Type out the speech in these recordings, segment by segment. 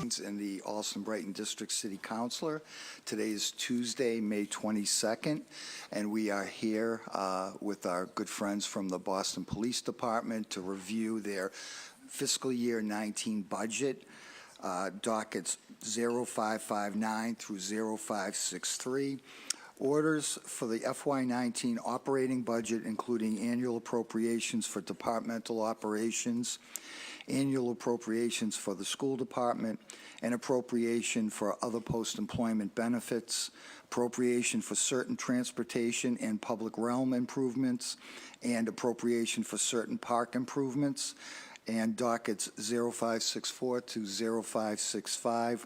and the Allston-Brighton District City Councilor. Today is Tuesday, May 22nd, and we are here with our good friends from the Boston Police Department to review their fiscal year 19 budget, dockets 0559 through 0563. Orders for the FY19 operating budget, including annual appropriations for departmental operations, annual appropriations for the school department, and appropriation for other post-employment benefits, appropriation for certain transportation and public realm improvements, and appropriation for certain park improvements, and dockets 0564 to 0565.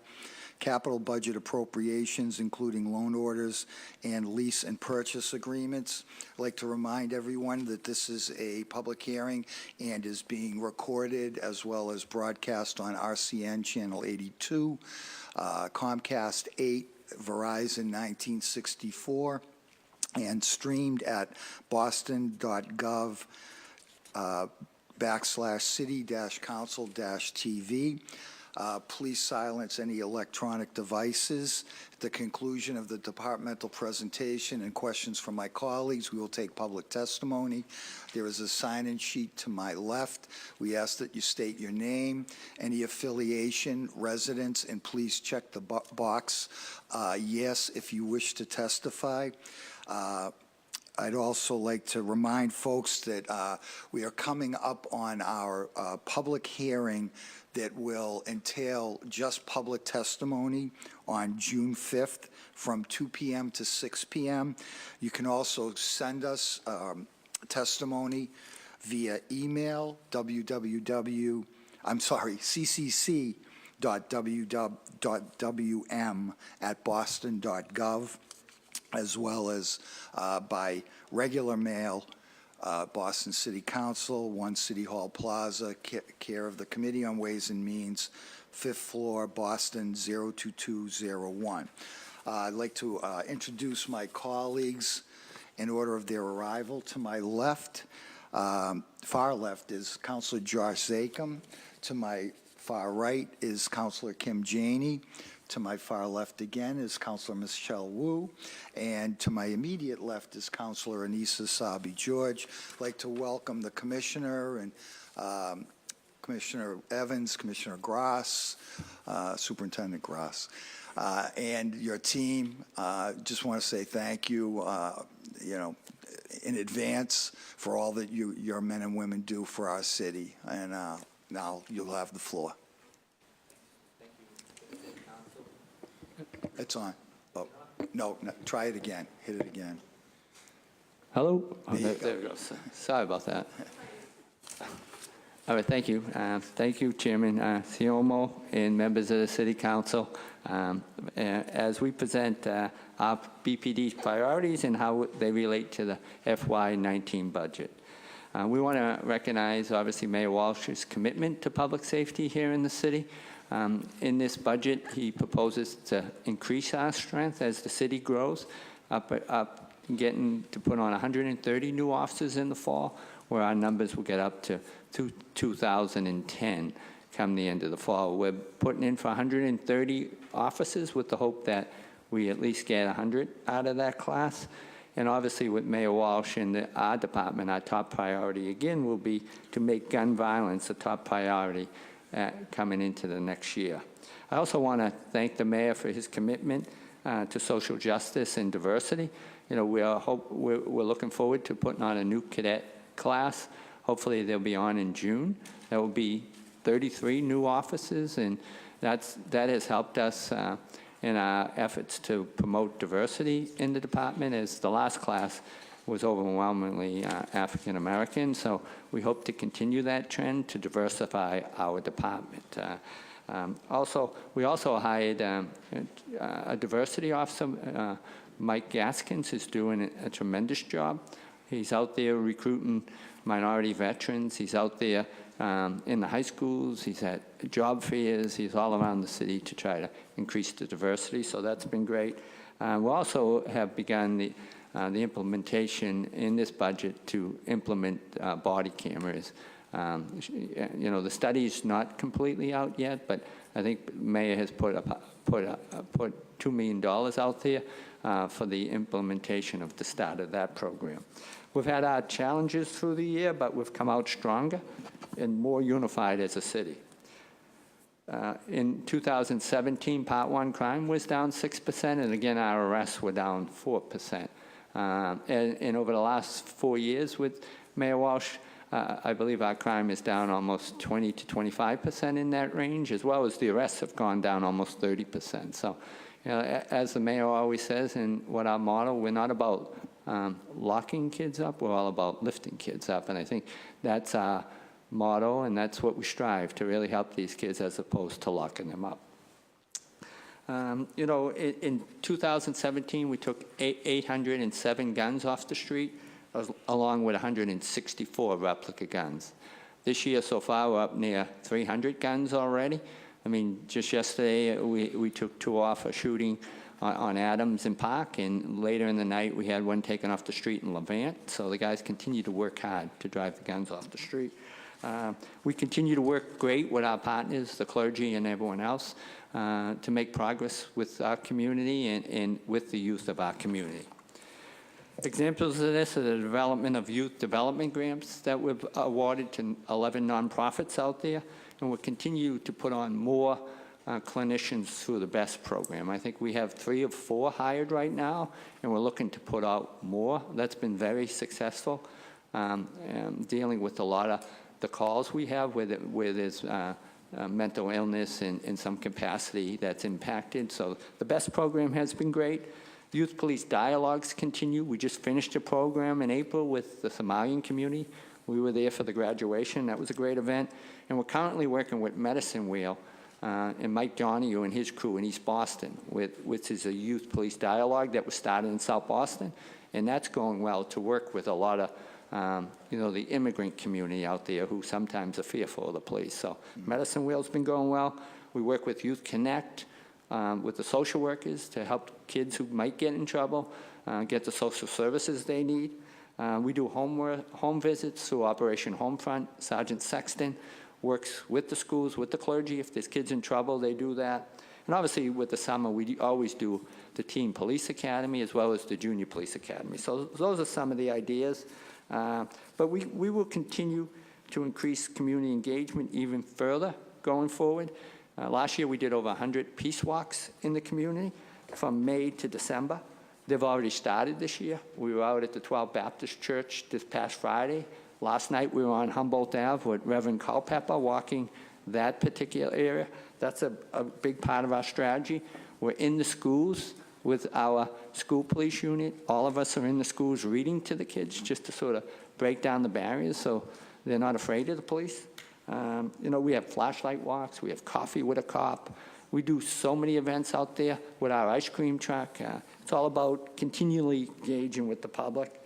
Capital budget appropriations, including loan orders and lease and purchase agreements. I'd like to remind everyone that this is a public hearing and is being recorded as well as broadcast on RCN Channel 82, Comcast 8, Verizon 1964, and streamed at boston.gov /city-council-TV. Please silence any electronic devices. At the conclusion of the departmental presentation and questions from my colleagues, we will take public testimony. There is a sign-in sheet to my left. We ask that you state your name, any affiliation, residence, and please check the box yes if you wish to testify. I'd also like to remind folks that we are coming up on our public hearing that will entail just public testimony on June 5th from 2 p.m. to 6 p.m. You can also send us testimony via email, ccc.wm@boston.gov, as well as by regular mail, Boston City Council, 1 City Hall Plaza, care of the Committee on Ways and Means, 5th floor, Boston 02201. I'd like to introduce my colleagues in order of their arrival. To my left, far left, is Councilor Josh Zakem. To my far right is Councilor Kim Janey. To my far left again is Councilor Michelle Wu, and to my immediate left is Councilor Anissa Sabi George. I'd like to welcome the Commissioner and Commissioner Evans, Commissioner Gross, Superintendent Gross, and your team. Just want to say thank you, in advance for all that your men and women do for our city. And now you'll have the floor. It's on. Oh, no, try it again. Hit it again. Hello? There we go. Sorry about that. All right, thank you. Thank you, Chairman Siomo and members of the City Council. As we present our BPD's priorities and how they relate to the FY19 budget. We want to recognize, obviously, Mayor Walsh's commitment to public safety here in the city. In this budget, he proposes to increase our strength as the city grows, getting to put on 130 new officers in the fall, where our numbers will get up to 2,010 come the end of the fall. We're putting in for 130 officers with the hope that we at least get 100 out of that class. And obviously with Mayor Walsh and our department, our top priority again will be to make gun violence a top priority coming into the next year. I also want to thank the mayor for his commitment to social justice and diversity. We're looking forward to putting on a new cadet class. Hopefully they'll be on in June. There will be 33 new officers, and that has helped us in our efforts to promote diversity in the department, as the last class was overwhelmingly African American. So we hope to continue that trend to diversify our department. We also hired a diversity officer. Mike Gaskins is doing a tremendous job. He's out there recruiting minority veterans. He's out there in the high schools. He's at job fairs. He's all around the city to try to increase the diversity. So that's been great. We also have begun the implementation in this budget to implement body cameras The study's not completely out yet, but I think Mayor has put $2 million out there for the implementation of the start of that program. We've had our challenges through the year, but we've come out stronger and more unified as a city. In 2017, Part 1 crime was down 6%, and again, our arrests were down 4%. And over the last 4 years with Mayor Walsh, I believe our crime is down almost 20 to 25% in that range, as well as the arrests have gone down almost 30%. So, as the mayor always says, and what our motto, we're not about locking kids up, we're all about lifting kids up. And I think that's our motto, and that's what we strive to really help these kids as opposed to locking them up. In 2017, we took 807 guns off the street, along with 164 replica guns. This year so far, we're up near 300 guns already. I mean, just yesterday, we took 2 off a shooting on Adams and Park, and later in the night, we had one taken off the street in Levant. So the guys continue to work hard to drive the guns off the street. We continue to work great with our partners, the clergy and everyone else, to make progress with our community and with the youth of our community. Examples of this are the development of youth development grants that we've awarded to 11 nonprofits out there, and we'll continue to put on more clinicians through the BEST program. I think we have 3 or 4 hired right now, and we're looking to put out more. That's been very successful, dealing with a lot of the calls we have where there's mental illness in some capacity that's impacted. So the BEST program has been great. Youth police dialogues continue. We just finished a program in April with the Somalian community. We were there for the graduation. That was a great event. And we're currently working with Medicine Wheel and Mike Donahue and his crew in East Boston, which is a youth police dialogue that was started in South Boston. And that's going well to work with a lot of the immigrant community out there who sometimes are fearful of the police. So Medicine Wheel's been going well. We work with Youth Connect, with the social workers to help kids who might get in trouble get the social services they need. We do home visits through Operation Homefront. Sergeant Sexton works with the schools, with the clergy. If there's kids in trouble, they do that. And obviously, with the summer, we always do the Teen Police Academy as well as the Junior Police Academy. So those are some of the ideas. But we will continue to increase community engagement even further going forward. Last year, we did over 100 peace walks in the community from May to December. They've already started this year. We were out at the 12th Baptist Church this past Friday. Last night, we were on Humboldt Ave with Reverend Culpepper walking that particular area. That's a big part of our strategy. We're in the schools with our school police unit. All of us are in the schools reading to the kids just to sort of break down the barriers so they're not afraid of the police. We have flashlight walks. We have coffee with a cop. We do so many events out there with our ice cream truck. It's all about continually engaging with the public.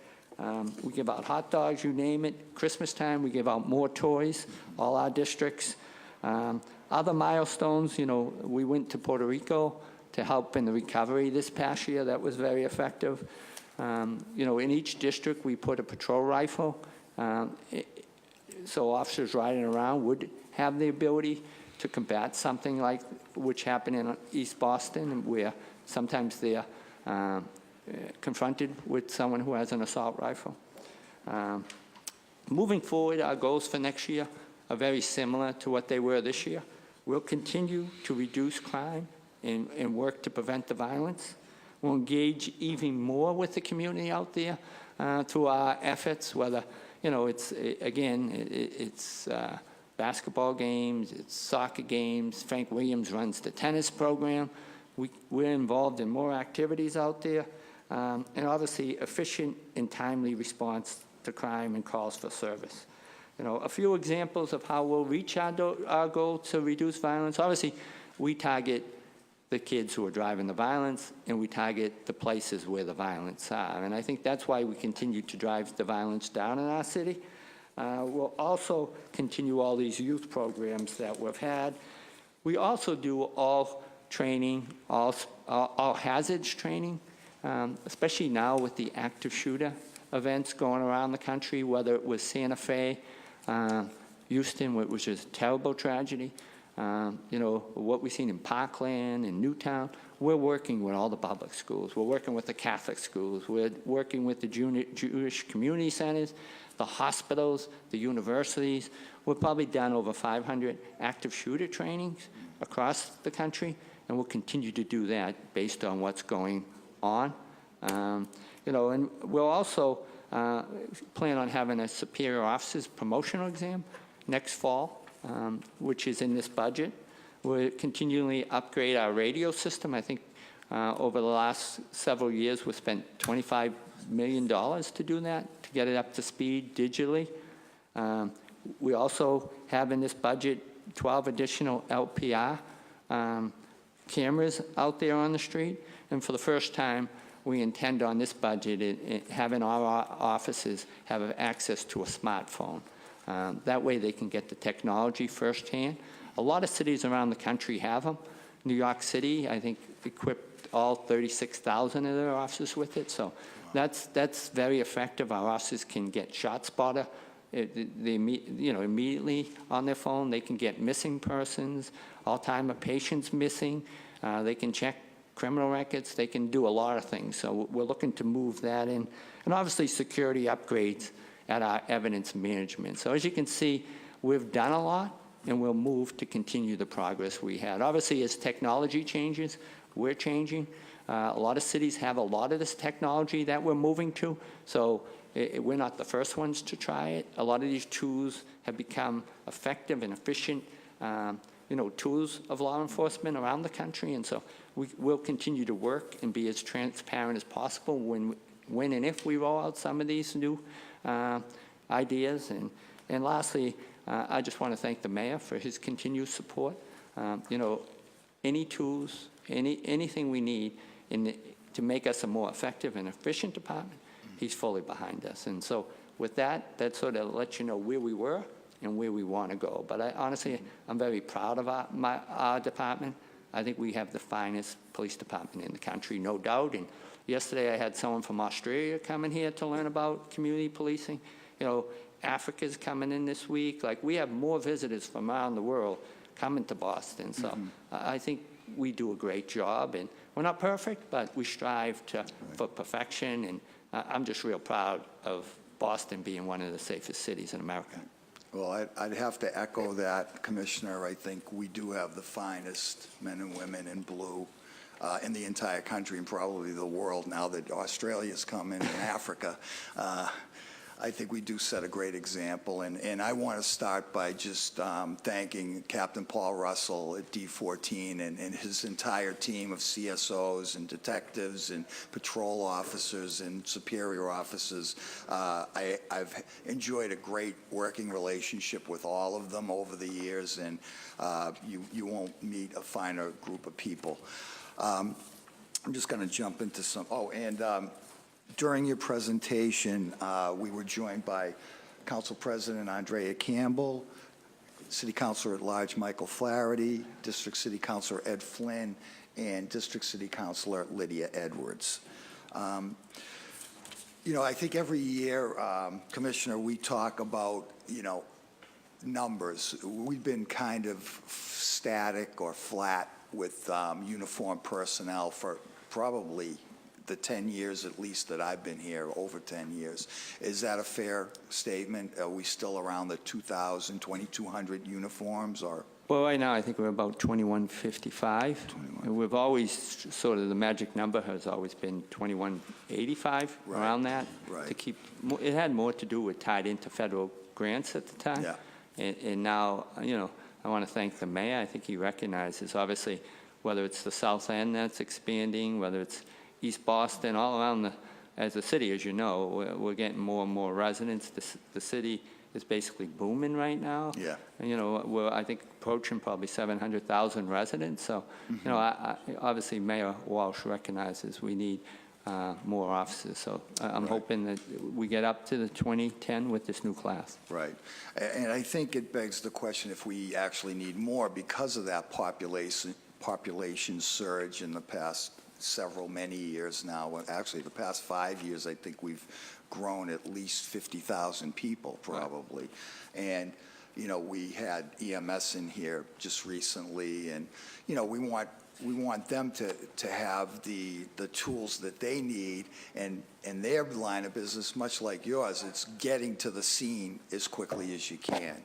We give out hot dogs, you name it. Christmas time, we give out more toys, all our districts. Other milestones, we went to Puerto Rico to help in the recovery this past year. That was very effective. In each district, we put a patrol rifle. So officers riding around would have the ability to combat something like which happened in East Boston, where sometimes they're confronted with someone who has an assault rifle. Moving forward, our goals for next year are very similar to what they were this year. We'll continue to reduce crime and work to prevent the violence. We'll engage even more with the community out there through our efforts, whether it's basketball games, it's soccer games. Frank Williams runs the tennis program. We're involved in more activities out there, and obviously efficient and timely response to crime and calls for service. A few examples of how we'll reach our goal to reduce violence. Obviously, we target the kids who are driving the violence, and we target the places where the violence are. And I think that's why we continue to drive the violence down in our city. We'll also continue all these youth programs that we've had. We also do all training, all hazards training, especially now with the active shooter events going around the country, whether it was Santa Fe, Houston, which is a terrible tragedy. What we've seen in Parkland and Newtown, we're working with all the public schools. We're working with the Catholic schools. We're working with the Jewish community centers, the hospitals, the universities. We've probably done over 500 active shooter trainings across the country, and we'll continue to do that based on what's going on. And we'll also plan on having a superior officers promotional exam next fall, which is in this budget. We'll continually upgrade our radio system. I think over the last several years, we've spent $25 million to do that, to get it up to speed digitally. We also have in this budget 12 additional LPR cameras out there on the street. And for the first time, we intend on this budget having our officers have access to a smartphone. That way they can get the technology firsthand. A lot of cities around the country have them. New York City, I think, equipped all 36,000 of their officers with it. So that's very effective. Our officers can get ShotSpotter immediately on their phone. They can get missing persons, all-time patients missing. They can check criminal records. They can do a lot of things. So we're looking to move that in. And obviously security upgrades at our evidence management. So as you can see, we've done a lot, and we'll move to continue the progress we had. Obviously, as technology changes, we're changing. A lot of cities have a lot of this technology that we're moving to, so we're not the first ones to try it. A lot of these tools have become effective and efficient tools of law enforcement around the country, and so we'll continue to work and be as transparent as possible when and if we roll out some of these new ideas. And lastly, I just want to thank the mayor for his continued support. Any tools, anything we need to make us a more effective and efficient department, he's fully behind us. And so with that sort of lets you know where we were and where we want to go. But honestly, I'm very proud of our department. I think we have the finest police department in the country, no doubt. And yesterday I had someone from Australia coming here to learn about community policing. Africa's coming in this week. Like, we have more visitors from around the world coming to Boston. So I think we do a great job. And we're not perfect, but we strive for perfection. And I'm just real proud of Boston being one of the safest cities in America. Well, I'd have to echo that, Commissioner. I think we do have the finest men and women in blue in the entire country and probably the world now that Australia's come in and Africa. I think we do set a great example, and I want to start by just thanking Captain Paul Russell at D14 and his entire team of CSOs and detectives and patrol officers and superior officers. I've enjoyed a great working relationship with all of them over the years, and you won't meet a finer group of people. I'm just going to jump into some, during your presentation, we were joined by Council President Andrea Campbell, City Councilor at Large Michael Flaherty, District City Councilor Ed Flynn, and District City Councilor Lydia Edwards. I think every year, Commissioner, we talk about, numbers. We've been kind of static or flat with uniformed personnel for probably the 10 years at least that I've been here, over 10 years. Is that a fair statement? Are we still around the 2,200 uniforms, or? Well, right now I think we're about 2155. And we've always sort of, the magic number has always been 2185, around that. Right. To keep, it had more to do with tied into federal grants at the time. Yeah. And now, I want to thank the mayor. I think he recognizes, obviously, whether it's the South End that's expanding, whether it's East Boston, all around as a city, as you know, we're getting more and more residents. The city is basically booming right now. Yeah. And, we're, I think, approaching probably 700,000 residents. So, obviously Mayor Walsh recognizes we need more officers. So I'm hoping that we get up to the 2010 with this new class. Right. And I think it begs the question if we actually need more because of that population surge in the past many years now. Actually, the past 5 years, I think we've grown at least 50,000 people, probably. Right. And we had EMS in here just recently, and, we want them to have the tools that they need, and their line of business, much like yours, it's getting to the scene as quickly as you can.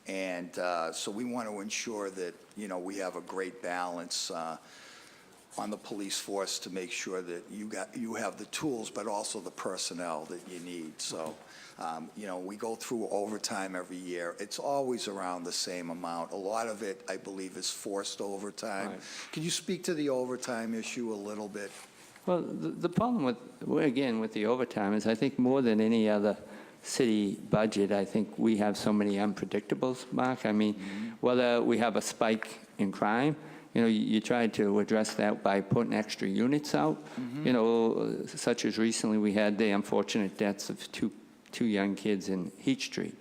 And so we want to ensure that, we have a great balance on the police force to make sure that you have the tools, but also the personnel that you need. So, we go through overtime every year. It's always around the same amount. A lot of it, I believe, is forced overtime. Right. Can you speak to the overtime issue a little bit? Well, the problem with the overtime is I think more than any other city budget, I think we have so many unpredictables, Mark. I mean, whether we have a spike in crime, you try to address that by putting extra units out, such as recently we had the unfortunate deaths of two young kids in Heat Street.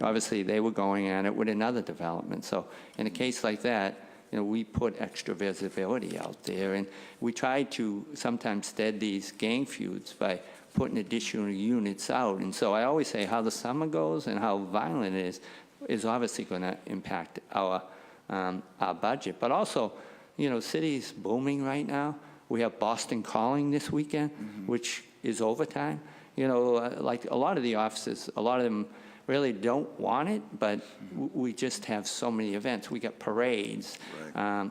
Obviously, they were going at it with another development. So in a case like that, we put extra visibility out there, and we try to sometimes stead these gang feuds by putting additional units out. And so I always say how the summer goes and how violent it is obviously going to impact our budget. But also, city's booming right now. We have Boston Calling this weekend, which is overtime. Like a lot of the offices, a lot of them really don't want it, but we just have so many events. We got parades. Right.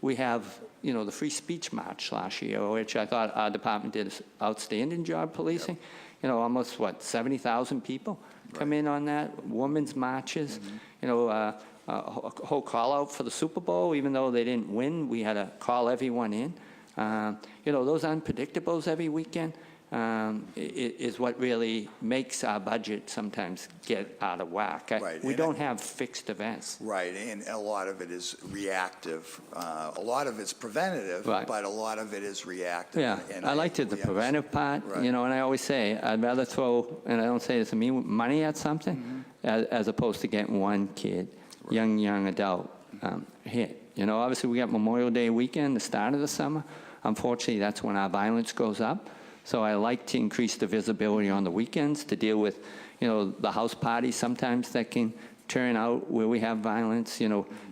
We have, the Free Speech March last year, which I thought our department did an outstanding job policing. Yep. Almost, 70,000 people come in on that. Women's marches, a whole call out for the Super Bowl, even though they didn't win, we had to call everyone in. Those unpredictables every weekend is what really makes our budget sometimes get out of whack. Right. We don't have fixed events. Right, and a lot of it is reactive. A lot of it's preventative, right. But a lot of it is reactive. Yeah, and I liked the preventive part, right. And I always say I'd rather throw, and I don't say this to me, money at something as opposed to getting one kid, right. young adult hit. Obviously we got Memorial Day weekend, the start of the summer. Unfortunately, that's when our violence goes up. So I like to increase the visibility on the weekends to deal with, the house parties sometimes that can turn out where we have violence,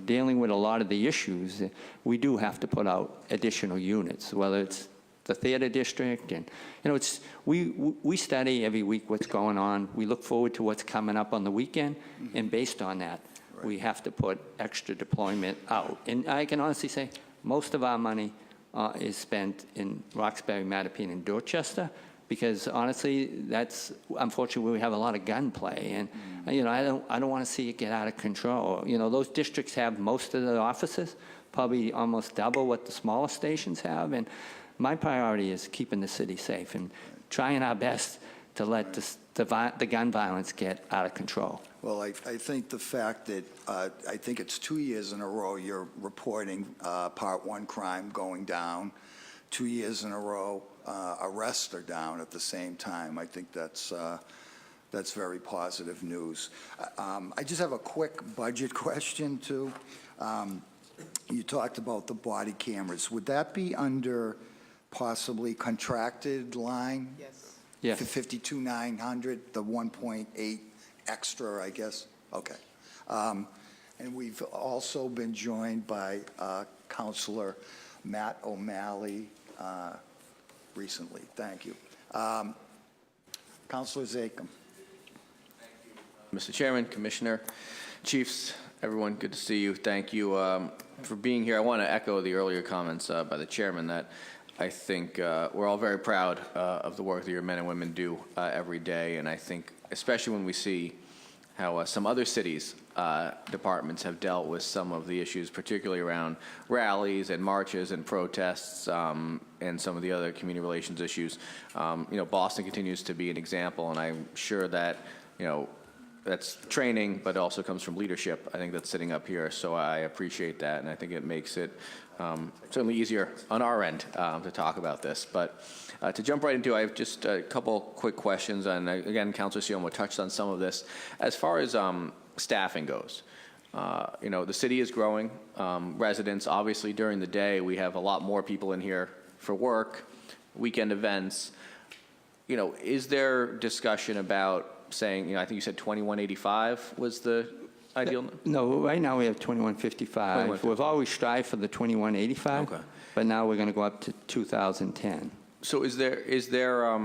dealing with a lot of the issues. We do have to put out additional units, whether it's the theater district. And, we study every week what's going on. We look forward to what's coming up on the weekend. And based on that, right. we have to put extra deployment out. And I can honestly say most of our money is spent in Roxbury, Mattapian, and Dorchester, because honestly, that's unfortunately where we have a lot of gunplay, and I don't want to see it get out of control. Those districts have most of the offices, probably almost double what the smaller stations have, and my priority is keeping the city safe and trying our best to let the gun violence get out of control. Well, I think the fact that I think it's 2 years in a row you're reporting Part 1 crime going down, 2 years in a row arrests are down at the same time. I think that's very positive news. I just have a quick budget question too. You talked about the body cameras. Would that be under possibly contracted line? Yes. Yes. 52,900, the 1.8 extra, I guess? Okay. And we've also been joined by Councilor Matt O'Malley recently. Thank you. Councilor Zachem. Mr. Chairman, Commissioner, Chiefs, everyone, good to see you. Thank you for being here. I want to echo the earlier comments by the chairman that I think we're all very proud of the work that your men and women do every day, and I think especially when we see how some other cities' departments have dealt with some of the issues, particularly around rallies and marches and protests and some of the other community relations issues. Boston continues to be an example, and I'm sure that, that's training, but also comes from leadership, I think, that's sitting up here. So I appreciate that, and I think it makes it certainly easier on our end to talk about this. But to jump right into, I have just a couple quick questions. And again, Councilor Siomo touched on some of this. As far as staffing goes, the city is growing. Residents, obviously, during the day, we have a lot more people in here for work, weekend events. Is there discussion about saying, I think you said 2185 was the ideal? No, right now we have 2155. 2155. We've always strived for the 2185, Okay. but now we're going to go up to 2010. So is there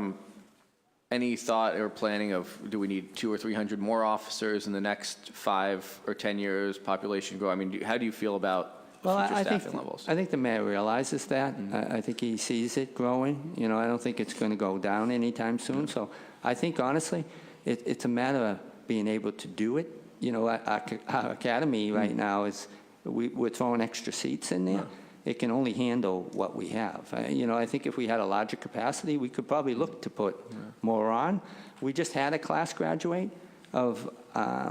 any thought or planning of, do we need 200 or 300 more officers in the next 5 or 10 years, population grow? I mean, how do you feel about future staffing levels? I think the mayor realizes that. I think he sees it growing. I don't think it's going to go down anytime soon. So I think, honestly, it's a matter of being able to do it. Our academy right now is, we're throwing extra seats in there. It can only handle what we have. I think if we had a larger capacity, we could probably look to put more on. We just had a class graduate of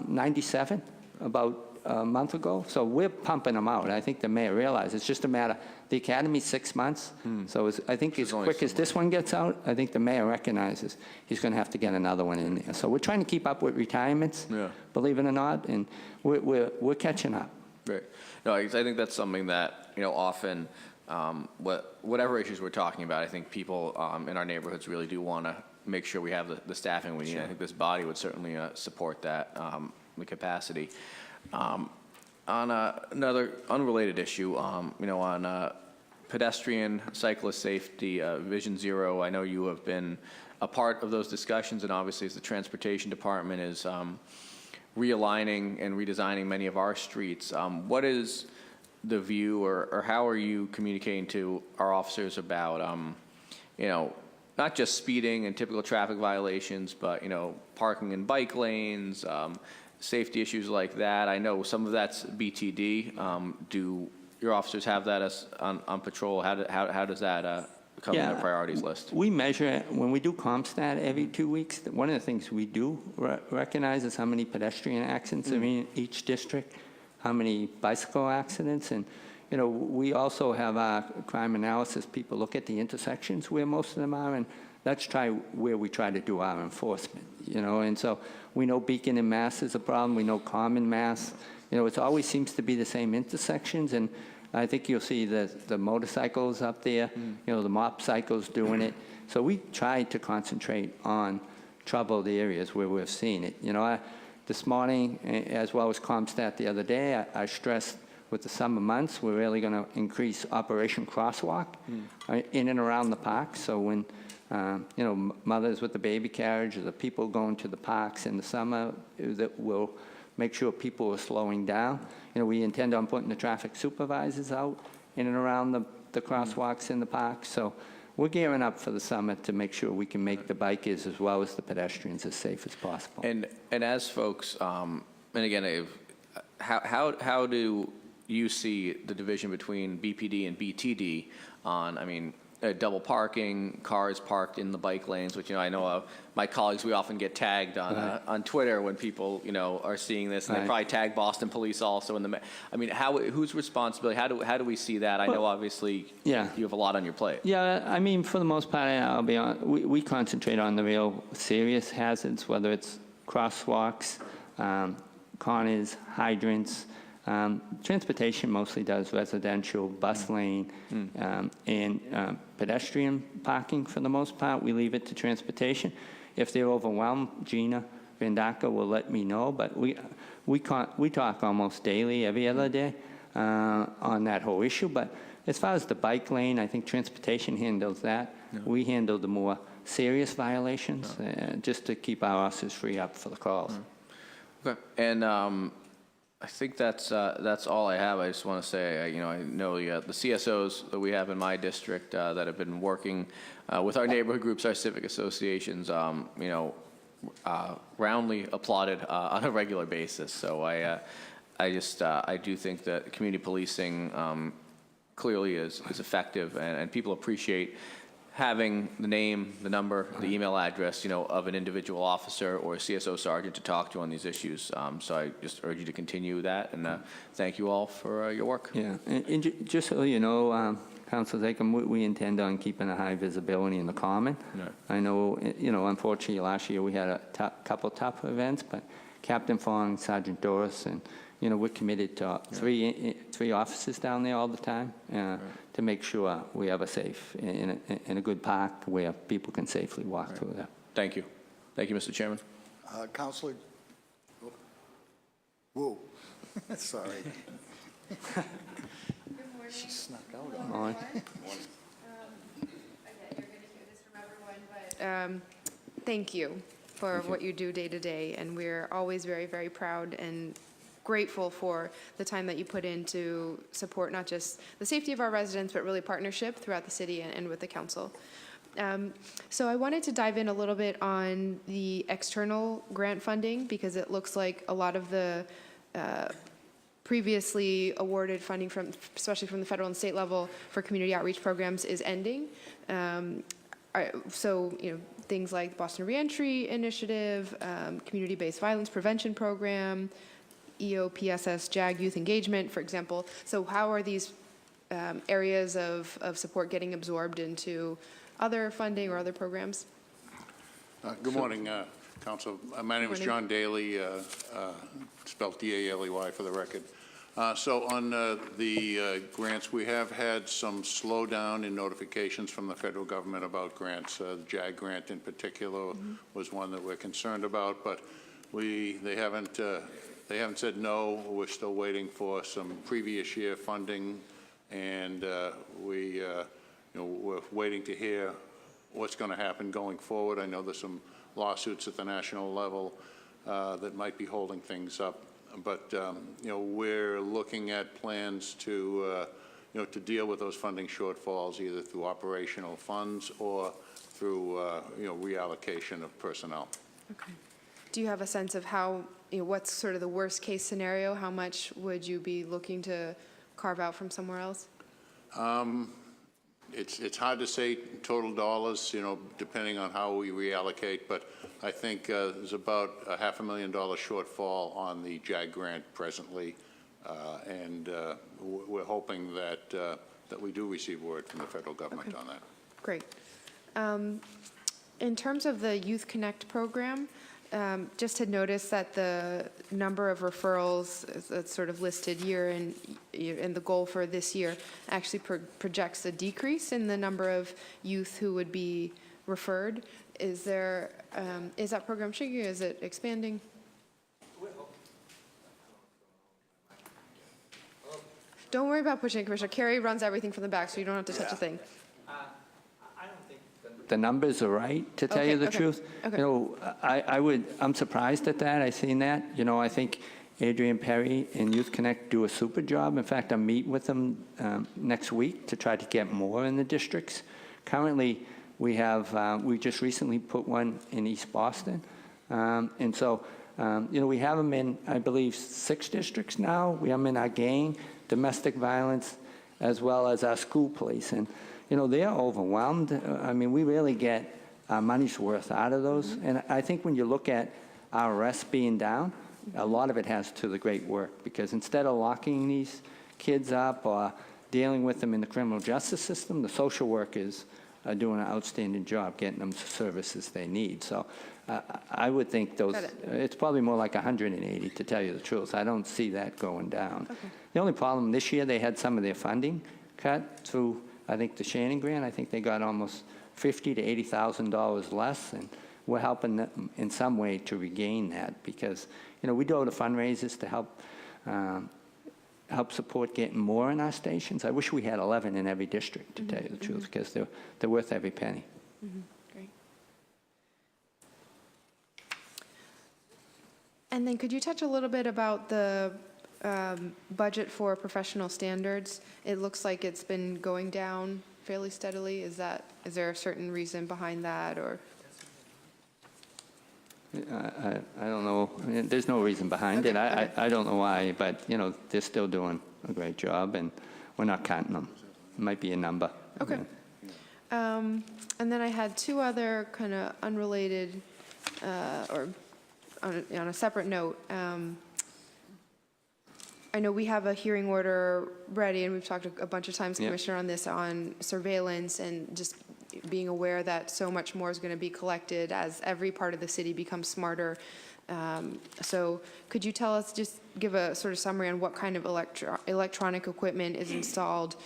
97 about a month ago, so we're pumping them out. I think the mayor realizes it's just a matter. The academy's 6 months, so I think as quick as this one gets out, I think the mayor recognizes he's going to have to get another one in there. So we're trying to keep up with retirements, believe it or not, and we're catching up. Right. No, I think that's something that, often, whatever issues we're talking about, I think people in our neighborhoods really do want to make sure we have the staffing we need. Sure. I think this body would certainly support that, the capacity. On another unrelated issue, on pedestrian cyclist safety, Vision Zero, I know you have been a part of those discussions, and obviously as the transportation department is realigning and redesigning many of our streets. What is the view, or how are you communicating to our officers about, not just speeding and typical traffic violations, but, parking in bike lanes, safety issues like that? I know some of that's BTD. Do your officers have that as on patrol? How does that come in the priorities list? We measure it when we do CompStat every 2 weeks. One of the things we do recognize is how many pedestrian accidents are in each district, how many bicycle accidents, and we also have our crime analysis people look at the intersections where most of them are, and that's where we try to do our enforcement. And so we know Beacon and Mass is a problem. We know Common Mass. It always seems to be the same intersections, and I think you'll see the motorcycles up there, the mop cycles doing it. So we try to concentrate on troubled areas where we're seeing it. This morning, as well as CompStat the other day, I stressed with the summer months, we're really going to increase Operation Crosswalk in and around the park. So when, mothers with the baby carriage or the people going to the parks in the summer, that will make sure people are slowing down. We intend on putting the traffic supervisors out in and around the crosswalks in the park. So we're gearing up for the summer to make sure we can make the bikers as well as the pedestrians as safe as possible. And as folks, and again, how do you see the division between BPD and BTD on, double parking, cars parked in the bike lanes, which, I know my colleagues, we often get tagged on Twitter when people, are seeing this, and they probably tag Boston Police also in the, whose responsibility, how do we see that? I know obviously you have a lot on your plate. Yeah, for the most part, I'll be honest, we concentrate on the real serious hazards, whether it's crosswalks, corners, hydrants. Transportation mostly does residential, bus lane, and pedestrian parking for the most part. We leave it to transportation. If they're overwhelmed, Gina Vandaka will let me know, but we talk almost daily, every other day, on that whole issue. But as far as the bike lane, I think transportation handles that. No. We handle the more serious violations, just to keep our officers free up for the calls. Okay. And I think that's all I have. I just want to say, I know the CSOs that we have in my district that have been working with our neighborhood groups, our civic associations, roundly applauded on a regular basis. So I do think that community policing clearly is effective, and people appreciate having the name, the number, the email address, of an individual officer or a CSO sergeant to talk to on these issues. So I just urge you to continue that, and thank you all for your work. Yeah, and just so you know, Councilor Zachem, we intend on keeping a high visibility in the common. Yeah. I know, unfortunately last year we had a couple tough events, but Captain Fong, Sergeant Doris, and we're committed to three officers down there all the time to make sure we have a safe in a good park where people can safely walk through that. Thank you. Thank you, Mr. Chairman. Counselor, whoa, sorry. Good morning. She snuck out Hello, on me. Morning. everyone. Again, you're going to hear this from everyone, but thank you for what you do day to day, and we're always very, very proud and grateful for the time that you put in to support not just the safety of our residents, but really partnership throughout the city and with the council. So I wanted to dive in a little bit on the external grant funding, because it looks like a lot of the previously awarded funding from, especially from the federal and state level for community outreach programs, is ending. So, things like the Boston Reentry Initiative, Community-Based Violence Prevention Program, EOPSS JAG Youth Engagement, for example. So how are these areas of support getting absorbed into other funding or other programs? Good morning, Council. My name is Morning. John Daly, spelled D-A-L-E-Y for the record. So on the grants, we have had some slowdown in notifications from the federal government about grants. The JAG grant in particular was one that we're concerned about, but they haven't said no. We're still waiting for some previous year funding, and we're waiting to hear what's going to happen going forward. I know there's some lawsuits at the national level that might be holding things up. But, we're looking at plans to deal with those funding shortfalls either through operational funds or through, reallocation of personnel. Okay. Do you have a sense of how, what's sort of the worst case scenario? How much would you be looking to carve out from somewhere else? It's hard to say total dollars, depending on how we reallocate, but I think there's about a $500,000 shortfall on the JAG grant presently, and we're hoping that we do receive word from the federal government on that. Great. In terms of the Youth Connect program, just had noticed that the number of referrals that's sort of listed year in the goal for this year actually projects a decrease in the number of youth who would be referred. Is that program shrinking? Is it expanding? Don't worry about pushing it, Commissioner. Carrie runs everything from the back, so you don't have to touch a thing. The numbers are right, to tell you the truth. Okay. I'm surprised at that. I've seen that. I think Adrian Perry and Youth Connect do a super job. In fact, I'm meeting with them next week to try to get more in the districts. Currently, we just recently put one in East Boston. And so, we have them in, I believe, 6 districts now. We have them in our gang, domestic violence, as well as our school police. And they're overwhelmed. I mean, we really get our money's worth out of those. And I think when you look at our arrests being down, a lot of it has to the great work, because instead of locking these kids up or dealing with them in the criminal justice system, the social workers are doing an outstanding job getting them the services they need. So I would think it's probably more like 180, to tell you the truth. I don't see that going down. Okay. The only problem this year, they had some of their funding cut through, I think, the Shannon grant. I think they got almost $50,000 to $80,000 less, and we're helping them in some way to regain that, because we do the fundraisers to help support getting more in our stations. I wish we had 11 in every district, to tell you the truth, because they're worth every penny. Great. And then could you touch a little bit about the budget for professional standards? It looks like it's been going down fairly steadily. Is there a certain reason behind that, or? I don't know. There's no reason behind it. I don't know why, but they're still doing a great job, and we're not counting them. It might be a number. Okay. And then I had 2 other kind of unrelated, or on a separate note. I know we have a hearing order ready, and we've talked a bunch of times, Yeah. Commissioner, on this, on surveillance, and just being aware that so much more is going to be collected as every part of the city becomes smarter. So could you tell us, just give a sort of summary on what kind of electronic equipment is installed,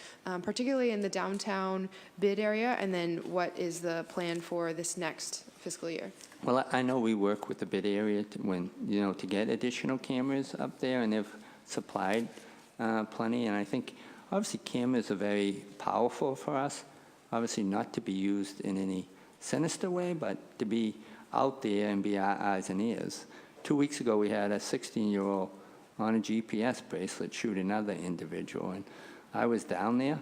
particularly in the downtown bid area, and then what is the plan for this next fiscal year? Well, I know we work with the bid area to get additional cameras up there, and they've supplied plenty. And I think, obviously, cameras are very powerful for us. Obviously, not to be used in any sinister way, but to be out there and be our eyes and ears. 2 weeks ago, we had a 16-year-old on a GPS bracelet shoot another individual, and I was down there,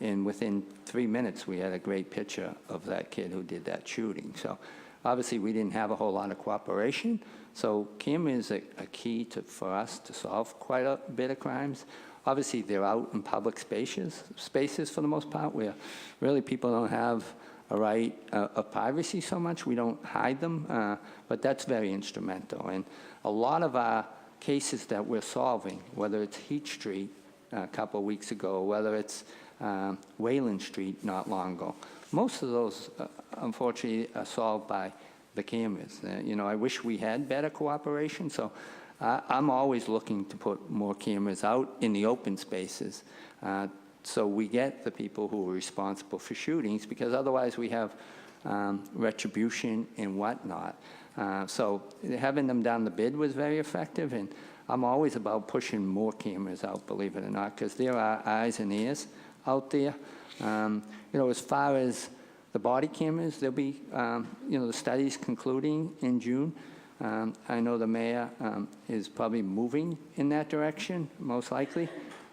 and within 3 minutes, we had a great picture of that kid who did that shooting. So obviously, we didn't have a whole lot of cooperation, so cameras are key for us to solve quite a bit of crimes. Obviously, they're out in public spaces for the most part, where really people don't have a right of privacy so much. We don't hide them, but that's very instrumental. And a lot of our cases that we're solving, whether it's Heat Street a couple of weeks ago, whether it's Wayland Street not long ago, most of those, unfortunately, are solved by the cameras. I wish we had better cooperation, so I'm always looking to put more cameras out in the open spaces so we get the people who are responsible for shootings, because otherwise we have retribution and whatnot. So having them down the bid was very effective, and I'm always about pushing more cameras out, believe it or not, because there are eyes and ears out there. As far as the body cameras, there'll be, the study's concluding in June. I know the mayor is probably moving in that direction, most likely.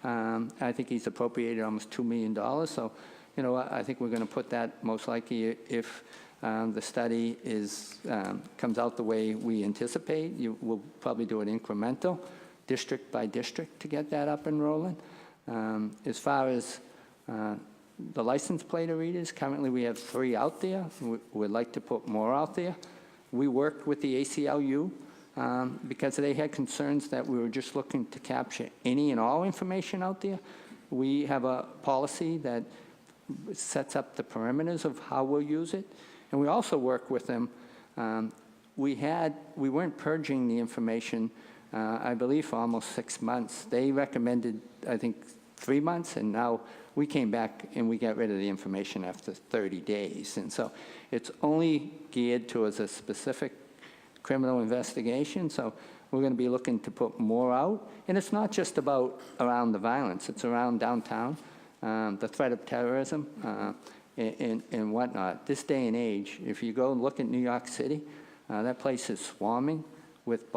I think he's appropriated almost $2 million. So, I think we're going to put that most likely if the study comes out the way we anticipate. We'll probably do it incremental, district by district, to get that up and rolling. As far as the license plate readers, currently we have 3 out there. We'd like to put more out there. We worked with the ACLU because they had concerns that we were just looking to capture any and all information out there. We have a policy that sets up the perimeters of how we'll use it. And we also work with them. We weren't purging the information, I believe, for almost 6 months. They recommended, I think, 3 months, and now we came back and we got rid of the information after 30 days. And so it's only geared towards a specific criminal investigation. So we're going to be looking to put more out. And it's not just about around the violence. It's around downtown, the threat of terrorism, and whatnot. This day and age, if you go and look at New York City, that place is swarming with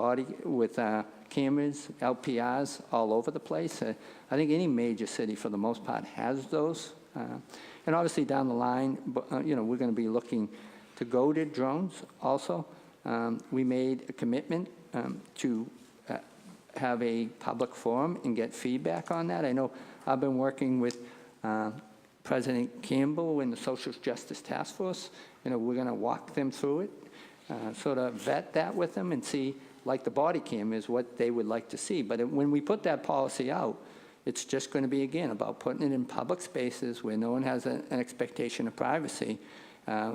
cameras, LPRs all over the place. I think any major city, for the most part, has those. And obviously down the line, we're going to be looking to go to drones also. We made a commitment to have a public forum and get feedback on that. I know I've been working with President Campbell in the Social Justice Task Force. We're going to walk them through it, sort of vet that with them and see, like the body cam is what they would like to see. But when we put that policy out, it's just going to be, again, about putting it in public spaces where no one has an expectation of privacy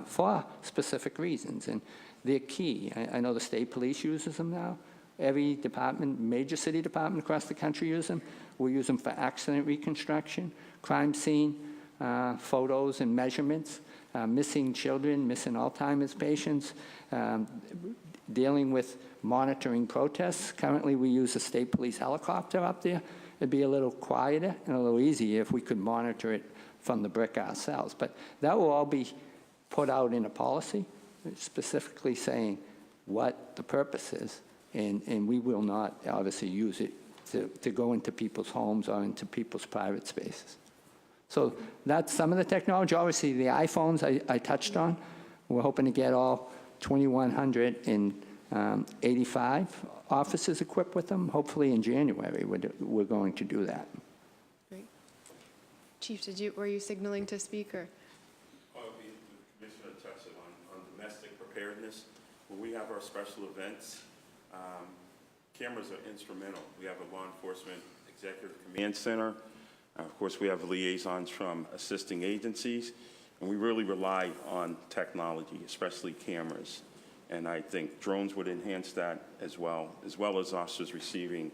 for specific reasons. And they're key. I know the state police uses them now. Every department, major city department across the country use them. We use them for accident reconstruction, crime scene photos and measurements, missing children, missing Alzheimer's patients, dealing with monitoring protests. Currently, we use a state police helicopter up there. It'd be a little quieter and a little easier if we could monitor it from the brick ourselves. But that will all be put out in a policy, specifically saying what the purpose is. And we will not obviously use it to go into people's homes or into people's private spaces. So that's some of the technology. Obviously, the iPhones I touched on. We're hoping to get all 2,185 offices equipped with them. Hopefully in January, we're going to do that. Great. Chief, were you signaling to speak, or? The Commissioner touched on domestic preparedness. When we have our special events, cameras are instrumental. We have a law enforcement executive command center. Of course, we have liaisons from assisting agencies, and we really rely on technology, especially cameras. And I think drones would enhance that as well as officers receiving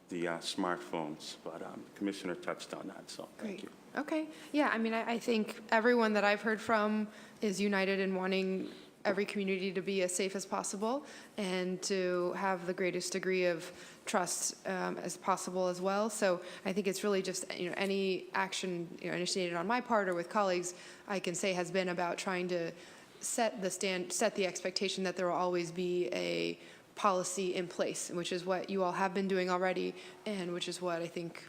the smartphones. But the Commissioner touched on that, so thank you. Okay. Yeah, I mean, I think everyone that I've heard from is united in wanting every community to be as safe as possible and to have the greatest degree of trust as possible as well. So I think it's really just, any action, initiated on my part or with colleagues, I can say has been about trying to set the expectation that there will always be a policy in place, which is what you all have been doing already, and which is what I think,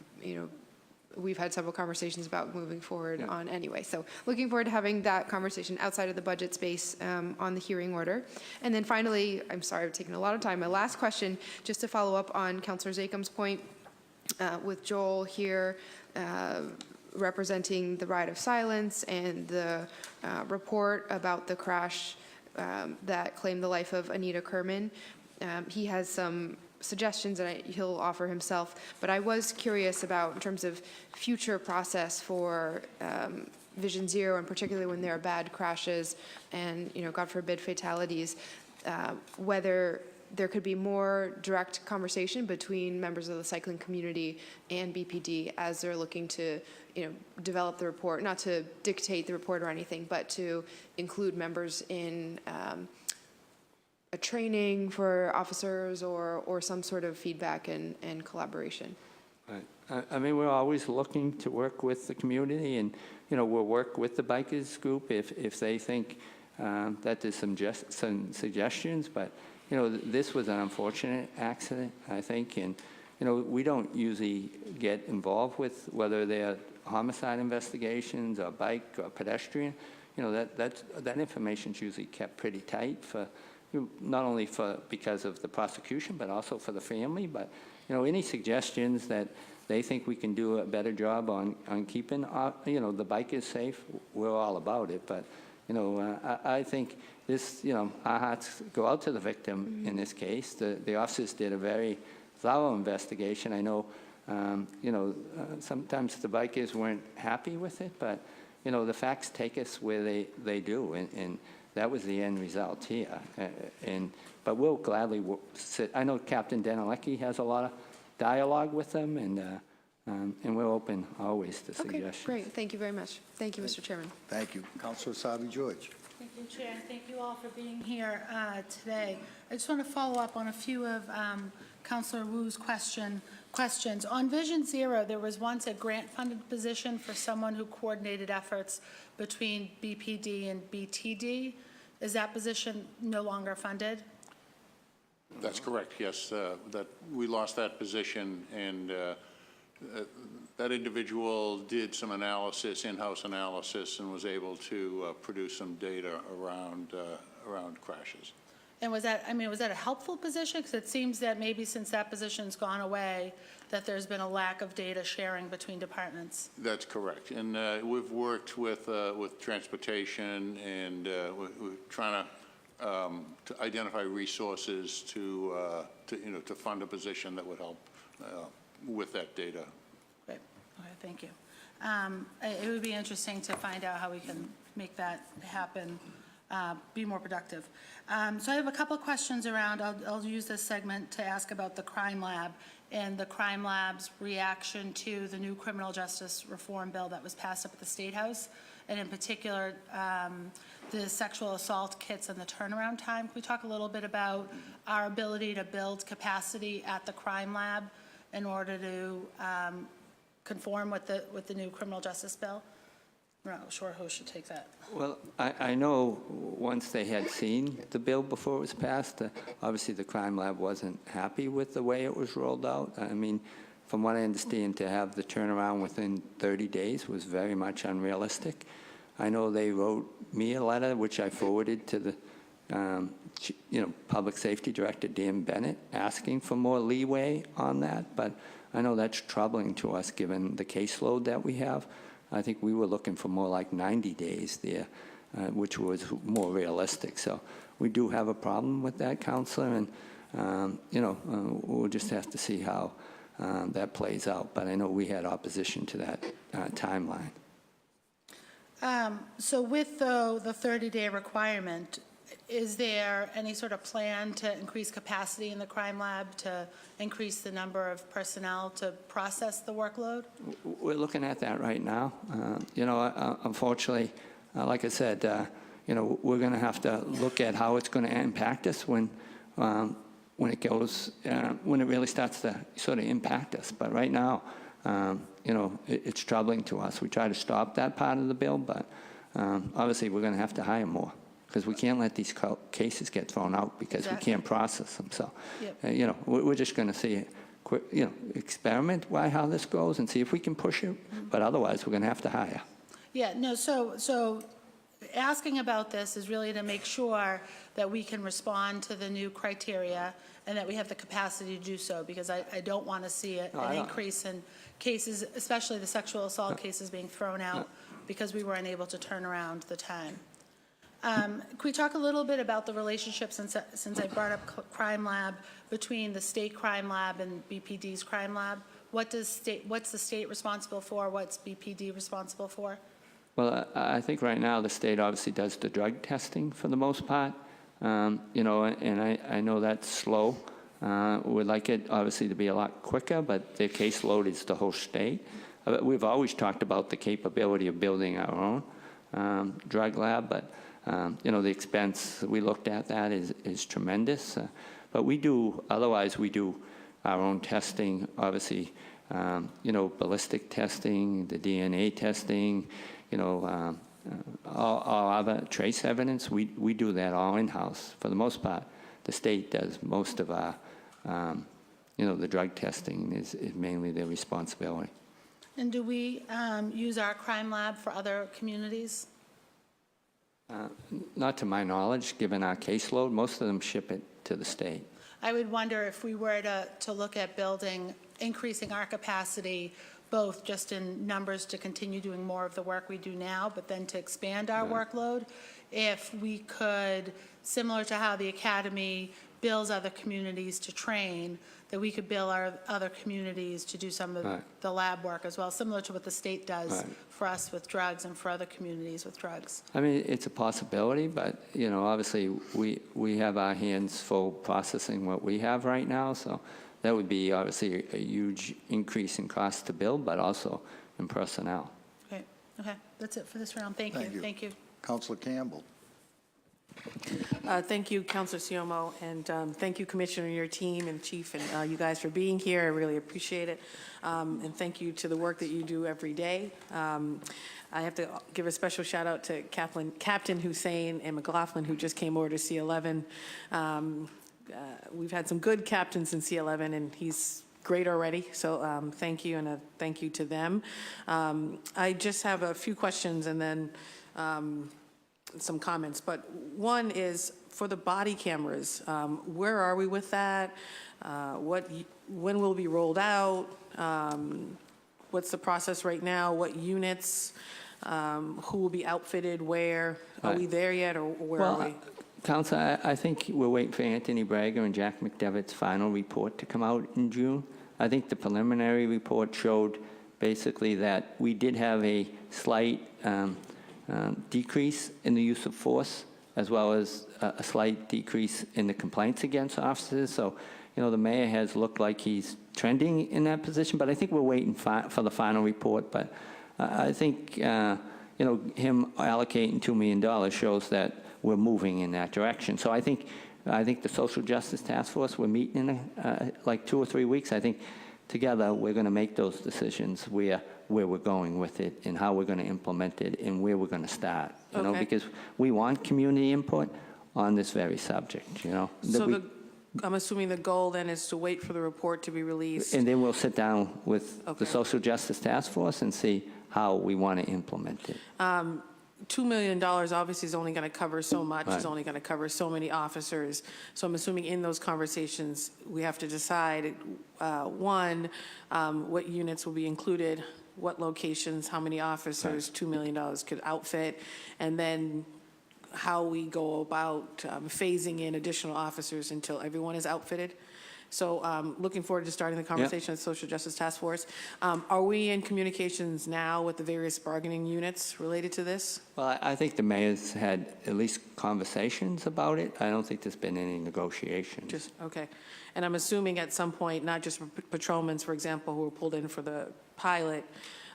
we've had several conversations about moving forward on anyway. So looking forward to having that conversation outside of the budget space on the hearing order. And then finally, I'm sorry I've taken a lot of time, my last question, just to follow up on Councilor Zacum's point with Joel here, representing the right of silence and the report about the crash that claimed the life of Anita Kerman. He has some suggestions and he'll offer himself, but I was curious about in terms of future process for Vision Zero, and particularly when there are bad crashes and, God forbid, fatalities, whether there could be more direct conversation between members of the cycling community and BPD as they're looking to, develop the report, not to dictate the report or anything, but to include members in a training for officers or some sort of feedback and collaboration. Right. I mean, we're always looking to work with the community, and we'll work with the bikers group if they think that there's some suggestions. But this was an unfortunate accident, I think, and we don't usually get involved with whether they're homicide investigations or bike or pedestrian. That information's usually kept pretty tight for. Not only because of the prosecution, but also for the family. But any suggestions that they think we can do a better job on keeping the bikers safe, we're all about it. But I think this our hearts go out to the victim in this case. The officers did a very thorough investigation. I know sometimes the bikers weren't happy with it, but the facts take us where they do, and that was the end result here. But we'll gladly sit. I know Captain Danilecki has a lot of dialogue with them, and we're open always to suggestions. Okay, great. Thank you very much. Thank you, Mr. Chairman. Thank you. Councilor Savi George. Thank you, Chair, and thank you all for being here today. I just want to follow up on a few of Councilor Wu's questions. On Vision Zero, there was once a grant-funded position for someone who coordinated efforts between BPD and BTD. Is that position no longer funded? That's correct, yes. That we lost that position, and that individual did some analysis, in-house analysis, and was able to produce some data around crashes. And was that a helpful position? Because it seems that maybe since that position's gone away, that there's been a lack of data sharing between departments. That's correct. And we've worked with transportation, and we're trying to identify resources to fund a position that would help with that data. Great. Okay, thank you. It would be interesting to find out how we can make that happen. Be more productive. So I have a couple of questions around. I'll use this segment to ask about the crime lab and the crime lab's reaction to the new criminal justice reform bill that was passed up at the State House, and in particular, the sexual assault kits and the turnaround time. Can we talk a little bit about our ability to build capacity at the crime lab in order to conform with the new criminal justice bill? I'm not sure who should take that. Well, I know once they had seen the bill before it was passed, obviously the crime lab wasn't happy with the way it was rolled out. I mean, from what I understand, to have the turnaround within 30 days was very much unrealistic. I know they wrote me a letter, which I forwarded to the Public Safety Director, Dan Bennett, asking for more leeway on that, but I know that's troubling to us given the caseload that we have. I think we were looking for more like 90 days there, which was more realistic. So we do have a problem with that, Counselor, and we'll just have to see how that plays out. But I know we had opposition to that timeline. So with the 30-day requirement, is there any sort of plan to increase capacity in the crime lab, to increase the number of personnel to process the workload? We're looking at that right now. Unfortunately, like I said, we're going to have to look at how it's going to impact us when it goes, when it really starts to sort of impact us. But right now, it's troubling to us. We try to stop that part of the bill, but obviously we're going to have to hire more because we can't let these cases get thrown out because we can't process them. So, Yep. we're just going to see, experiment how this goes and see if we can push it. But otherwise, we're going to have to hire. Yeah, no, so asking about this is really to make sure that we can respond to the new criteria and that we have the capacity to do so, because I don't want to see an increase in cases, especially the sexual assault cases being thrown out because we were unable to turn around the time. Can we talk a little bit about the relationship, since I brought up Crime Lab, between the state crime lab and BPD's crime lab? What's the state responsible for? What's BPD responsible for? Well, I think right now the state obviously does the drug testing for the most part, and I know that's slow. We'd like it obviously to be a lot quicker, but their caseload is the whole state. We've always talked about the capability of building our own drug lab, but the expense, we looked at that, is tremendous. But otherwise we do our own testing, obviously, ballistic testing, the DNA testing, all other trace evidence. We do that all in-house for the most part. The state does most of our, the drug testing is mainly their responsibility. And do we use our crime lab for other communities? Not to my knowledge, given our caseload. Most of them ship it to the state. I would wonder if we were to look at increasing our capacity, both just in numbers to continue doing more of the work we do now, but then to expand our workload, if we could, similar to how the academy bills other communities to train, that we could bill our other communities to do some of the lab work as well, similar to what the state does for us with drugs and for other communities with drugs. I mean, it's a possibility, but, obviously we have our hands full processing what we have right now, so that would be obviously a huge increase in cost to build, but also in personnel. Okay, that's it for this round. Thank you. Thank you. Councilor Campbell. Thank you, Councilor Siomo, and thank you, Commissioner, and your team, and Chief, and you guys for being here. I really appreciate it. And thank you to the work that you do every day. I have to give a special shout out to Captain Hussein and McLaughlin, who just came over to C11. We've had some good captains in C11, and he's great already, so thank you, and a thank you to them. I just have a few questions and then some comments, but one is for the body cameras. Where are we with that? When will it be rolled out? What's the process right now? What units? Who will be outfitted where? Are we there yet, or where are we? Council, I think we're waiting for Anthony Braga and Jack McDevitt's final report to come out in June. I think the preliminary report showed basically that we did have a slight decrease in the use of force, as well as a slight decrease in the complaints against officers. So, the mayor has looked like he's trending in that position, but I think we're waiting for the final report. But I think, him allocating $2 million shows that we're moving in that direction. So I think the Social Justice Task Force, we're meeting in like 2 or 3 weeks. I think together we're going to make those decisions where we're going with it and how we're going to implement it and where we're going to start, because we want community input on this very subject, So I'm assuming the goal then is to wait for the report to be released. And then we'll sit down with the Social Justice Task Force and see how we want to implement it. $2 million obviously is only going to cover so much, is only going to cover so many officers. So I'm assuming in those conversations, we have to decide, one, what units will be included, what locations, how many officers $2 million could outfit, and then how we go about phasing in additional officers until everyone is outfitted. So looking forward to starting the conversation with Social Justice Task Force. Are we in communications now with the various bargaining units related to this? Well, I think the mayor's had at least conversations about it. I don't think there's been any negotiations. Okay. And I'm assuming at some point, not just for patrolmen, for example, who were pulled in for the pilot,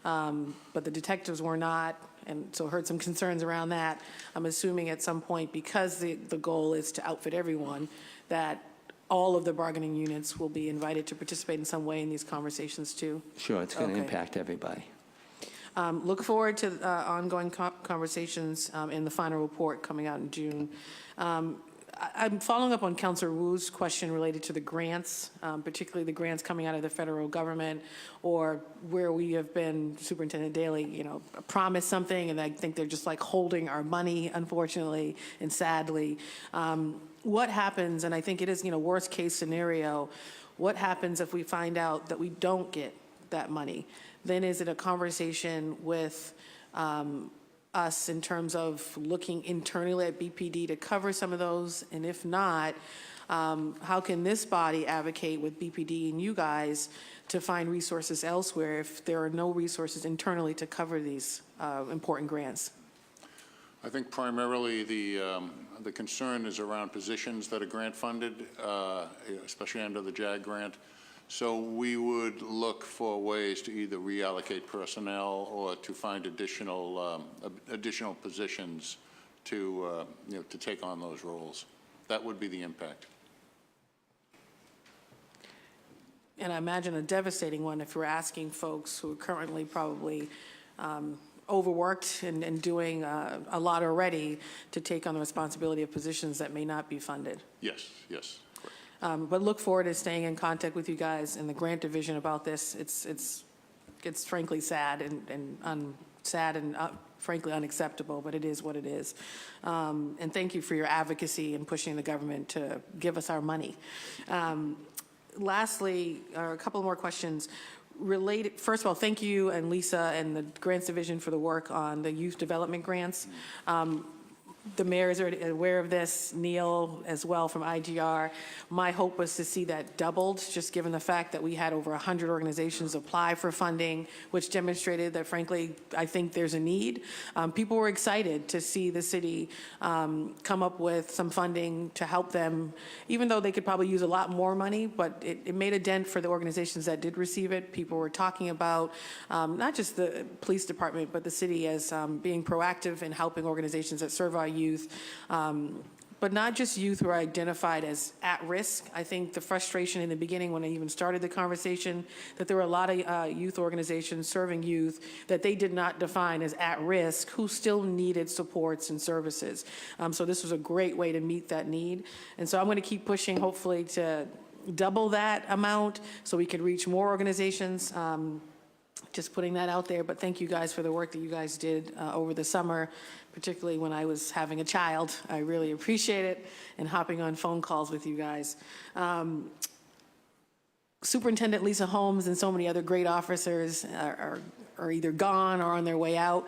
but the detectives were not, And so heard some concerns around that. I'm assuming at some point, because the goal is to outfit everyone, that all of the bargaining units will be invited to participate in some way in these conversations too. Sure, it's going to Okay. impact everybody. Look forward to ongoing conversations in the final report coming out in June. I'm following up on Councilor Wu's question related to the grants, particularly the grants coming out of the federal government, or where we have been, Superintendent Daley, promised something, and I think they're just like holding our money, unfortunately and sadly. What happens, and I think it is, worst case scenario, what happens if we find out that we don't get that money? Then is it a conversation with us in terms of looking internally at BPD to cover some of those? And if not, how can this body advocate with BPD and you guys to find resources elsewhere if there are no resources internally to cover these important grants? I think primarily the concern is around positions that are grant funded, especially under the JAG grant. So we would look for ways to either reallocate personnel or to find additional positions to take on those roles. That would be the impact. And I imagine a devastating one if we're asking folks who are currently probably overworked and doing a lot already to take on the responsibility of positions that may not be funded. Yes, yes. But look forward to staying in contact with you guys in the grant division about this. It's frankly sad and frankly unacceptable, but it is what it is. And thank you for your advocacy in pushing the government to give us our money. Lastly, a couple more questions related. First of all, thank you and Lisa and the grants division for the work on the youth development grants. The mayor is already aware of this, Neil as well from IGR. My hope was to see that doubled, just given the fact that we had over 100 organizations apply for funding, which demonstrated that, frankly, I think there's a need. People were excited to see the city come up with some funding to help them, even though they could probably use a lot more money, but it made a dent for the organizations that did receive it. People were talking about not just the police department, but the city as being proactive in helping organizations that serve our youth, but not just youth who are identified as at risk. I think the frustration in the beginning when I even started the conversation, that there were a lot of youth organizations serving youth that they did not define as at risk, who still needed supports and services. So this was a great way to meet that need. And so I'm going to keep pushing, hopefully, to double that amount so we could reach more organizations. Just putting that out there, but thank you guys for the work that you guys did over the summer, particularly when I was having a child. I really appreciate it, and hopping on phone calls with you guys. Superintendent Lisa Holmes and so many other great officers are either gone or on their way out.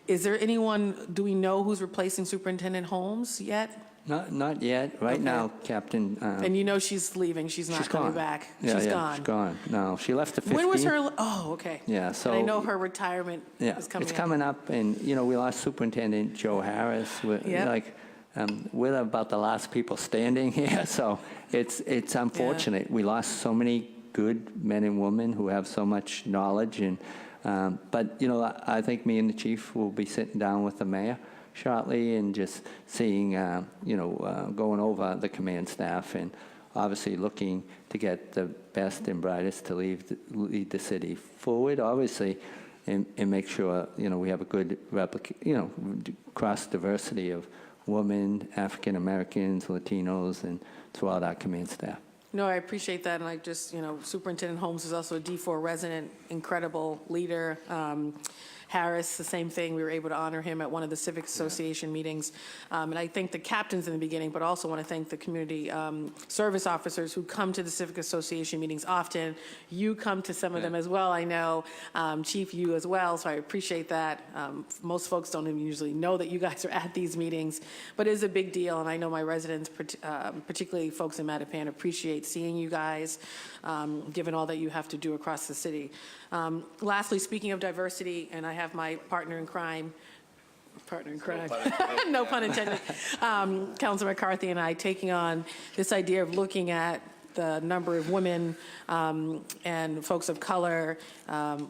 Is there anyone, do we know who's replacing Superintendent Holmes yet? Not yet. Right Okay. now, Captain. And you know she's leaving, she's not She's coming gone. back. Yeah, She's yeah, gone. she's gone. No, she left the 15th. When was her, oh, okay. Yeah, And so. I know her retirement Yeah, is coming it's up. coming up, and, we lost Superintendent Joe Harris. Yep. We're about the last people standing here, so it's unfortunate. We lost so many good men and women who have so much knowledge, and but I think me and the chief will be sitting down with the mayor shortly and just seeing, going over the command staff and obviously looking to get the best and brightest to lead the city forward, obviously, and make sure, we have a good cross diversity of women, African Americans, Latinos, and throughout our command staff. No, I appreciate that, and I just, Superintendent Holmes is also a D4 resident, incredible leader. Harris, the same thing. We were able to honor him at one of the Civic Association meetings. And I thank the captains in the beginning, but also want to thank the community service officers who come to the Civic Association meetings often. You come to some of them as well, I know. Chief, you as well, so I appreciate that. Most folks don't even usually know that you guys are at these meetings, but it is a big deal, and I know my residents, particularly folks in Mattapan, appreciate seeing you guys, given all that you have to do across the city. Lastly, speaking of diversity, and I have my partner in crime, no pun intended, Councilor McCarthy and I taking on this idea of looking at the number of women and folks of color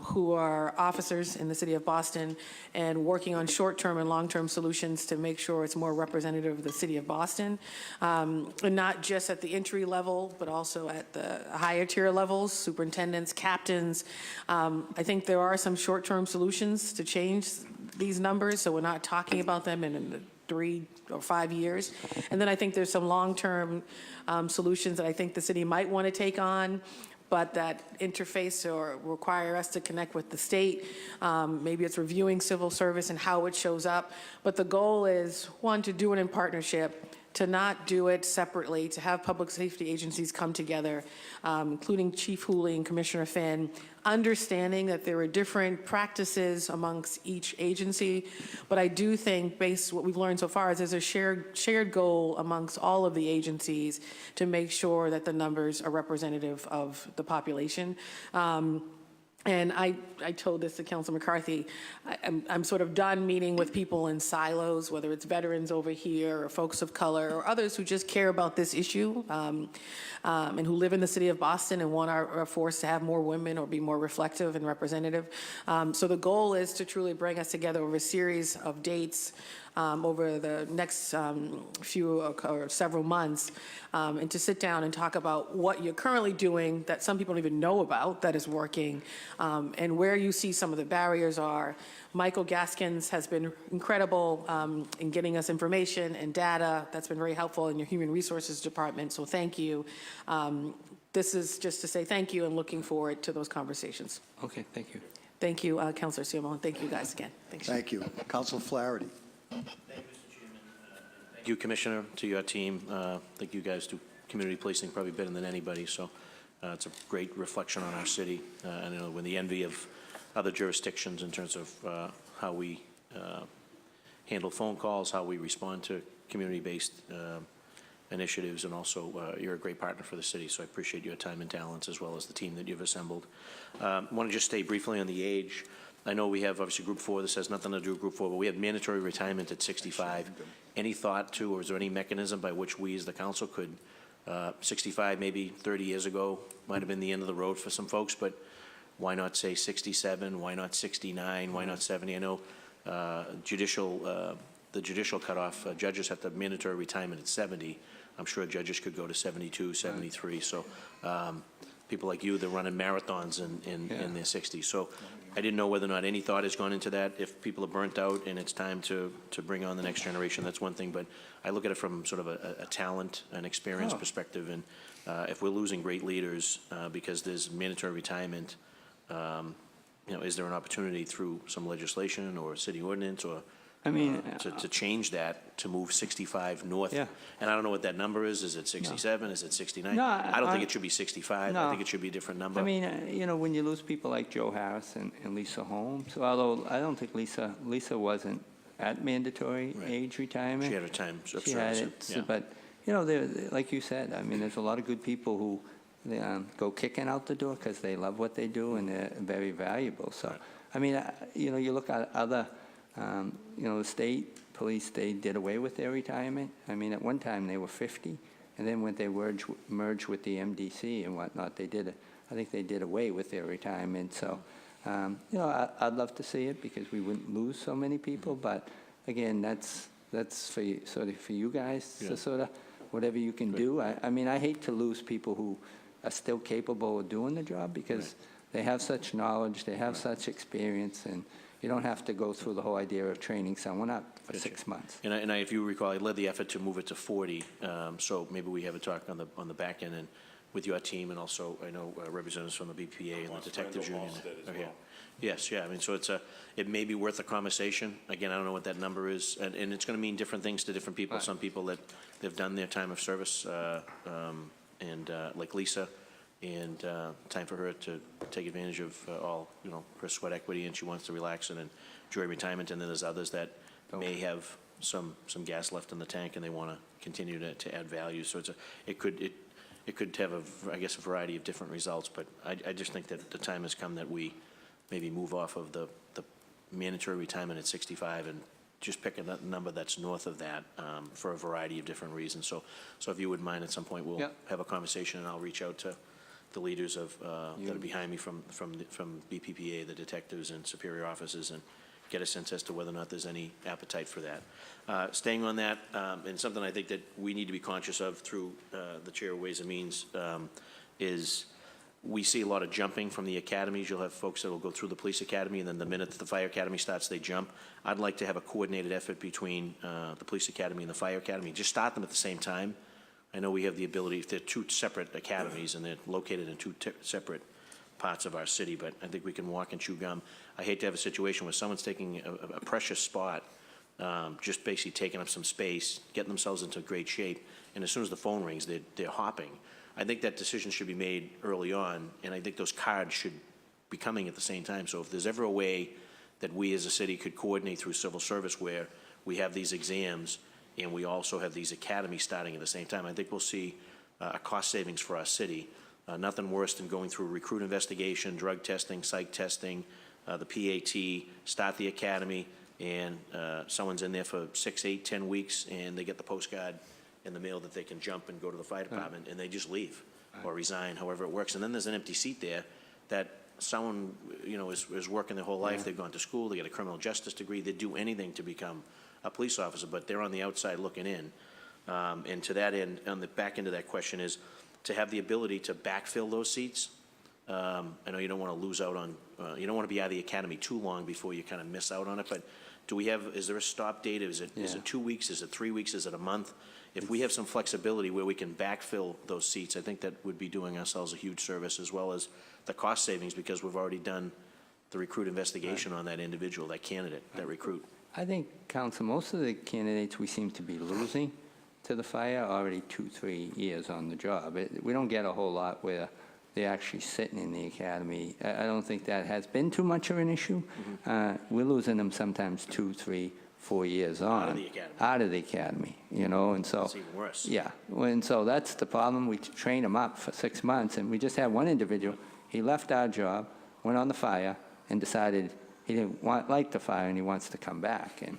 who are officers in the city of Boston, and working on short-term and long-term solutions to make sure it's more representative of the city of Boston, and not just at the entry level, but also at the higher tier levels, superintendents, captains. I think there are some short-term solutions to change these numbers, so we're not talking about them in 3 or 5 years. And then I think there's some long-term solutions that I think the city might want to take on, but that interface or require us to connect with the state. Maybe it's reviewing civil service and how it shows up. But the goal is, one, to do it in partnership, to not do it separately, to have public safety agencies come together, including Chief Hooley and Commissioner Finn, understanding that there are different practices amongst each agency. But I do think, based on what we've learned so far, is there's a shared goal amongst all of the agencies to make sure that the numbers are representative of the population. And I told this to Councilor McCarthy, I'm sort of done meeting with people in silos, whether it's veterans over here or folks of color or others who just care about this issue and who live in the city of Boston and want our force to have more women or be more reflective and representative. So the goal is to truly bring us together over a series of dates over the next few or several months, and to sit down and talk about what you're currently doing that some people don't even know about that is working, and where you see some of the barriers are. Michael Gaskins has been incredible in getting us information and data. That's been very helpful in your Human Resources Department, so thank you. This is just to say thank you and looking forward to those conversations. Okay, thank you. Thank you, Councilor Siamo, and thank you guys again. Thanks. Thank you. Councilor Flaherty. Thank you, Mr. Chairman. Thank you, Commissioner, to your team. I think you guys do community policing probably better than anybody, so it's a great reflection on our city. And you know, we're the envy of other jurisdictions in terms of how we handle phone calls, how we respond to community-based initiatives, and also you're a great partner for the city, so I appreciate your time and talents as well as the team that you've assembled. I want to just stay briefly on the age. I know we have obviously Group 4. This has nothing to do with Group 4, but we have mandatory retirement at 65. Any thought to, or is there any mechanism by which we as the council could, 65 maybe 30 years ago might have been the end of the road for some folks, but why not say 67? Why not 69? Why not 70? I know the judicial cutoff, judges have to have mandatory retirement at 70. I'm sure judges could go to 72, 73. So people like you, they're running marathons in their 60s. So I didn't know whether or not any thought has gone into that. If people are burnt out and it's time to bring on the next generation, that's one thing. But I look at it from sort of a talent and experience perspective. And if we're losing great leaders because there's mandatory retirement, you know, is there an opportunity through some legislation or city ordinance or to change that, to move 65 north? Yeah. And I don't know what that number is. Is it 67? Is it 69? No, I don't think it should be 65. No. I think it should be a different number. I mean, you know, when you lose people like Joe Harris and Lisa Holmes, although I don't think Lisa wasn't at mandatory age retirement. She had her time of She service. had it, Yeah. but, you know, like you said, I mean, there's a lot of good people who go kicking out the door because they love what they do and they're very valuable. So, I mean, you know, you look at other, you know, the state police, they did away with their retirement. I mean, at one time they were 50, and then when they merged with the MDC and whatnot, I think they did away with their retirement. So, you know, I'd love to see it because we wouldn't lose so many people. But again, that's for you, sort of for you guys to sort of whatever you can do. I mean, I hate to lose people who are still capable of doing the job because they have such knowledge, they have such experience, and you don't have to go through the whole idea of training someone up for 6 months. And if you recall, I led the effort to move it to 40. So maybe we have a talk on the back end and with your team, and also I know representatives from the BPA and the Detectives Union are here. Yes, yeah. I mean, so it may be worth a conversation. Again, I don't know what that number is, and it's going to mean different things to different people. Right. Some people that they've done their time of service, and like Lisa, and time for her to take advantage of all, you know, her sweat equity, and she wants to relax and enjoy retirement. And then there's others that may have some gas left in the tank and they want to continue to add value. So it could have I guess a variety of different results. But I just think that the time has come that we maybe move off of the mandatory retirement at 65 and just pick a number that's north of that for a variety of different reasons. So if you wouldn't mind, at some point, we'll Yep. have a conversation, and I'll reach out to the leaders of, that are behind me from BPPA, the detectives and superior officers, and get a sense as to whether or not there's any appetite for that. Staying on that, and something I think that we need to be conscious of through the Chair of Ways and Means is we see a lot of jumping from the academies. You'll have folks that will go through the police academy, and then the minute that the fire academy starts, they jump. I'd like to have a coordinated effort between the police academy and the fire academy. Just start them at the same time. I know we have the ability, they're two separate academies, and they're located in two separate parts of our city, but I think we can walk and chew gum. I hate to have a situation where someone's taking a precious spot, just basically taking up some space, getting themselves into great shape, and as soon as the phone rings, they're hopping. I think that decision should be made early on, and I think those cards should be coming at the same time. So if there's ever a way that we as a city could coordinate through civil service where we have these exams and we also have these academies starting at the same time, I think we'll see a cost savings for our city. Nothing worse than going through recruit investigation, drug testing, psych testing, the PAT, start the academy, and someone's in there for 6, 8, 10 weeks, and they get the postcard in the mail that they can jump and go to the fire department, and they just leave or resign, however it works. And then there's an empty seat there that someone, is working their whole life. They've gone to school, they get a criminal justice degree, they'd do anything to become a police officer, but they're on the outside looking in. And to that end, on the back end of that question is to have the ability to backfill those seats. I know you don't want to lose out on, you don't want to be out of the academy too long before you kind of miss out on it, but is there a stop date? Is it 2 weeks? Is it 3 weeks? Is it a month? If we have some flexibility where we can backfill those seats, I think that would be doing ourselves a huge service, as well as the cost savings, because we've already done the recruit investigation on that individual, that candidate, that recruit. I think, Council, most of the candidates we seem to be losing to the fire are already 2, 3 years on the job. We don't get a whole lot where they're actually sitting in the academy. I don't think that has been too much of an issue. We're losing them sometimes 2, 3, 4 years on. Out of the academy. Out of the academy, and so. It's even worse. Yeah, and so that's the problem. We train them up for 6 months, and we just had one individual, he left our job, went on the fire, and decided he didn't like the fire and he wants to come back. And,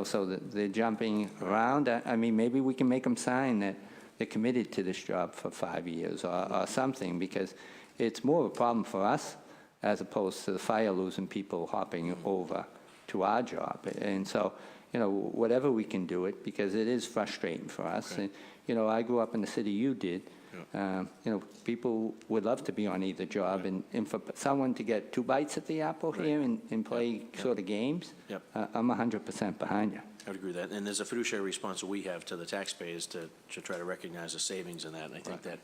so they're jumping around. I mean, maybe we can make them sign that they're committed to this job for 5 years or something, because it's more of a problem for us as opposed to the fire losing people hopping over to our job. And so, whatever we can do it, because it is frustrating for us. Okay. And, I grew up in the city you did. People would love to be on either job, and for someone to get 2 bites at the apple here and play sort of games, Yep. I'm 100% behind you. I would agree with that. And there's a fiduciary response that we have to the taxpayers to try to recognize the savings in that. And I think that,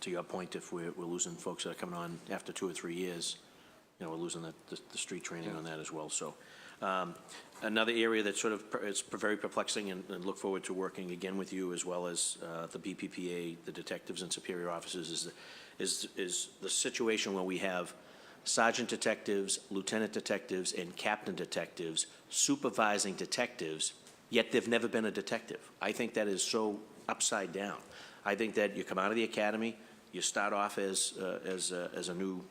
to your point, if we're losing folks that are coming on after 2 or 3 years, we're losing the street training on that as well. So another area that sort of is very perplexing, and look forward to working again with you, as well as the BPPA, the detectives and superior officers, is the situation where we have sergeant detectives, lieutenant detectives, and captain detectives supervising detectives, yet they've never been a detective. I think that is so upside down. I think that you come out of the academy, you start off as a new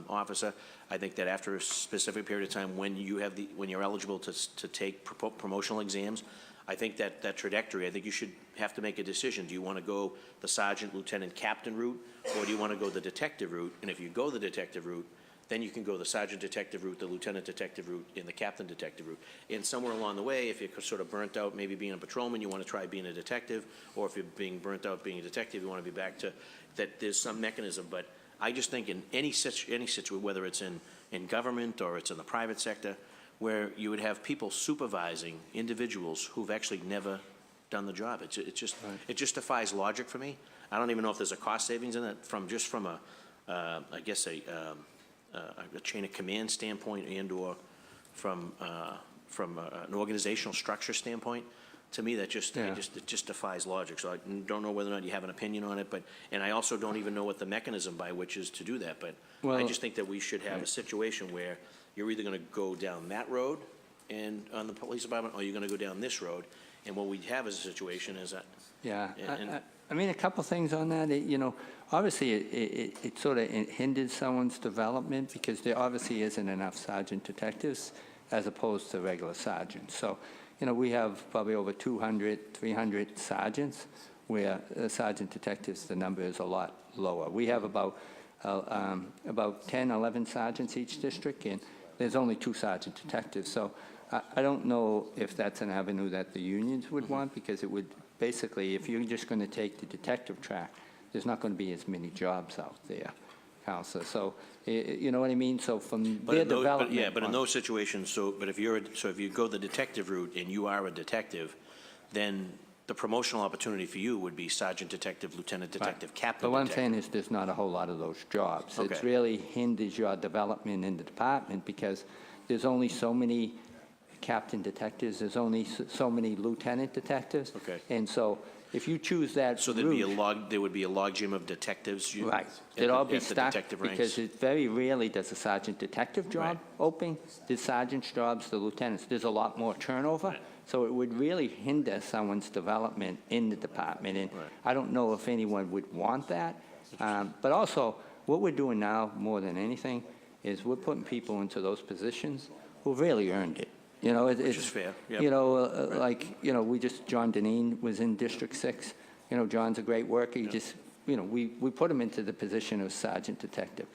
officer. I think that after a specific period of time, when you're eligible to take promotional exams, I think that trajectory, I think you should have to make a decision. Do you want to go the sergeant, lieutenant, captain route, or do you want to go the detective route? And if you go the detective route, then you can go the sergeant detective route, the lieutenant detective route, and the captain detective route. And somewhere along the way, if you're sort of burnt out maybe being a patrolman, you want to try being a detective, or if you're being burnt out being a detective, you want to be back to that. There's some mechanism, but I just think in any situation, whether it's in government or it's in the private sector, where you would have people supervising individuals who've actually never done the job. It just defies logic for me. I don't even know if there's a cost savings in it from a chain of command standpoint, and/or from an organizational structure standpoint. To me, it just defies logic. So I don't know whether or not you have an opinion on it, and I also don't even know what the mechanism by which is to do that. But I just think that we should have a situation where you're either going to go down that road and on the police department, or you're going to go down this road. And what we have as a situation is that. Yeah, I mean, a couple things on that. Obviously, it sort of hinders someone's development, because there obviously isn't enough sergeant detectives as opposed to regular sergeants. So, we have probably over 200, 300 sergeants, where sergeant detectives, the number is a lot lower. We have about 10, 11 sergeants each district, and there's only 2 sergeant detectives. So I don't know if that's an avenue that the unions would want, because it would basically, if you're just going to take the detective track, there's not going to be as many jobs out there, Counselor. So, you know what I mean? So from their development. But in those situations, if you go the detective route and you are a detective, then the promotional opportunity for you would be sergeant detective, lieutenant detective, captain But what I'm detective. saying is there's not a whole lot of those jobs. Okay. It really hinders your development in the department, because there's only so many captain detectives, there's only so many lieutenant detectives. Okay. And so if you choose that So there would be a logjam of detectives? right, at they'd the- all be at the stuck, detective ranks? because it very rarely does a sergeant detective job Right. open. The sergeant's jobs, the lieutenants, there's a lot more turnover. Right. So it would really hinder someone's development in the department. And Right. I don't know if anyone would want that. But also, what we're doing now, more than anything, is we're putting people into those positions who really earned it. You know, it's is fair, yep. You know, John Deneen was in District 6. You know, John's a great worker. He just, we put him into the position of sergeant detective.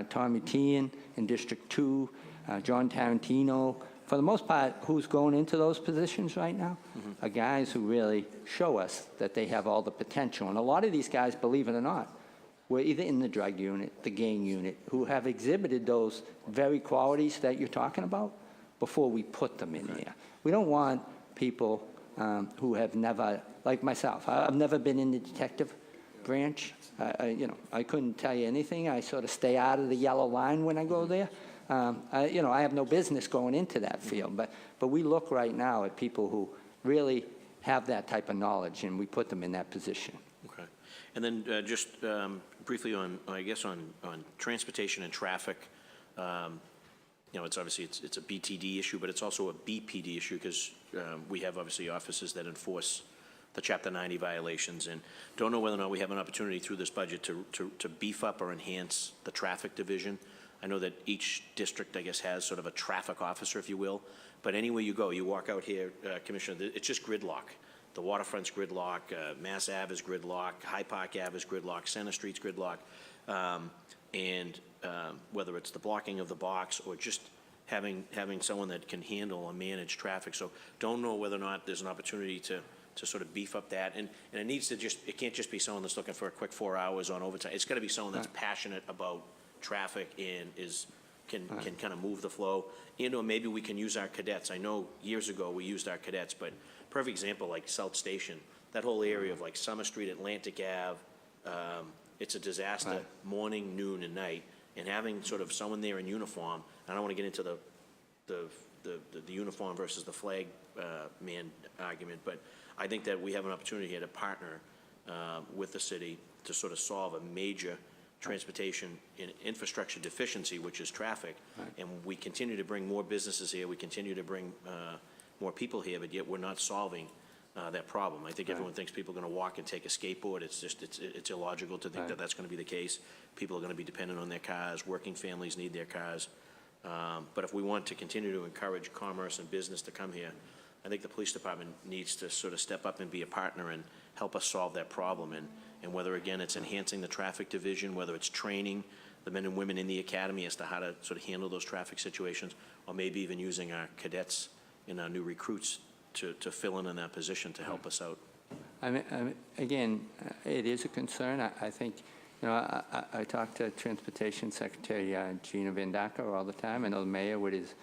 Tommy Tian in District 2, John Tarantino. For the most part, who's going into those positions right now are guys who really show us that they have all the potential. And a lot of these guys, believe it or not, were either in the drug unit, the gang unit, who have exhibited those very qualities that you're talking about before we put them in there. We don't want people who have never, like myself, I've never been in the detective branch. I couldn't tell you anything. I sort of stay out of the yellow line when I go there. I have no business going into that field, but we look right now at people who really have that type of knowledge, and we put them in that position. Okay. And then just briefly on transportation and traffic, it's obviously it's a BTD issue, but it's also a BPD issue, because we have obviously officers that enforce the Chapter 90 violations, and don't know whether or not we have an opportunity through this budget to beef up or enhance the traffic division. I know that each district, I guess, has sort of a traffic officer, if you will, but anywhere you go, you walk out here, Commissioner, it's just gridlock. The waterfront's gridlock, Mass Ave is gridlock, High Park Ave is gridlock, Center Street's gridlock, and whether it's the blocking of the box or just having someone that can handle or manage traffic. So don't know whether or not there's an opportunity to sort of beef up that. And it needs to it can't just be someone that's looking for a quick 4 hours on overtime. It's got to be someone that's passionate about traffic and can kind of move the flow. Or maybe we can use our cadets. I know years ago we used our cadets, but perfect example, like South Station, that whole area of like Summer Street, Atlantic Ave, it's a disaster, Right. morning, noon, and night. And having sort of someone there in uniform, I don't want to get into the uniform versus the flag man argument, but I think that we have an opportunity here to partner with the city to sort of solve a major transportation and infrastructure deficiency, which is traffic. Right. And we continue to bring more businesses here, we continue to bring more people here, but yet we're not solving that problem. I think everyone thinks people are going to walk and take a skateboard. It's illogical to think that that's going to be the case. People are going to be dependent on their cars. Working families need their cars. But if we want to continue to encourage commerce and business to come here, I think the police department needs to sort of step up and be a partner and help us solve that problem. And whether, again, it's enhancing the traffic division, whether it's training the men and women in the academy as to how to sort of handle those traffic situations, or maybe even using our cadets and our new recruits to fill in that position to help us out. Again, it is a concern. I think, I talk to Transportation Secretary Gina Van Dacker all the time. I know the mayor with his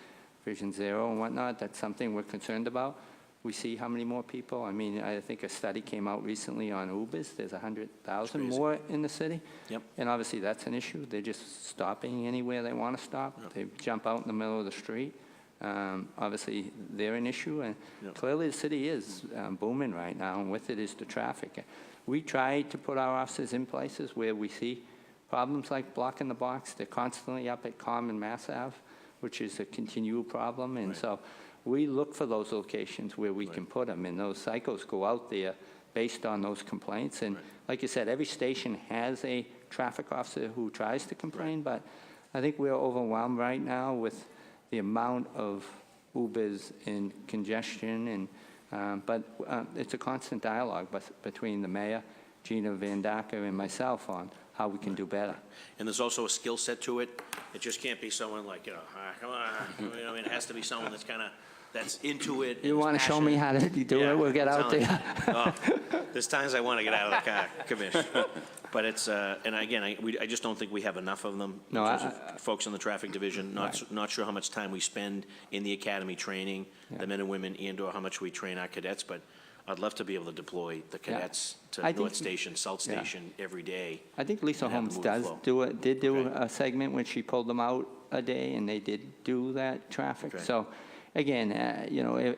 Vision Zero and whatnot. That's something we're concerned about. We see how many more people. I mean, I think a study came out recently on Ubers. There's 100,000 more in the city. Yep. And obviously that's an issue. They're just stopping anywhere they want to stop. Yep. They jump out in the middle of the street. Obviously, they're an issue, and Yep. clearly the city is booming right now, and with it is the traffic. We try to put our officers in places where we see problems like blocking the box. They're constantly up at Common Mass Ave, which is a continual problem, and so we look for those locations where we can put them, and those cycles go out there based on those complaints. And like you said, every station has a traffic officer who tries to complain, but I think we're overwhelmed right now with the amount of Ubers and congestion, but it's a constant dialogue between the mayor, Gina Van Dacker, and myself on how we can do better. And there's also a skill set to it. It just can't be someone like, come on, I mean, it has to be someone that's kind of, that's into it. You want to show me how to do Yeah, it? We'll get I'm out telling there. you. Oh, there's times I want to get out of the car, Commissioner. But it's, and again, I just don't think we have enough of them. No, in terms of folks in the traffic division, not sure how much time we spend in the academy training the men and women, and/or how much we train our cadets, but I'd love to be able to deploy the cadets to I think- North Station, South Yeah. Station every day. I think Lisa and have Holmes them does move the did do Okay. a segment when she pulled them out a day, and they did do that traffic. Okay. So, again,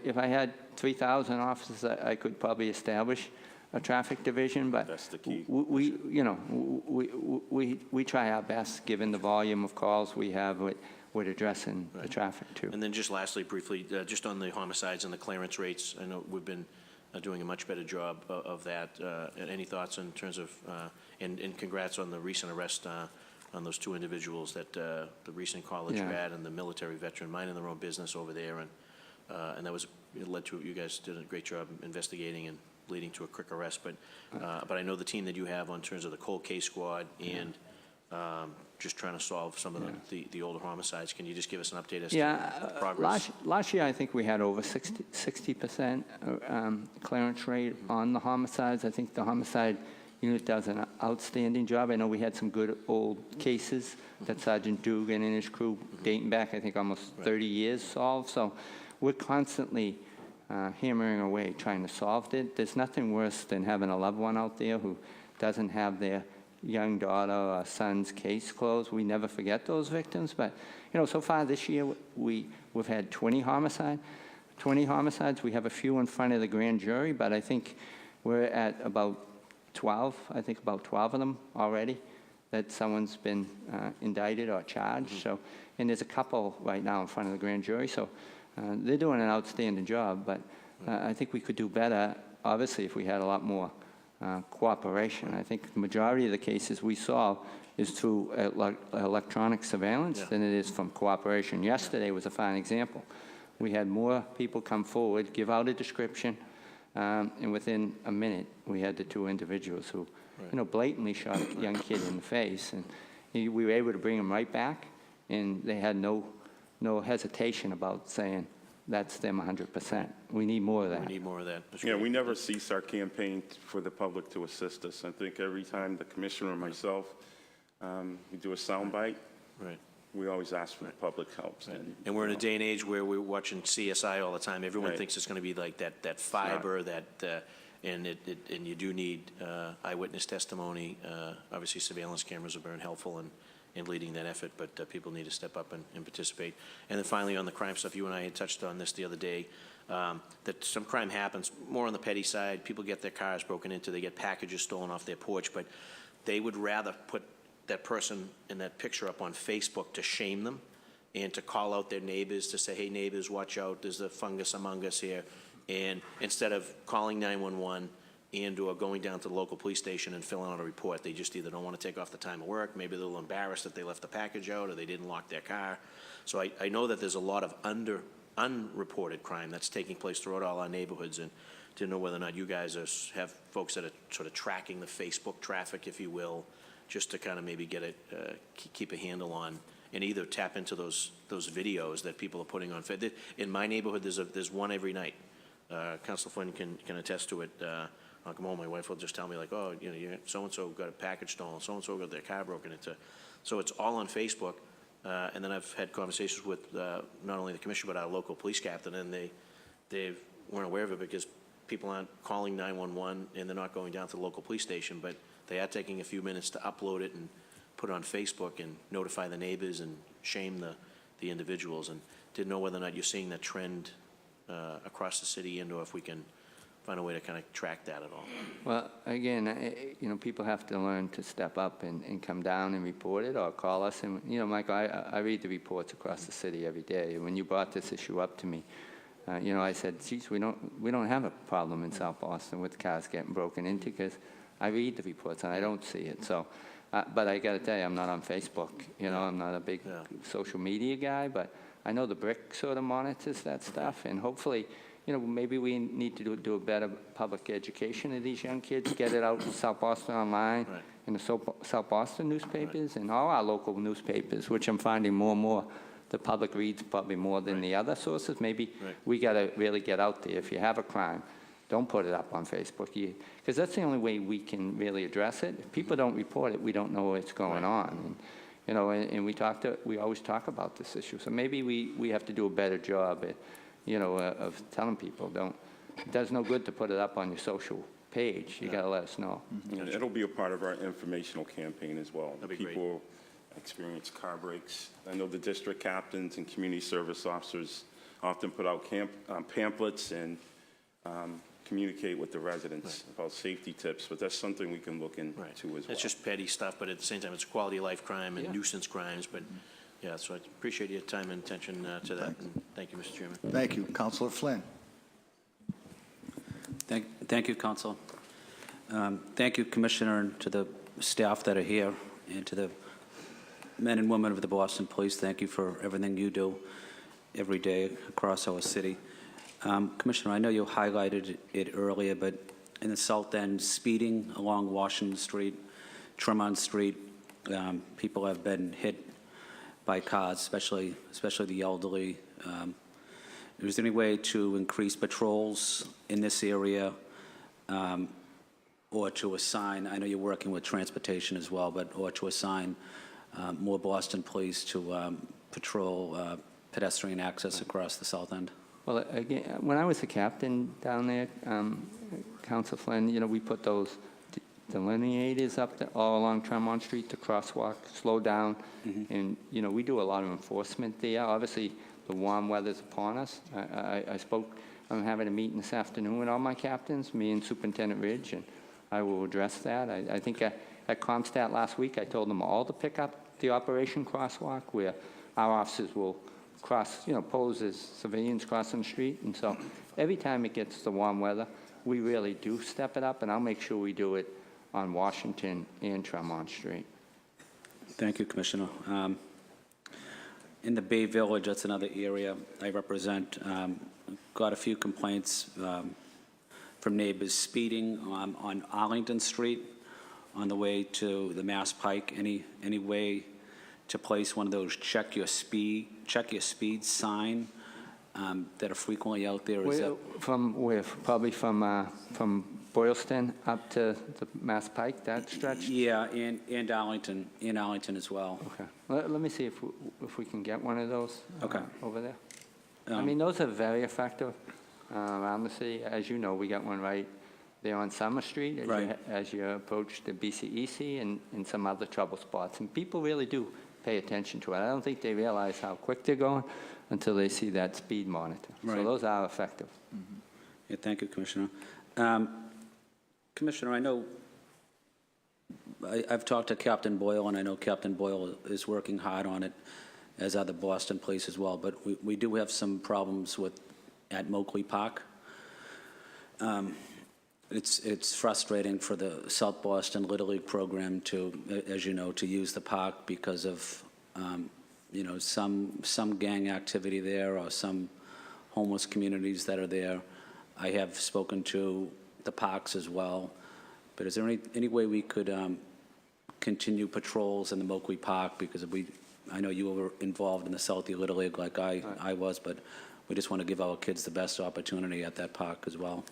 if I had 3,000 officers, I could probably establish a traffic division, but That's the key. we try our best, given the volume of calls we have with addressing the traffic too. And then just lastly, briefly, just on the homicides and the clearance rates, I know we've been doing a much better job of that. Any thoughts in terms of, and congrats on the recent arrest on those two individuals, that the recent college Yeah. grad and the military veteran, minding their own business over there, and that was, it led to, you guys did a great job investigating and leading to a quick arrest. But I know the team that you have on terms of the cold case squad and just trying to solve some of the older homicides. Can you just give us an update as to the progress? Last year, I think we had over 60% clearance rate on the homicides. I think the homicide unit does an outstanding job. I know we had some good old cases that Sergeant Dugan and his crew, dating back, I think, almost 30 years, solved. So we're constantly hammering away trying to solve it. There's nothing worse than having a loved one out there who doesn't have their young daughter or son's case closed. We never forget those victims. But, so far this year, we've had 20 homicides. We have a few in front of the grand jury, but I think we're at about 12, about 12 of them already that someone's been indicted or charged. So, and there's a couple right now in front of the grand jury. So they're doing an outstanding job, but I think we could do better, obviously, if we had a lot more cooperation. I think the majority of the cases we solve is through electronic surveillance than it is from cooperation. Yesterday was a fine example. We had more people come forward, give out a description, and within a minute, we had the two individuals who, blatantly shot a young kid in the face, and we were able to bring them right back, and they had no hesitation about saying, that's them 100%. We need more of that. We need more of that. That's Yeah, great. we never cease our campaign for the public to assist us. I think every time the commissioner and myself, we do a soundbite, Right. we always ask for the public help. And we're in a day and age where we're watching CSI all the time. Everyone Right. thinks it's going to be like that fiber, and you do need eyewitness testimony. Obviously, surveillance cameras are very helpful in leading that effort, but people need to step up and participate. And then finally, on the crime stuff, you and I had touched on this the other day, that some crime happens more on the petty side. People get their cars broken into, they get packages stolen off their porch, but they would rather put that person in that picture up on Facebook to shame them and to call out their neighbors to say, hey, neighbors, watch out, there's a fungus among us here. And instead of calling 911 and/or going down to the local police station and filling out a report, they just either don't want to take off the time of work, maybe they're a little embarrassed that they left the package out or they didn't lock their car. So I know that there's a lot of unreported crime that's taking place throughout all our neighborhoods, and to know whether or not you guys have folks that are sort of tracking the Facebook traffic, if you will, just to kind of maybe get it, keep a handle on, and either tap into those videos that people are putting on. In my neighborhood, there's one every night. Councilor Flynn can attest to it. I'll come home, my wife will just tell me like, oh, so-and-so got a package stolen, so-and-so got their car broken into. So it's all on Facebook. And then I've had conversations with not only the commissioner, but our local police captain, and they weren't aware of it because people aren't calling 911 and they're not going down to the local police station, but they are taking a few minutes to upload it and put it on Facebook and notify the neighbors and shame the individuals. And didn't know whether or not you're seeing that trend across the city, and or if we can find a way to kind of track that at all. Well, again, people have to learn to step up and come down and report it or call us. And, Michael, I read the reports across the city every day. And when you brought this issue up to me, I said, geez, we don't have a problem in South Boston with cars getting broken into, because I read the reports and I don't see it. So, but I got to tell you, I'm not on Facebook. I'm not a big social media guy, but I know the BRIC sort of monitors that stuff, and hopefully, maybe we need to do a better public education of these young kids, get it out in South Boston Online, Right. in the South Boston newspapers, and all our local newspapers, which I'm finding more and more the public reads probably more than the other sources. Maybe Right. we got to really get out there. If you have a crime, don't put it up on Facebook, because that's the only way we can really address it. If people don't report it, we don't know what's going on. And, and we always talk about this issue. So maybe we have to do a better job at, of telling people, it does no good to put it up on your social page. You got to let us know. And it'll be a part of our informational campaign as well. That'd be great. People experience car breaks. I know the district captains and community service officers often put out pamphlets and communicate with the residents about safety tips, but that's something we can look into as well. It's just petty stuff, but at the same time, it's quality of life crime and Yeah. nuisance crimes, but, yeah, so I appreciate your time and attention to that. And thank you, Mr. Chairman. Thank you. Councilor Flynn. Thank you, Council. Thank you, Commissioner, and to the staff that are here, and to the men and women of the Boston Police. Thank you for everything you do every day across our city. Commissioner, I know you highlighted it earlier, but in the south end, speeding along Washington Street, Tremont Street, people have been hit by cars, especially the elderly. Is there any way to increase patrols in this area, or to assign, I know you're working with transportation as well, or to assign more Boston police to patrol pedestrian access across the south end? Well, again, when I was the captain down there, Council Flynn, we put those delineators up there all along Tremont Street, the crosswalk, slow down, and, we do a lot of enforcement there. Obviously, the warm weather's upon us. I'm having a meeting this afternoon with all my captains, me and Superintendent Ridge, and I will address that. I think at Comstat last week, I told them all to pick up the Operation Crosswalk, where our officers will cross, pose as civilians crossing the street. And so every time it gets the warm weather, we really do step it up, and I'll make sure we do it on Washington and Tremont Street. Thank you, Commissioner. In the Bay Village, that's another area I represent, got a few complaints from neighbors speeding on Arlington Street on the way to the Mass Pike. Any way to place one of those check your speed sign that are frequently out there? From where? Probably from Boylston up to the Mass Pike, that stretch? Yeah, and Arlington, as well. Okay. Let me see if we can get one of those Okay. over there. I mean, those are very effective around the city. As you know, we got one right there on Summer Street as you approach the BCEC and some other trouble spots. And people really do pay attention to it. I don't think they realize how quick they're going until they see that speed monitor. Right. So those are effective. Yeah, thank you, Commissioner. Commissioner, I know I've talked to Captain Boyle, and I know Captain Boyle is working hard on it, as are the Boston Police as well, but we do have some problems at Moakley Park. It's frustrating for the South Boston Little League program to, as you know, to use the park because of, some gang activity there or some homeless communities that are there. I have spoken to the parks as well, but is there any way we could continue patrols in the Moakley Park? Because I know you were involved in the Southie Little League like I was, but we just want to give our kids the best opportunity at that park as well.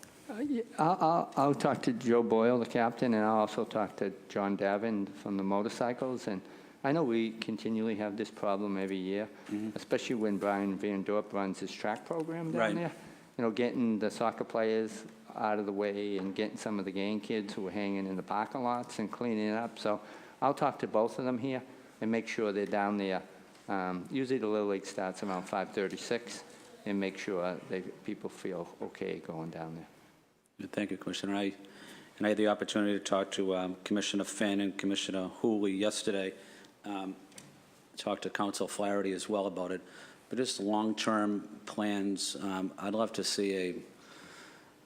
Yeah, I'll talk to Joe Boyle, the captain, and I'll also talk to John Davin from the motorcycles. And I know we continually have this problem every year, especially when Brian Van Dorp runs his track program down there. Getting the soccer players out of the way and getting some of the gang kids who are hanging in the parking lots and cleaning it up. So I'll talk to both of them here and make sure they're down there. Usually the Little League starts around 5:36, and make sure people feel okay going down there. Thank you, Commissioner. I had the opportunity to talk to Commissioner Finn and Commissioner Hooley yesterday. Talked to Council Flaherty as well about it. But just long-term plans, I'd love to see a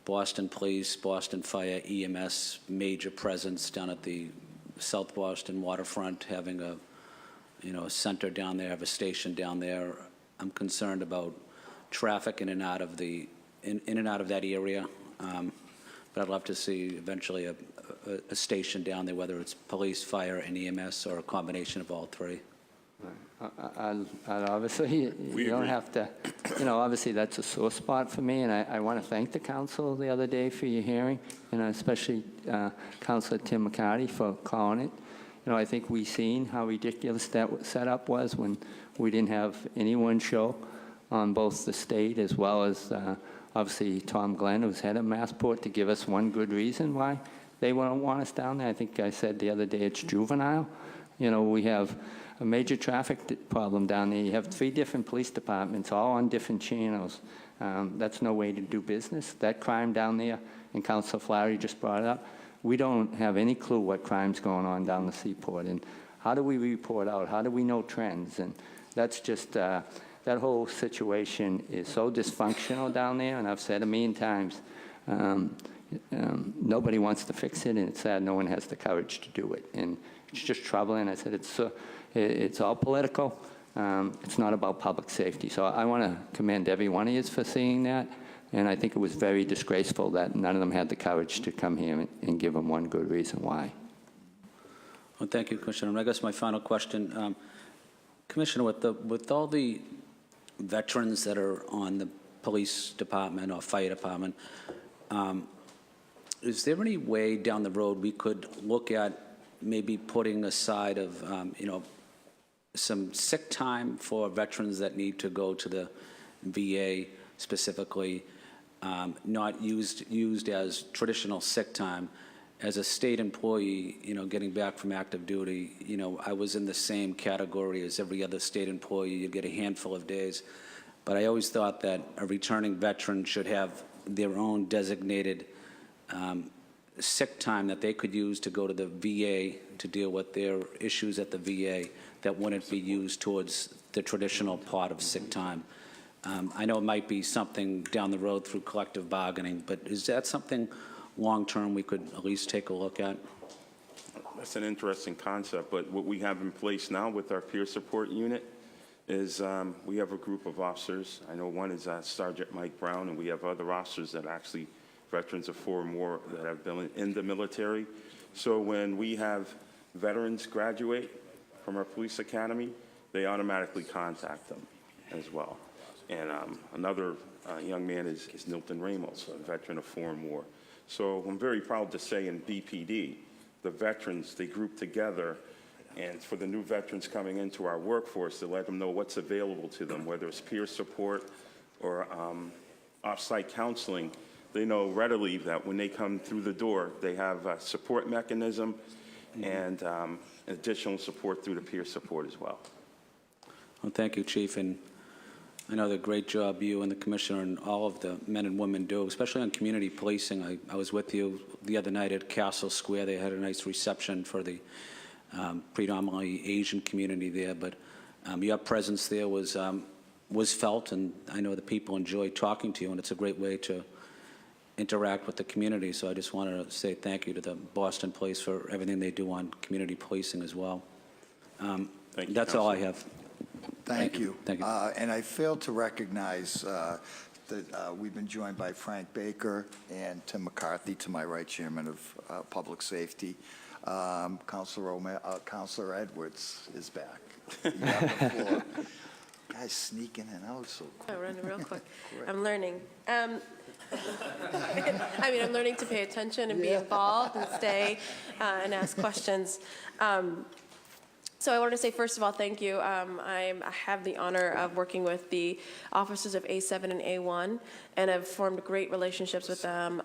Boston Police, Boston Fire, EMS major presence down at the South Boston waterfront, having a center down there, have a station down there. I'm concerned about traffic in and out of that area. But I'd love to see eventually a station down there, whether it's police, fire, and EMS, or a combination of all three. I'll obviously, you don't agree. have to, obviously that's a sore spot for me, and I want to thank the council the other day for your hearing, and especially Councilor Tim McCarty for calling it. I think we seen how ridiculous that setup was when we didn't have anyone show on both the state as well as obviously Tom Glenn, who's head of Massport, to give us one good reason why they won't want us down there. I think I said the other day it's juvenile. We have a major traffic problem down there. You have 3 different police departments, all on different channels. That's no way to do business. That crime down there, and Councilor Flaherty just brought it up, we don't have any clue what crime's going on down the seaport. And how do we report out? How do we know trends? And that's just, that whole situation is so dysfunctional down there, and I've said a million times, nobody wants to fix it, and it's sad no one has the courage to do it. And it's just troubling. I said it's all political. It's not about public safety. So I want to commend every one of you for seeing that. And I think it was very disgraceful that none of them had the courage to come here and give them one good reason why. Well, thank you, Commissioner. And I guess my final question, Commissioner, with all the veterans that are on the police department or fire department, is there any way down the road we could look at maybe putting aside of, some sick time for veterans that need to go to the VA specifically, not used as traditional sick time? As a state employee, getting back from active duty, I was in the same category as every other state employee. You get a handful of days. But I always thought that a returning veteran should have their own designated sick time that they could use to go to the VA to deal with their issues at the VA that wouldn't be used towards the traditional part of sick time. I know it might be something down the road through collective bargaining, but is that something long-term we could at least take a look at? That's an interesting concept, but what we have in place now with our peer support unit is we have a group of officers. I know one is Sergeant Mike Brown, and we have other officers that are actually veterans of 4 or more that have been in the military. So when we have veterans graduate from our police academy, they automatically contact them as well. And another young man is Nilton Ramos, a veteran of 4 or more. So I'm very proud to say in BPD, the veterans, they group together, and for the new veterans coming into our workforce, to let them know what's available to them, whether it's peer support or off-site counseling. They know readily that when they come through the door, they have a support mechanism and additional support through the peer support as well. Well, thank you, Chief. And I know the great job you and the Commissioner and all of the men and women do, especially on community policing. I was with you the other night at Castle Square. They had a nice reception for the predominantly Asian community there, but your presence there was felt, and I know the people enjoy talking to you, and it's a great way to interact with the community. So I just wanted to say thank you to the Boston Police for everything they do on community policing as well. Thank you, that's all I have. Thank you. Thank you. And I failed to recognize that we've been joined by Frank Baker and Tim McCarthy, to my right, Chairman of Public Safety. Councilor Edwards is back. You have the floor. Guys sneaking in out so quick. I'm running real quick. I'm learning. I'm learning to pay attention and be involved and stay and ask questions. So I wanted to say, first of all, thank you. I have the honor of working with the officers of A7 and A1, and I've formed great relationships with them.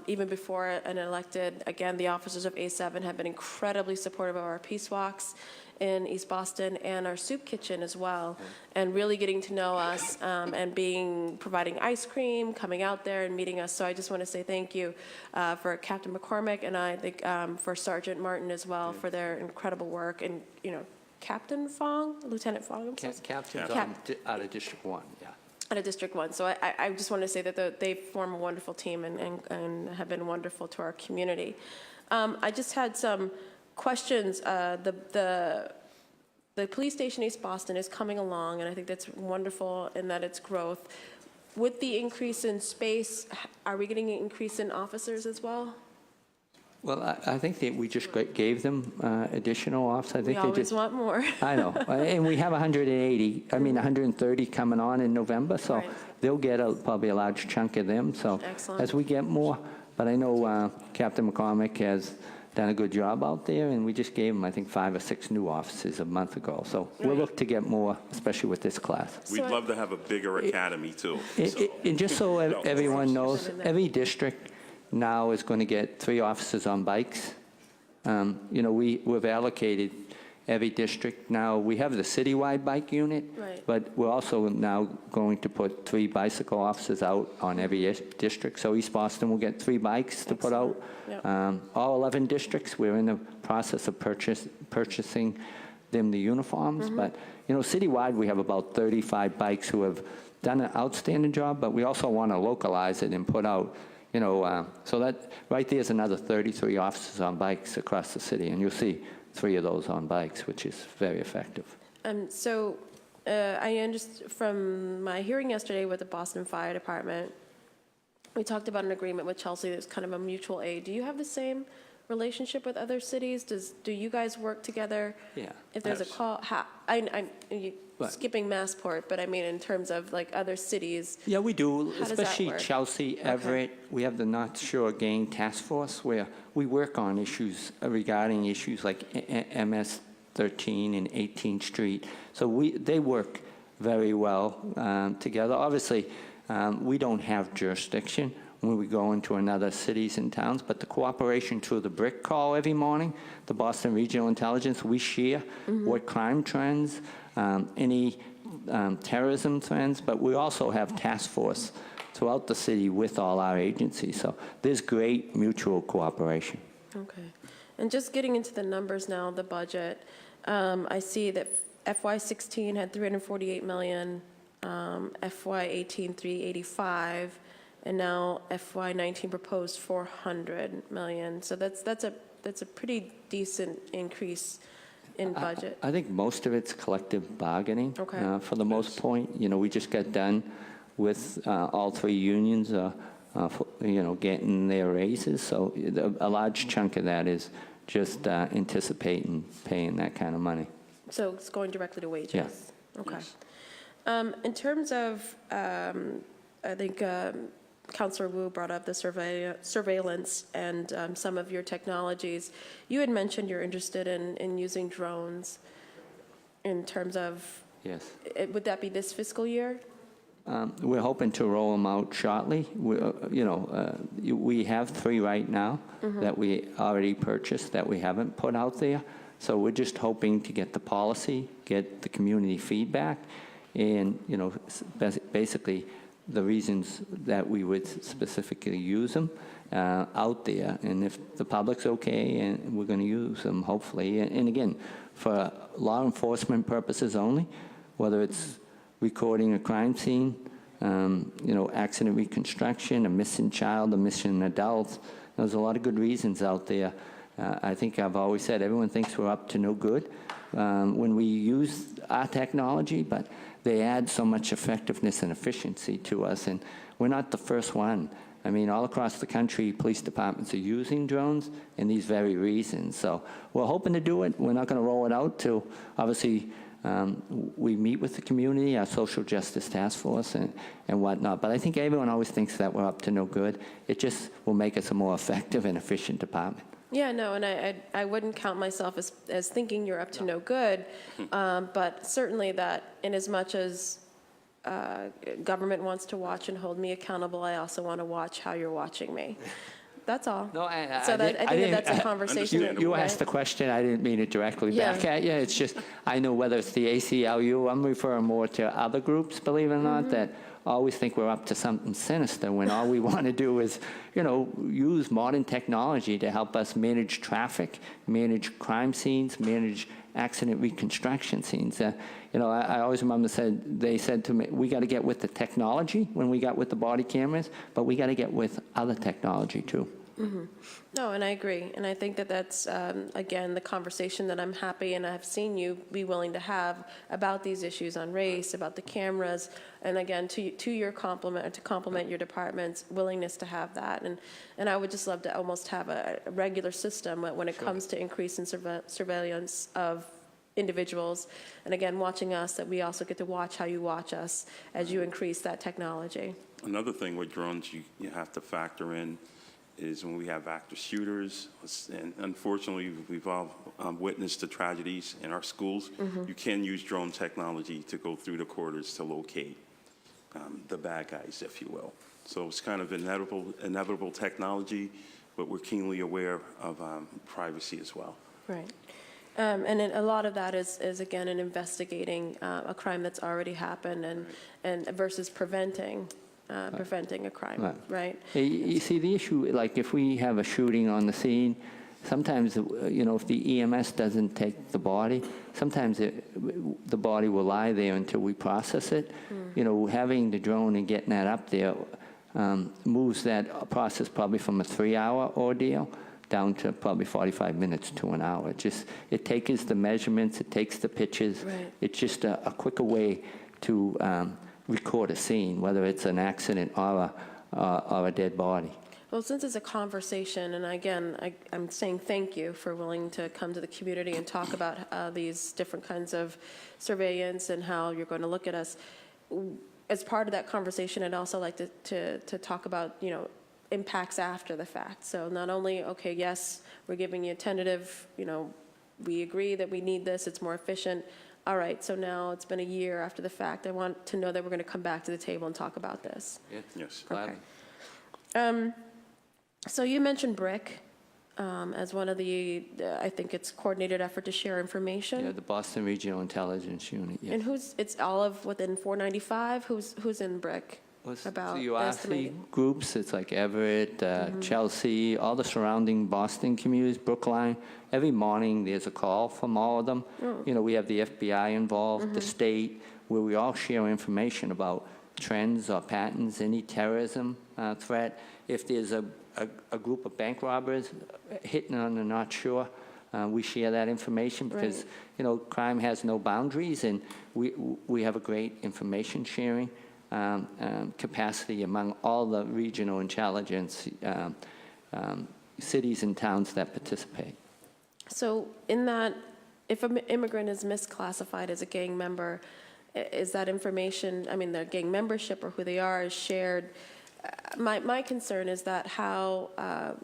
Even before an elected, again, the officers of A7 have been incredibly supportive of our peace walks in East Boston and our soup kitchen as well, and really getting to know us and providing ice cream, coming out there and meeting us. So I just want to say thank you for Captain McCormick, and I think for Sergeant Martin as well for their incredible work, and Captain Fong, Lieutenant Fong, I'm so sorry. Captain's out of District 1, yeah. Out of District 1. So I just want to say that they form a wonderful team and have been wonderful to our community. I just had some questions. the police station East Boston is coming along, and I think that's wonderful in that it's growth. With the increase in space, are we getting an increase in officers as well? Well, I think that we just gave them additional officers. I We think they always just. want more. I know, and we have 130 coming on in November, so Right. they'll get probably a large chunk of them. So Excellent. as we get more, but I know Captain McCormick has done a good job out there, and we just gave him, I think, 5 or 6 new officers a month ago. So we'll look to get more, especially with this class. We'd love to have a bigger academy, too. And just so No. everyone knows, every district now is going to get 3 officers on bikes. We've allocated every district now. We have the citywide bike unit, Right. but we're also now going to put 3 bicycle officers out on every district. So East Boston will get 3 bikes to put out. Yep. All 11 districts, we're in the process of purchasing them the uniforms. But, citywide, we have about 35 bikes who have done an outstanding job, but we also want to localize it and put out, so that right there's another 33 officers on bikes across the city, and you'll see 3 of those on bikes, which is very effective. So I understand from my hearing yesterday with the Boston Fire Department, we talked about an agreement with Chelsea that's kind of a mutual aid. Do you have the same relationship with other cities? Do you guys work together? Yeah. If there's a call, skipping Massport, but I mean in terms of like other cities. Yeah, we do, How does that especially work? Chelsea, Everett. We have the North Shore Gang Task Force where we work on issues regarding issues like MS 13 and 18th Street. So they work very well together. Obviously, we don't have jurisdiction when we go into another cities and towns, but the cooperation through the BRIC call every morning, the Boston Regional Intelligence, we share what crime trends, any terrorism trends, but we also have task force throughout the city with all our agencies. So there's great mutual cooperation. Okay. And just getting into the numbers now, the budget, I see that FY16 had 348 million, FY18 385, and now FY19 proposed 400 million. So that's a pretty decent increase in budget. I think most of it's collective bargaining. Okay. For the most point, we just got done with all 3 unions, getting their raises. So a large chunk of that is just anticipating paying that kind of money. So it's going directly to wages? Yes. Okay. In terms of, I think Councilor Wu brought up the surveillance and some of your technologies. You had mentioned you're interested in using drones in terms of, Yes. would that be this fiscal year? We're hoping to roll them out shortly. We have 3 right now that we already purchased that we haven't put out there. So we're just hoping to get the policy, get the community feedback, and, basically the reasons that we would specifically use them out there. And if the public's okay, and we're going to use them, hopefully. And again, for law enforcement purposes only, whether it's recording a crime scene, accident reconstruction, a missing child, a missing adult. There's a lot of good reasons out there. I think I've always said everyone thinks we're up to no good when we use our technology, but they add so much effectiveness and efficiency to us, and we're not the first one. I mean, all across the country, police departments are using drones in these very reasons. So we're hoping to do it. We're not going to roll it out till, obviously, we meet with the community, our social justice task force and whatnot. But I think everyone always thinks that we're up to no good. It just will make us a more effective and efficient department. Yeah, no, and I wouldn't count myself as thinking you're up to no good, but certainly that in as much as government wants to watch and hold me accountable, I also want to watch how you're watching me. That's all. No, So I think that's a conversation. You right? asked the question, I didn't mean it directly Yeah. back at you. It's just, I know whether it's the ACLU, I'm referring more to other groups, believe it or not, that always think we're up to something sinister when all we want to do is, use modern technology to help us manage traffic, manage crime scenes, manage accident reconstruction scenes. I always remember they said to me, we got to get with the technology when we got with the body cameras, but we got to get with other technology too. No, and I agree. And I think that that's, again, the conversation that I'm happy and I've seen you be willing to have about these issues on race, about the cameras, and again, to your compliment, or to compliment your department's willingness to have that. And I would just love to almost have a regular system when it comes to increase in surveillance of individuals. And again, watching us, that we also get to watch how you watch us as you increase that technology. Another thing with drones you have to factor in is when we have active shooters, and unfortunately, we've all witnessed the tragedies in our schools. You can use drone technology to go through the corridors to locate the bad guys, if you will. So it's kind of inevitable technology, but we're keenly aware of privacy as well. Right. And a lot of that is again, in investigating a crime that's already happened and versus preventing a crime, right? You see, the issue, like if we have a shooting on the scene, sometimes, if the EMS doesn't take the body, sometimes the body will lie there until we process it. Having the drone and getting that up there moves that process probably from a 3-hour ordeal down to probably 45 minutes to an hour. It takes the measurements, it takes the pictures. Right. It's just a quicker way to record a scene, whether it's an accident or a dead body. Well, since it's a conversation, and again, I'm saying thank you for willing to come to the community and talk about these different kinds of surveillance and how you're going to look at us. As part of that conversation, I'd also like to talk about, impacts after the fact. So not only, okay, yes, we're giving you a tentative, we agree that we need this, it's more efficient. All right, so now it's been a year after the fact. I want to know that we're going to come back to the table and talk about this. Yes. Okay. So you mentioned BRIC as one of the, I think it's coordinated effort to share information. Yeah, the Boston Regional Intelligence Unit, yes. And it's all of within 495? Who's in BRIC? About the URC estimating? groups, it's like Everett, Chelsea, all the surrounding Boston communities, Brookline. Every morning, there's a call from all of them. We have the FBI involved, the state, where we all share information about trends or patterns, any terrorism threat. If there's a group of bank robbers hitting on the not sure, we share that information because, crime has no boundaries, and we have a great information sharing capacity among all the regional intelligence cities and towns that participate. So in that, if an immigrant is misclassified as a gang member, is that information, their gang membership or who they are is shared? My concern is that how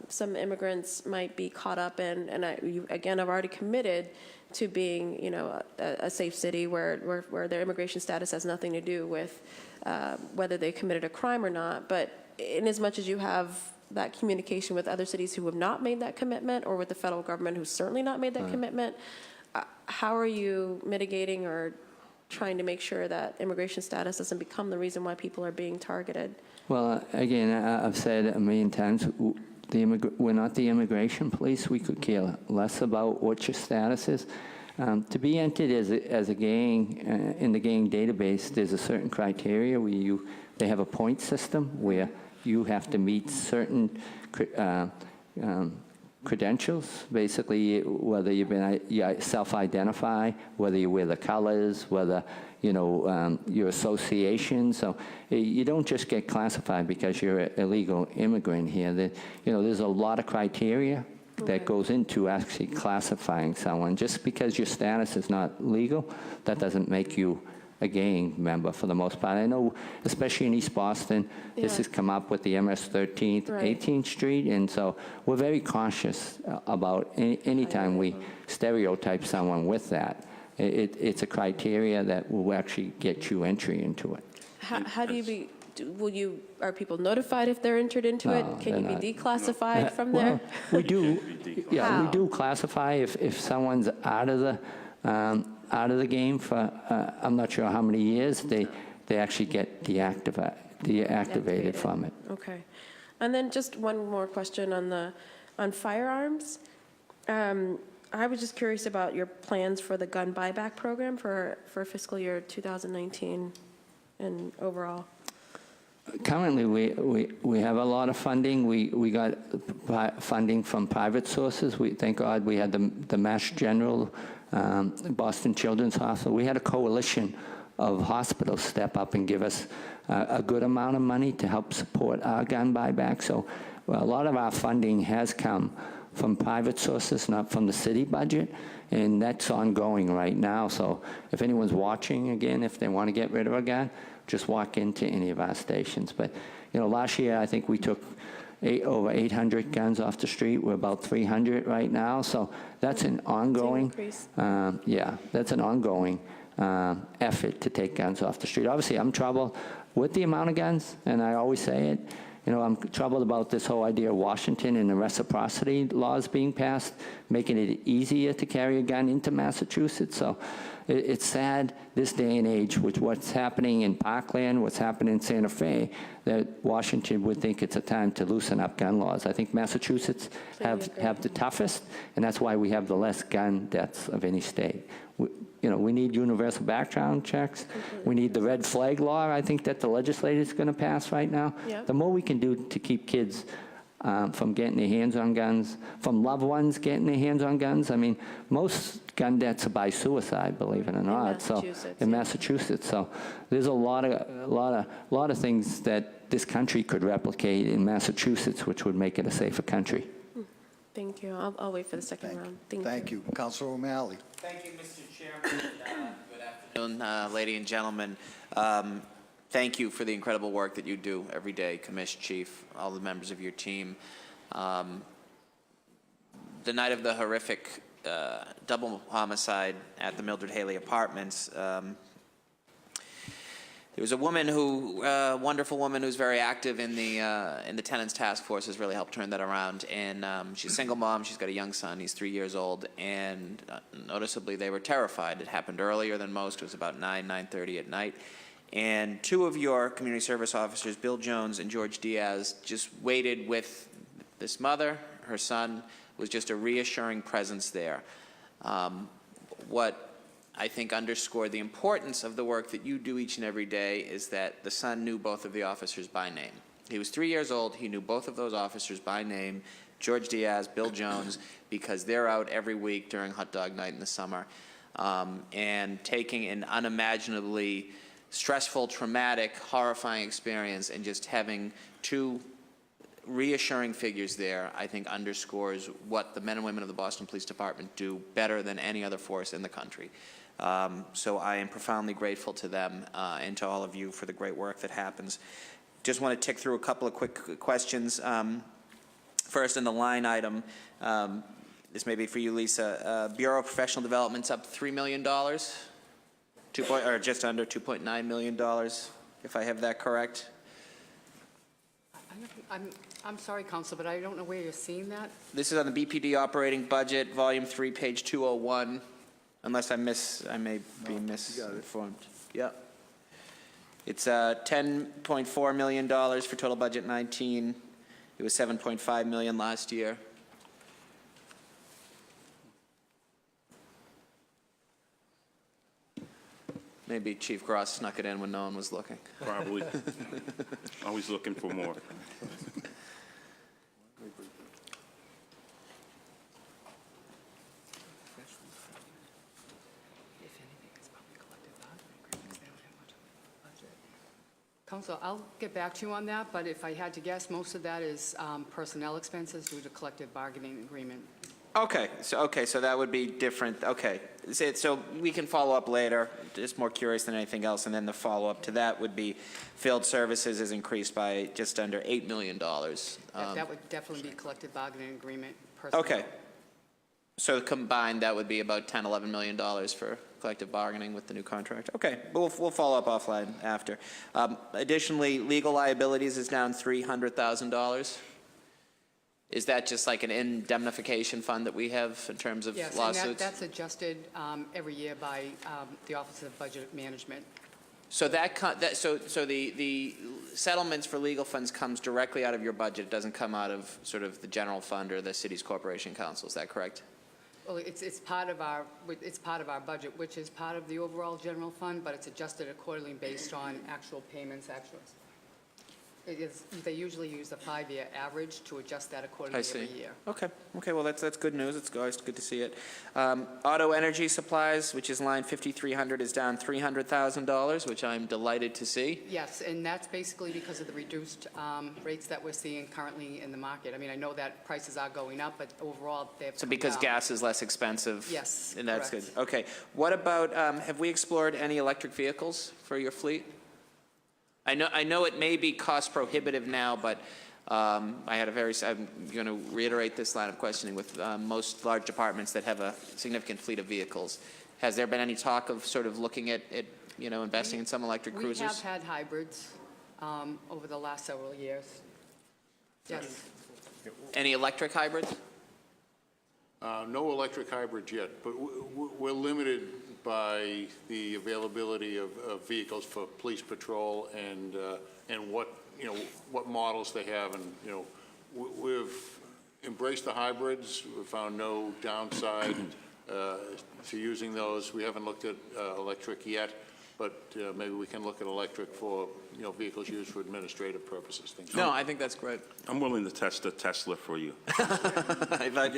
some immigrants might be caught up in, and I've already committed to being, a safe city where their immigration status has nothing to do with whether they committed a crime or not. But in as much as you have that communication with other cities who have not made that commitment, or with the federal government who's certainly not made that commitment, how are you mitigating or trying to make sure that immigration status doesn't become the reason why people are being targeted? Well, again, I've said a million times, we're not the immigration police. We could care less about what your status is. To be entered as a gang in the gang database, there's a certain criteria where they have a point system where you have to meet certain credentials, basically whether you self-identify, whether you wear the colors, whether your association. So you don't just get classified because you're an illegal immigrant here. There's a lot of criteria that goes into actually classifying someone. Just because your status is not legal, that doesn't make you a gang member for the most part. I know, especially in East Boston, this has come up with the MS 13th, 18th Street, and so we're very cautious about any time we stereotype someone with that. It's a criteria that will actually get you entry into it. How do you are people notified if they're entered into it? Can you be declassified from there? We do. Yeah, we do classify if someone's out of the game for I'm not sure how many years. They actually get deactivated from it. Okay, and then just one more question on firearms. I was just curious about your plans for the gun buyback program for fiscal year 2019 and overall. Currently, we have a lot of funding. We got funding from private sources. Thank God we had the Mass General, Boston Children's Hospital. We had a coalition of hospitals step up and give us a good amount of money to help support our gun buyback. So a lot of our funding has come from private sources, not from the city budget, and that's ongoing right now. So if anyone's watching, again, if they want to get rid of a gun, just walk into any of our stations. But, you know, last year I think we took over 800 guns off the street. We're about 300 right now. So that's an ongoing, increase. yeah, that's an ongoing effort to take guns off the street. Obviously, I'm troubled with the amount of guns, and I always say it. You know, I'm troubled about this whole idea of Washington and the reciprocity laws being passed, making it easier to carry a gun into Massachusetts. So it's sad this day and age with what's happening in Parkland, what's happening in Santa Fe, that Washington would think it's a time to loosen up gun laws. I think Massachusetts have the toughest, and that's why we have the less gun deaths of any state. You know, we need universal background checks. We need the red flag law, I think, that the legislature is going to pass right now. Yep. The more we can do to keep kids from getting their hands on guns, from loved ones getting their hands on guns. I mean, most gun deaths are by suicide, believe it or not. In Massachusetts. So there's a lot of things that this country could replicate in Massachusetts, which would make it a safer country. Thank you. I'll wait for the second round. Thank you. Councilor O'Malley. Thank you, Mr. Chairman. Good afternoon, ladies and gentlemen. Thank you for the incredible work that you do every day, Commish, Chief, all the members of your team. The night of the horrific double homicide at the Mildred Haley Apartments, there was a woman wonderful woman who's very active in the tenants task force, has really helped turn that around. And she's a single mom. She's got a young son. He's 3 years old. And noticeably, they were terrified. It happened earlier than most. It was about 9:30 at night. And two of your community service officers, Bill Jones and George Diaz, just waited with this mother. Her son was just a reassuring presence there. What I think underscored the importance of the work that you do each and every day is that the son knew both of the officers by name. He was 3 years old. He knew both of those officers by name, George Diaz, Bill Jones, because they're out every week during hot dog night in the summer and taking an unimaginably stressful, traumatic, horrifying experience and just having two reassuring figures there, I think underscores what the men and women of the Boston Police Department do better than any other force in the country. So I am profoundly grateful to them and to all of you for the great work that happens. Just want to tick through a couple of quick questions. First, in the line item, this may be for you, Lisa. Bureau of Professional Development's up $3 million, or just under $2.9 million, if I have that correct. I'm sorry, Counsel, but I don't know where you're seeing that. This is on the BPD operating budget, volume 3, page 201. Unless I may be misinformed. Yep. It's $10.4 million for total budget 19. It was $7.5 million last year. Maybe Chief Gross snuck it in when no one was looking. Probably. Always looking for more. Counsel, I'll get back to you on that, but if I had to guess, most of that is personnel expenses due to collective bargaining agreement. Okay, so that would be different. Okay, so we can follow up later. Just more curious than anything else, and then the follow-up to that would be field services is increased by just under $8 million. That would definitely be collective bargaining agreement. Personnel. Okay, so combined, that would be about $10–11 million for collective bargaining with the new contract. Okay, we'll follow up offline after. Additionally, legal liabilities is down $300,000. Is that just like an indemnification fund that we have in terms of lawsuits? Yes, and that's adjusted every year by the Office of Budget Management. So so the settlements for legal funds comes directly out of your budget. It doesn't come out of sort of the general fund or the city's corporation council. Is that correct? Well, it's part of our budget, which is part of the overall general fund, but it's adjusted accordingly based on actual payments, they usually use the 5-year average to adjust that I accordingly see. every year. Okay, well, that's good news. It's always good to see it. Auto energy supplies, which is line 5300, is down $300,000, which I'm delighted to see. Yes, and that's basically because of the reduced rates that we're seeing currently in the market. I mean, I know that prices are going up, but overall, they've So come because down. gas is less expensive? Yes, And that's good. correct. Okay. What about, have we explored any electric vehicles for your fleet? I know it may be cost prohibitive now, but I'm going to reiterate this line of questioning with most large departments that have a significant fleet of vehicles. Has there been any talk of sort of looking at investing in some electric cruisers? We have had hybrids over the last several years. Yes. Any electric hybrids? No electric hybrids yet, but we're limited by the availability of vehicles for police patrol and what models they have. And, we've embraced the hybrids. We've found no downside to using those. We haven't looked at electric yet, but maybe we can look at electric for, vehicles used for administrative purposes. Things No, I think that's great. I'm willing to test a Tesla for you. I thought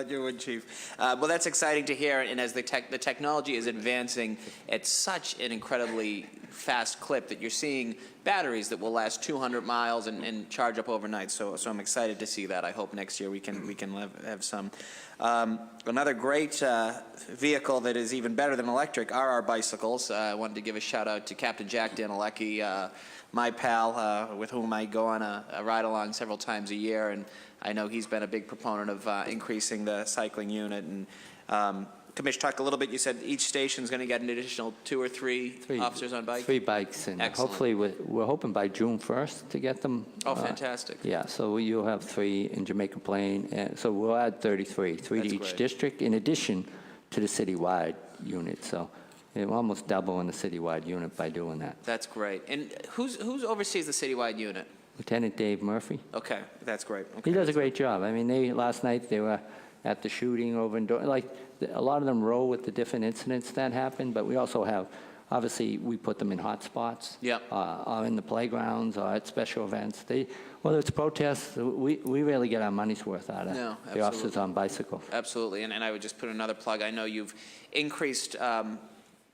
you would, Chief. Well, that's exciting to hear, and as the technology is advancing at such an incredibly fast clip that you're seeing batteries that will last 200 miles and charge up overnight. So I'm excited to see that. I hope next year we can have some. Another great vehicle that is even better than electric are our bicycles. I wanted to give a shout out to Captain Jack Danilecki, my pal, with whom I go on a ride along several times a year, and I know he's been a big proponent of increasing the cycling unit. And Commissioner, talk a little bit. You said each station is going to get an additional 2 or 3 officers on bike. 3 bikes, and Excellent. hopefully we're hoping by June 1st to get them. Oh, fantastic. Yeah, so you'll have 3 in Jamaica Plain, and so we'll add 33, 3 That's to each great. district, in addition to the citywide unit. So we'll almost double in the citywide unit by doing that. That's great. And who's oversees the citywide unit? Lieutenant Dave Murphy. Okay, that's great. He Okay. does a great job. I mean, last night they were at the shooting over in, a lot of them roll with the different incidents that happen, but we also have, obviously, we put them in hot spots. Yep. Or in the playgrounds, or at special events. Whether it's protests, we really get our money's worth out of No, the officers absolutely. on bicycles. Absolutely, and I would just put another plug. I know you've increased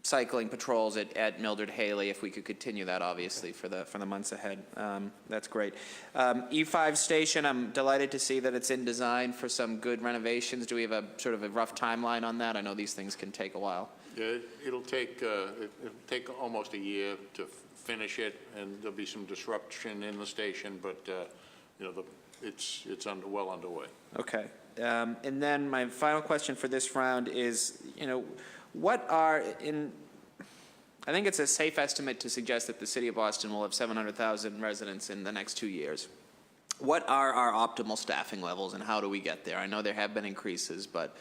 cycling patrols at Mildred Haley. If we could continue that, obviously, for the months ahead, that's great. E5 station, I'm delighted to see that it's in design for some good renovations. Do we have a sort of a rough timeline on that? I know these things can take a while. Yeah, it'll take almost a year to finish it, and there'll be some disruption in the station, but it's well underway. Okay, and then my final question for this round is, what are I think it's a safe estimate to suggest that the city of Boston will have 700,000 residents in the next 2 years. What are our optimal staffing levels, and how do we get there? I know there have been increases, but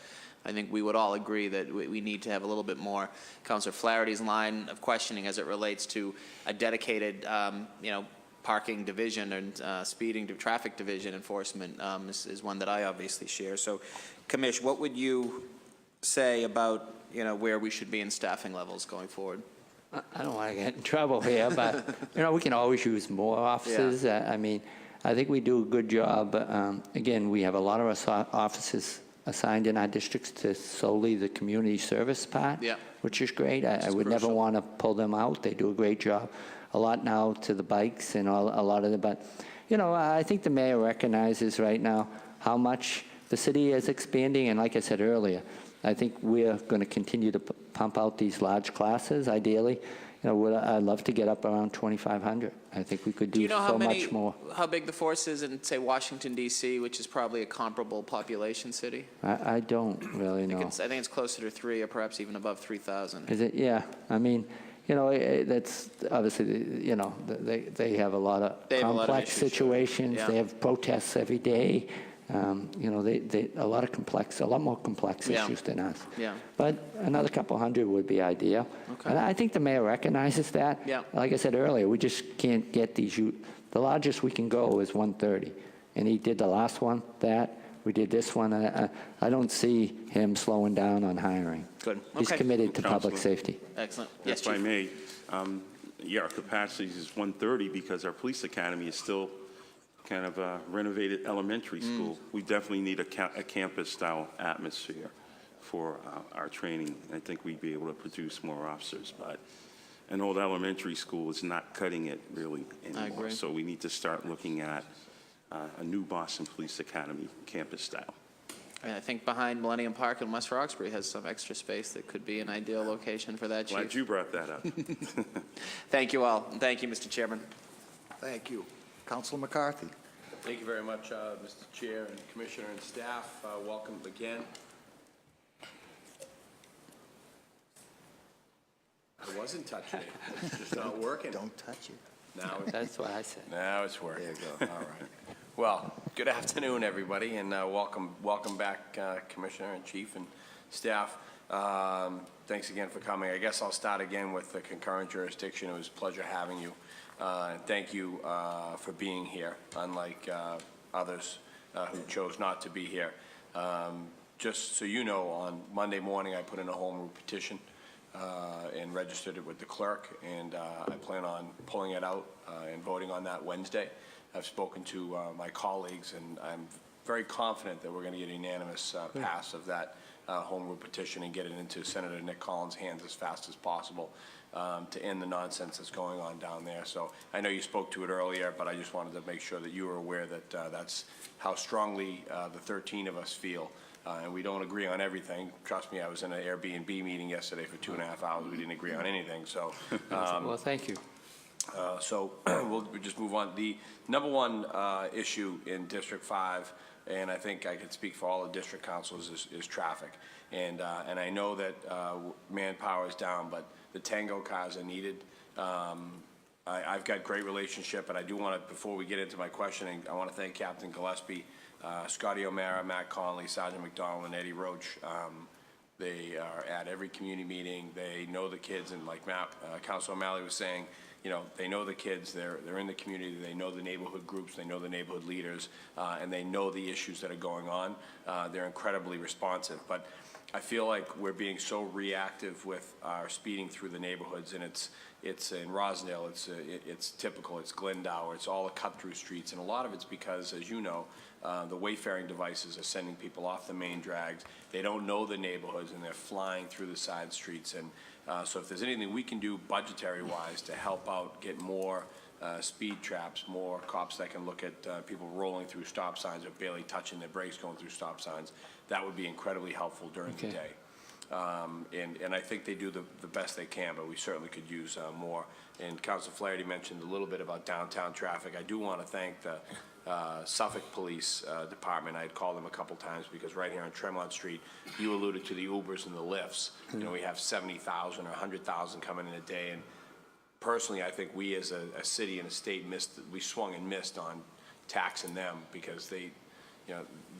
I think we would all agree that we need to have a little bit more. Councilor Flaherty's line of questioning as it relates to a dedicated, parking division and speeding to traffic division enforcement is one that I obviously share. So, Commish, what would you say about where we should be in staffing levels going forward? I don't want to get in trouble here, but, we can always use more officers. I mean, I think we do a good job. Again, we have a lot of our officers assigned in our districts to solely the community service part, which is great. I would never want to pull them out. They do a great job. A lot now to the bikes and a lot of the, but, I think the mayor recognizes right now how much the city is expanding, and like I said earlier, I think we're going to continue to pump out these large classes, ideally. I'd love to get up around 2,500. I think we could do so much more. How big the force is in, say, Washington, D.C., which is probably a comparable population city? I don't really know. I think it's closer to 3 or perhaps even above 3,000. Is it? Yeah. I mean, that's obviously, they have a lot of complex situations. Yeah. They have protests every day. A lot more complex issues than us. Yeah. But another couple hundred would be ideal. Okay. And I think the mayor recognizes that. Yeah. Like I said earlier, we just can't get these. The largest we can go is 130. And he did the last one, we did this one. I don't see him slowing down on hiring. Good. He's Okay. committed to public Counselor. safety. Excellent. Yes, If I Chief. may, Yeah, our capacity is 130 because our police academy is still kind of a renovated elementary school. We definitely need a campus-style atmosphere for our training. I think we'd be able to produce more officers, but an old elementary school is not cutting it really anymore. agree. So we need to start looking at a new Boston Police Academy campus style. And I think behind Millennium Park in West Roxbury has some extra space that could be an ideal location for that, Glad Chief. you brought that up. Thank you all, and thank you, Mr. Chairman. Thank you. Councilor McCarthy. Thank you very much, Mr. Chair and Commissioner and staff. Welcome again. I wasn't touching it. It's just not working. Don't touch it. That's what I said. Now it's working. There you go. All right. Well, good afternoon, everybody, and welcome back, Commissioner and Chief and staff. Thanks again for coming. I guess I'll start again with the concurrent jurisdiction. It was a pleasure having you. And thank you for being here, unlike others who chose not to be here. Just so you know, on Monday morning, I put in a home rule petition and registered it with the clerk, and I plan on pulling it out and voting on that Wednesday. I've spoken to my colleagues, and I'm very confident that we're going to get a unanimous pass of that home rule petition and get it into Senator Nick Collins' hands as fast as possible to end the nonsense that's going on down there. So I know you spoke to it earlier, but I just wanted to make sure that you were aware that that's how strongly the 13 of us feel. And we don't agree on everything. Trust me, I was in an Airbnb meeting yesterday for 2.5 hours. We didn't agree on anything. So, Well, thank you. so we'll just move on. The number one issue in District 5, and I think I can speak for all the district councils, is traffic. And I know that manpower is down, but the Tango cars are needed. I've got great relationship, and I do want to, before we get into my questioning, I want to thank Captain Gillespie, Scotty O'Mara, Matt Conley, Sergeant McDonald, and Eddie Roach. They are at every community meeting. They know the kids, and like Councilor O'Malley was saying, you know, they know the kids. They're in the community. They know the neighborhood groups. They know the neighborhood leaders, and they know the issues that are going on. They're incredibly responsive. But I feel like we're being so reactive with our speeding through the neighborhoods, and it's in Rosendale, it's typical, it's Glendower, it's all the cut-through streets, and a lot of it's because, as you know, the wayfaring devices are sending people off the main drags. They don't know the neighborhoods, and they're flying through the side streets. And so if there's anything we can do budgetary-wise to help out, get more speed traps, more cops that can look at people rolling through stop signs or barely touching their brakes going through stop signs, that would be incredibly helpful during the day. And I think they do the best they can, but we certainly could use more. And Councilor Flaherty mentioned a little bit about downtown traffic. I do want to thank the Suffolk Police Department. I had called them a couple times because right here on Tremont Street, you alluded to the Ubers and the Lyfts. You know, we have 70,000 or 100,000 coming in a day. And personally, I think we as a city and a state we swung and missed on taxing them because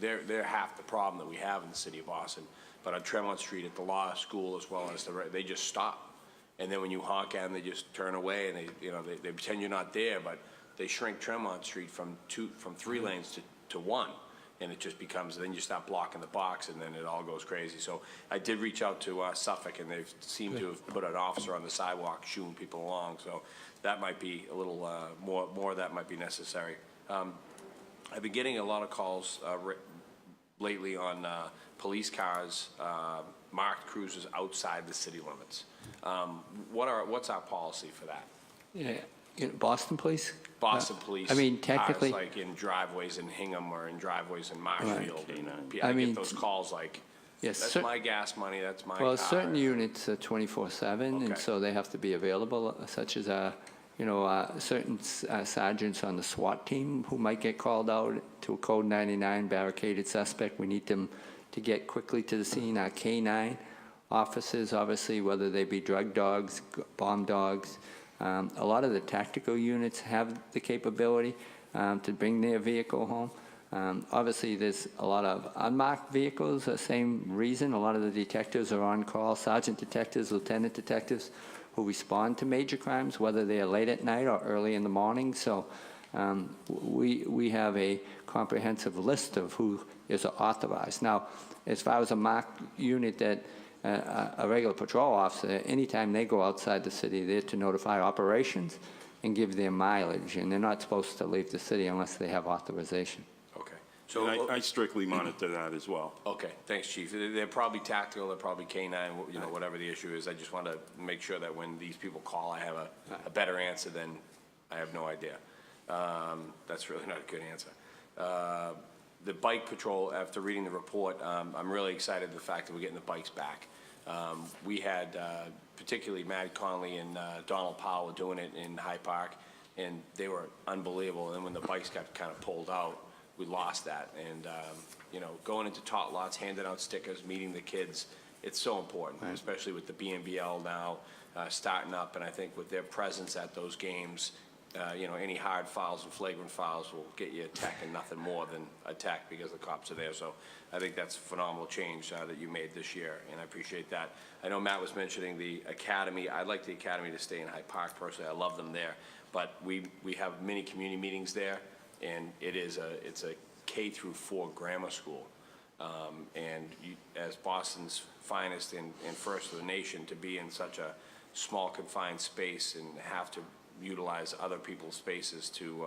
they're half the problem that we have in the city of Boston. But on Tremont Street at the law school as well as they just stop. And then when you honk at them, they just turn away and they pretend you're not there, but they shrink Tremont Street from 3 lanes to 1. And it just becomes, then you start blocking the box and then it all goes crazy. So I did reach out to Suffolk, and they seem to have put an officer on the sidewalk shooing people along. So that might be a little more of that might be necessary. I've been getting a lot of calls lately on police cars, marked cruisers outside the city limits. What's our policy for that? Yeah, Boston Police? Boston Police. I mean, technically, cars like in driveways in Hingham or in driveways in Marshfield. Right. I get those calls like, yes, that's my gas money, that's my car. well, certain units are 24/7, and Okay. so they have to be available, such as certain sergeants on the SWAT team who might get called out to a Code 99 barricaded suspect. We need them to get quickly to the scene. Our K-9 officers, obviously, whether they be drug dogs, bomb dogs, a lot of the tactical units have the capability to bring their vehicle home. Obviously, there's a lot of unmarked vehicles, the same reason. A lot of the detectives are on call, sergeant detectives, lieutenant detectives, who respond to major crimes, whether they are late at night or early in the morning. So we have a comprehensive list of who is authorized. Now, as far as a marked unit that a regular patrol officer, anytime they go outside the city, they're to notify operations and give their mileage, and they're not supposed to leave the city unless they have authorization. Okay. So I strictly monitor that as well. Okay, thanks, Chief. They're probably tactical, they're probably K-9, you know, whatever the issue is. I just want to make sure that when these people call, I have a better answer than I have no idea. That's really not a good answer. The bike patrol, after reading the report, I'm really excited the fact that we're getting the bikes back. We had particularly Matt Conley and Donald Powell doing it in Hyde Park, and they were unbelievable. And then when the bikes got kind of pulled out, we lost that. And, you know, going into tot lots, handing out stickers, meeting the kids, it's so important, especially with the BNBL now starting up. And I think with their presence at those games, you know, any hard fouls and flagrant fouls will get you a tech and nothing more than a tech because the cops are there. So I think that's a phenomenal change that you made this year, and I appreciate that. I know Matt was mentioning the academy. I'd like the academy to stay in Hyde Park personally. I love them there. But we have many community meetings there, and it's a K through 4 grammar school. And as Boston's finest and first of the nation, to be in such a small confined space and have to utilize other people's spaces to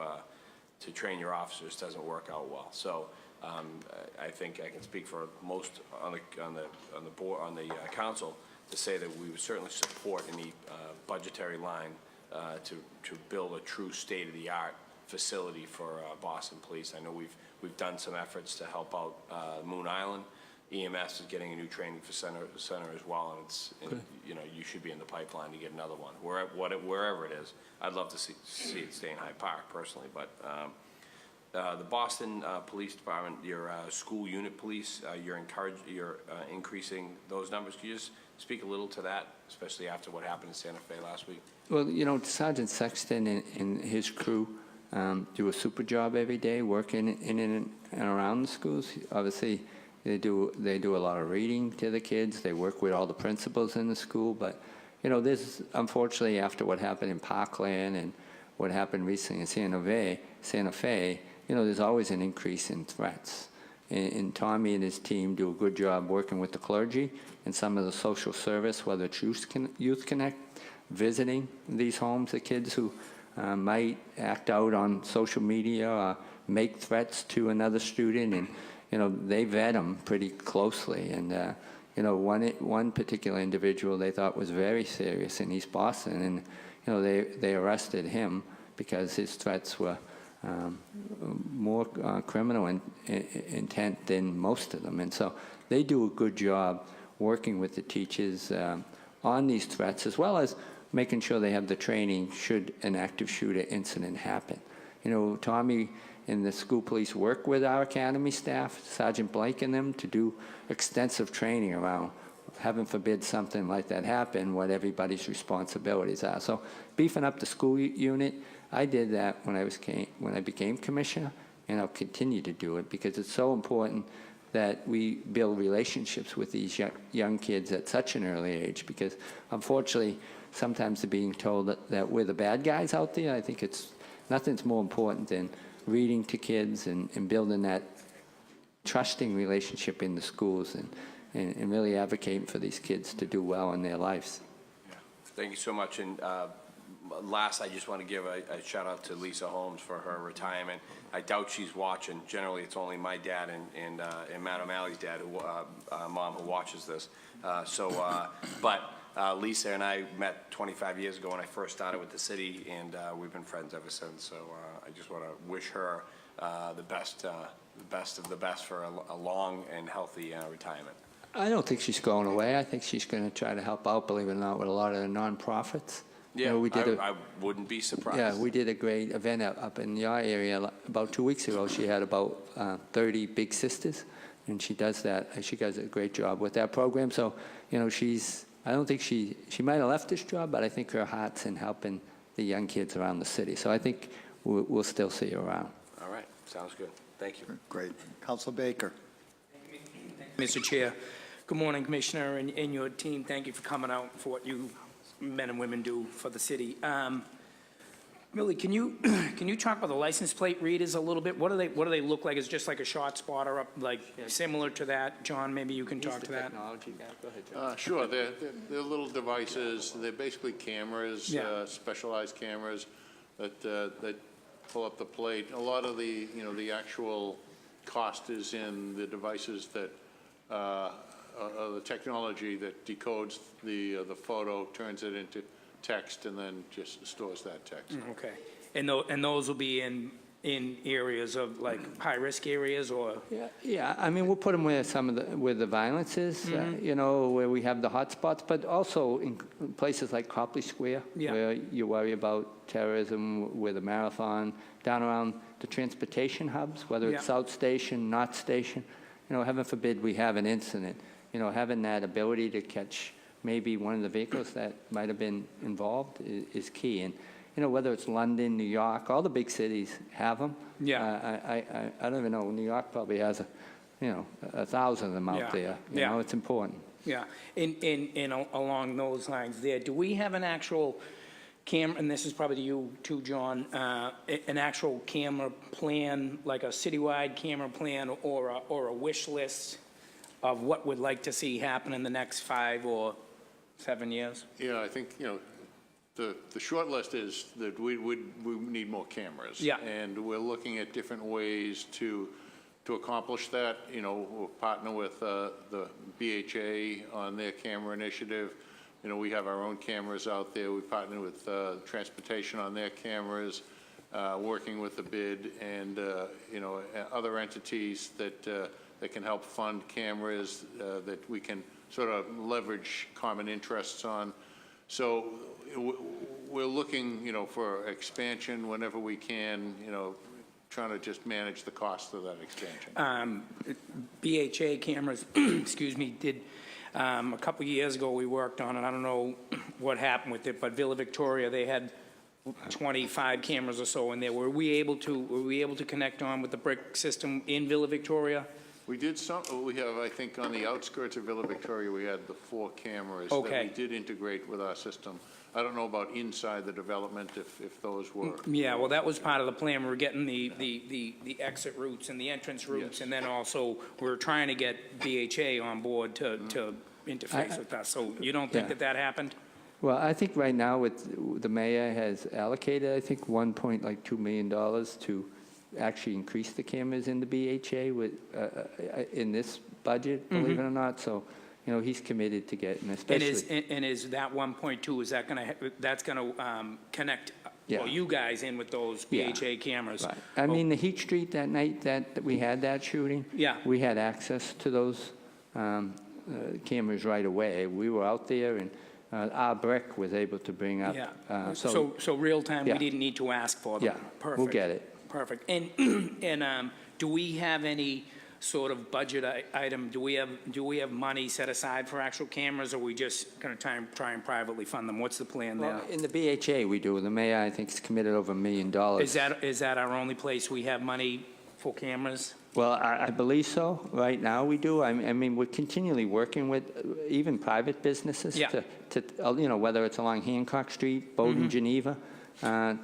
train your officers doesn't work out well. So I think I can speak for most on the board, on the council, to say that we would certainly support any budgetary line to build a true state-of-the-art facility for Boston Police. I know we've done some efforts to help out Moon Island. EMS is getting a new training center as well, and you know, you should be in the pipeline to get another one, wherever it is. I'd love to see it stay in Hyde Park personally, but the Boston Police Department, your school unit police, you're increasing those numbers. Can you just speak a little to that, especially after what happened in Santa Fe last week? Well, you know, Sergeant Sexton and his crew do a super job every day working in and around the schools. Obviously, they do a lot of reading to the kids. They work with all the principals in the school. But, you know, this, unfortunately, after what happened in Parkland and what happened recently in Santa Fe, you know, there's always an increase in threats. And Tommy and his team do a good job working with the clergy and some of the social service, whether it's Youth Connect, visiting these homes of kids who might act out on social media or make threats to another student. And, you know, they vet them pretty closely. And, you know, one particular individual they thought was very serious in East Boston. And, you know, they arrested him because his threats were more criminal intent than most of them. And so they do a good job working with the teachers on these threats, as well as making sure they have the training should an active shooter incident happen. You know, Tommy and the school police work with our academy staff, Sergeant Blake and them, to do extensive training around, heaven forbid something like that happen, what everybody's responsibilities are. So beefing up the school unit, I did that when I became commissioner, and I'll continue to do it because it's so important that we build relationships with these young kids at such an early age, because unfortunately sometimes they're being told that we're the bad guys out there. I think nothing's more important than reading to kids and building that trusting relationship in the schools and really advocating for these kids to do well in their lives. Yeah. Thank you so much. And last, I just want to give a shout out to Lisa Holmes for her retirement. I doubt she's watching. Generally, it's only my dad and Matt O'Malley's dad, mom, who watches this. But Lisa and I met 25 years ago when I first started with the city, and we've been friends ever since. So I just want to wish her the best of the best for a long and healthy retirement. I don't think she's going away. I think she's going to try to help out, believe it or not, with a lot of the nonprofits. Yeah, you know, I wouldn't be surprised. Yeah, we did a great event up in your area about 2 weeks ago. She had about 30 big sisters, and she does that. She does a great job with that program. So, you know, I don't think she might have left this job, but I think her heart's in helping the young kids around the city. So I think we'll still see her around. All right, sounds good. Thank you. Great. Council Baker. Mr. Chair. Good morning, Commissioner, and your team. Thank you for coming out for what you men and women do for the city. Billy, can you, can you talk about the license plate readers a little bit? What do they look like? Is it just like a shot spotter up, like similar to that? John, maybe you can talk to that. Technology guy. Go ahead, John. Sure, they're little devices, they're basically cameras, Yeah. specialized cameras that pull up the plate. A lot of the, the actual cost is in the devices that, the technology that decodes the photo, turns it into text, and then just stores that text. Okay. And those will be in areas of, like, high-risk areas, or? Yeah, I mean, we'll put them where where the violence is, where we have the hot spots, but also in places like Copley Square, Yeah. where you worry about terrorism, with the marathon, down around the transportation hubs, whether it's Yeah. South Station, North Station. Heaven forbid we have an incident. Having that ability to catch maybe one of the vehicles that might have been involved is key. And whether it's London, New York, all the big cities have them. Yeah. I don't even know. New York probably has 1,000 of them out Yeah. there. Yeah. It's important. Yeah, and along those lines there, do we have an actual camera, and this is probably to you too, John, an actual camera plan, like a citywide camera plan or a wish list of what we'd like to see happen in the next 5 or 7 years? Yeah, I think, the short list is that we need more cameras. Yeah. And we're looking at different ways to accomplish that. We'll partner with the BHA on their camera initiative. We have our own cameras out there. We partner with transportation on their cameras, working with the BID and, other entities that can help fund cameras that we can sort of leverage common interests on. So we're looking, for expansion whenever we can, trying to just manage the cost of that expansion. BHA cameras, excuse me, did, a couple years ago we worked on it. I don't know what happened with it, but Villa Victoria, they had 25 cameras or so in there. Were we able to connect on with the brick system in Villa Victoria? We did we have, I think, on the outskirts of Villa Victoria, we had the 4 cameras Okay. that we did integrate with our system. I don't know about inside the development, if those were. Yeah, well, that was part of the plan. We were getting the exit routes and the entrance routes, Yes. and then also we were trying to get BHA on board to interface with us. So you don't think Yeah. that happened? Well, I think right now the mayor has allocated, I think, $1.2 million to actually increase the cameras in the BHA in this budget, believe it or not. So, he's committed to getting, especially. And is that 1.2, is that that's gonna connect, Yeah. you guys in with those Yeah. BHA cameras? Right. I mean, the Heat Street that night that we had that shooting. Yeah. We had access to those cameras right away. We were out there, and our brick was able to bring up. Yeah. So real time, we Yeah. didn't need to ask for them? Yeah, Perfect. we'll get it. Perfect. And, do we have any sort of budget item? Do we have money set aside for actual cameras, or are we just going to try and privately fund them? What's the plan there? Well, in the BHA, we do. The mayor, I think, is committed over $1 million. Is that our only place we have money for cameras? Well, I believe so. Right now, we do. I mean, we're continually working with even private businesses Yeah. to whether it's along Hancock Street, Bowdoin, Geneva. A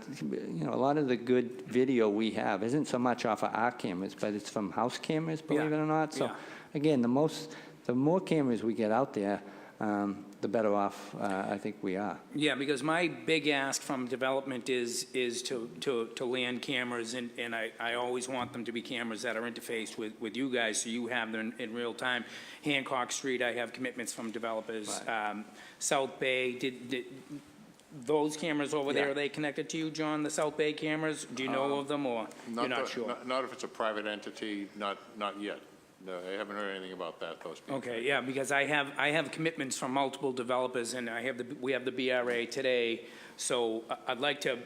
lot of the good video we have isn't so much off of our cameras, but it's from house cameras, believe it or not. So, Yeah. again, the more cameras we get out there, the better off I think we are. Yeah, because my big ask from development is to land cameras, and I always want them to be cameras that are interfaced with you guys, so you have them in real time. Hancock Street, I have commitments from developers. Right. South Bay, did those cameras over there, Yeah. are they connected to you, John, the South Bay cameras? Do you know of them, or you're not sure? Not if it's a private entity, not yet. No, I haven't heard anything about that, those people. Okay, yeah, because I have commitments from multiple developers, and we have the BRA today, so I'd like to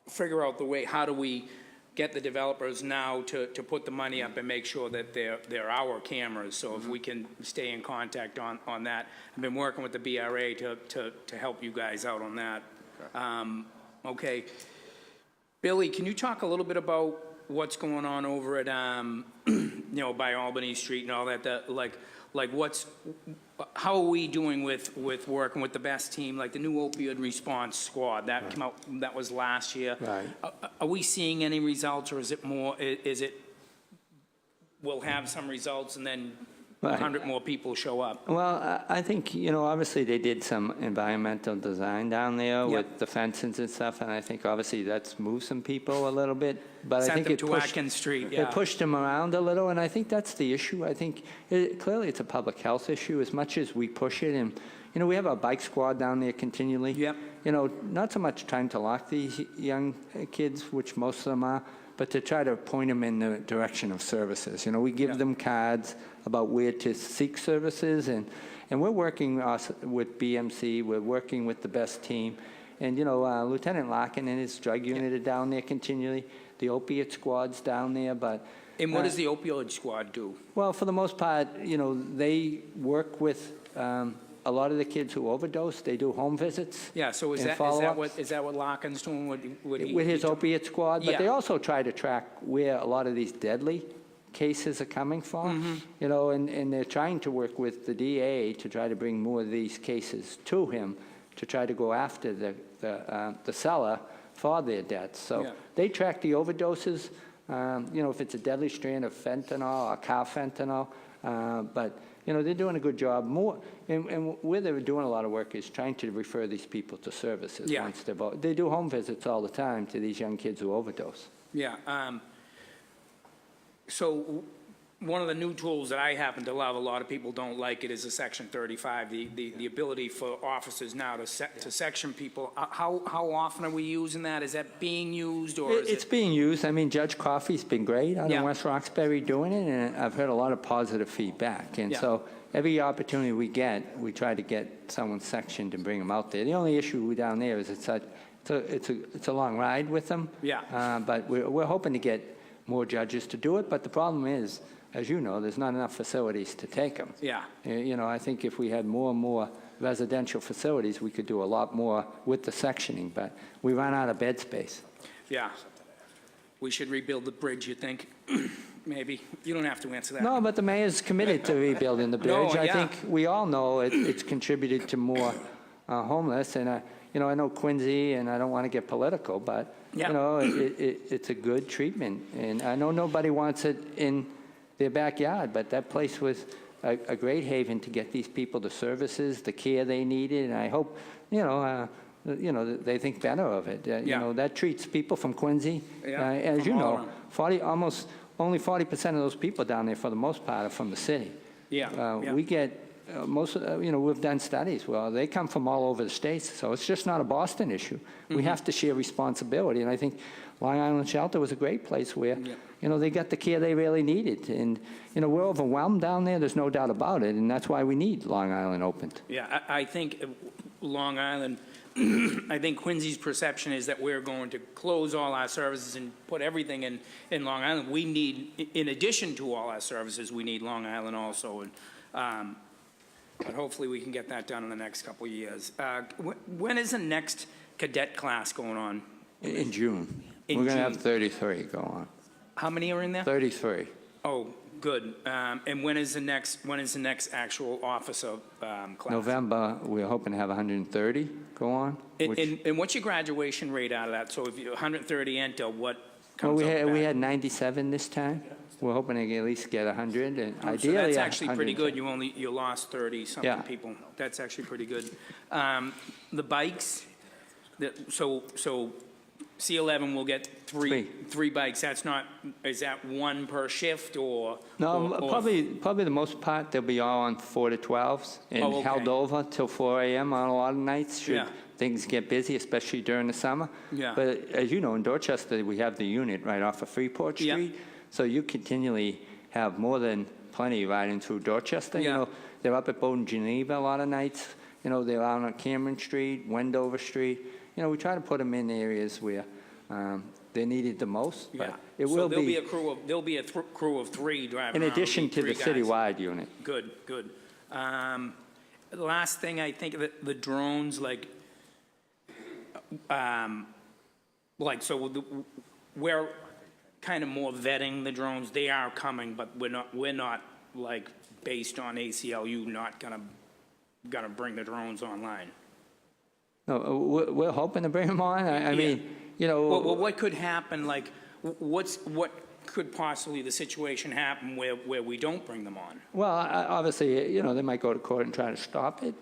figure out the way, how do we get the developers now to put the money up and make sure that they're our cameras, so if we can stay in contact on that. I've been working with the BRA to help you guys out on that. Okay. Billy, can you talk a little bit about what's going on over at, by Albany Street and all that, like like how are we doing with working with the best team, like the new opioid response squad, that came out, that was last year. Right. Are we seeing any results, or is it more, we'll have some results and then Right. 100 more people show up? Well, I think, obviously they did some environmental design down there Yep. with the fences and stuff, and I think obviously that's moved some people a little bit. But I Sent think them it to pushed, Atkins Street, yeah. it pushed them around a little, and I think that's the issue. I think clearly it's a public health issue as much as we push it. And, we have our bike squad down there continually. Yep. Not so much trying to lock these young kids, which most of them are, but to try to point them in the direction of services. We give them cards about where to seek services, and we're working with BMC, we're working with the best team, and Lieutenant Larkin and his drug unit are down there continually, the opiate squad's down there, but... And what does the opioid squad do? Well, for the most part, they work with a lot of the kids who overdose. They do home visits. Yeah, so is and that follow-ups. what Larkin's doing? With his opiate squad, but Yeah. they also try to track where a lot of these deadly cases are coming from, and they're trying to work with the DA to try to bring more of these cases to him to try to go after the seller for their debts. So Yeah. they track the overdoses, if it's a deadly strand of fentanyl or carfentanil, but they're doing a good job. And where they're doing a lot of work is trying to refer these people to services. Yeah. Once they do home visits all the time to these young kids who overdose. Yeah. So one of the new tools that I happen to love, a lot of people don't like it, is a Section 35, the ability for officers now to section people. How often are we using that? Is that being used, or is It's being used. I mean, Judge Coffey's been great out Yeah. in West Roxbury doing it, and I've heard a lot of positive feedback. And Yeah. so every opportunity we get, we try to get someone sectioned and bring them out there. The only issue down there is it's a long ride with them. Yeah. But we're hoping to get more judges to do it. But the problem is, as you know, there's not enough facilities to take them. Yeah. I think if we had more and more residential facilities, we could do a lot more with the sectioning, but we run out of bed space. Yeah. We should rebuild the bridge, you think? Maybe. You don't have to answer that. No, but the mayor's committed to rebuilding the bridge. No, I yeah. think we all know it's contributed to more homeless, and I know Quincy, and I don't want to get political, but Yeah. it's a good treatment, and I know nobody wants it in their backyard, but that place was a great haven to get these people the services, the care they needed, and I hope they think better of it. Yeah. That treats people from Quincy, Yeah, as from you all know, around. only 40% of those people down there, for the most part, are from the city. Yeah. We get we've done studies. Well, they come from all over the states, so it's just not a Boston issue. We have to share responsibility, and I think Long Island Shelter was a great place where, they got the care they really needed. And, we're overwhelmed down there, there's no doubt about it, and that's why we need Long Island opened. Yeah, I think Long Island, I think Quincy's perception is that we're going to close all our services and put everything in Long Island. We need, in addition to all our services, we need Long Island also. And, but hopefully we can get that done in the next couple of years. When is the next cadet class going on? In June. In We're going to have June. 33 go on. How many are in there? 33. Oh, good. And when is the next actual officer class? November, we're hoping to have 130 go on. And what's your graduation rate out of that? So if you 130 enter, what Well, comes up we back? had 97 this time. We're hoping to at least get 100, and So ideally that's actually pretty 100. good. You lost 30-something Yeah. people. That's actually pretty good. The bikes, so C11 will get three bikes. That's not, is that one per shift or? No, or- probably the most part, they'll be all on 4 to 12s and Oh, okay. held over till 4 a.m. on a lot of nights should Yeah. things get busy, especially during the summer. Yeah. But as you know, in Dorchester, we have the unit right off of Freeport Yeah. Street. So you continually have more than plenty riding through Dorchester. Yeah. They're up at Bowdoin Geneva a lot of nights. They're out on Cameron Street, Wendover Street. We try to put them in areas where they're needed the most. But Yeah. it So will there'll be, be a crew of three driving in around. addition to the three guys. citywide unit. Good. The last thing I think, the drones, we're kind of more vetting the drones. They are coming, but we're not based on ACLU not gonna bring the drones online? No, we're hoping to bring them on. I mean, you know. Well, what could happen, like, what could possibly the situation happen where we don't bring them on? Well, obviously, you know, they might go to court and try to stop it,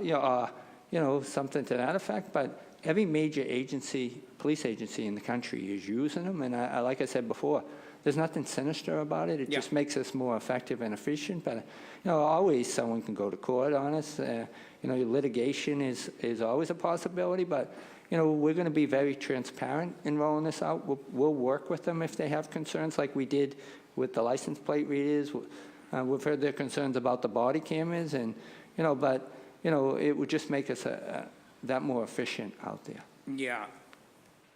you know, something to that effect. But every major agency, police agency in the country is using them. And like I said before, there's nothing sinister about it. It just makes us more effective and efficient. But, you know, always someone can go to court on us. You know, litigation is always a possibility. But, you know, we're going to be very transparent in rolling this out. We'll work with them if they have concerns, like we did with the license plate readers. We've heard their concerns about the body cameras, and you know, but you know, it would just make us that more efficient out there. Yeah.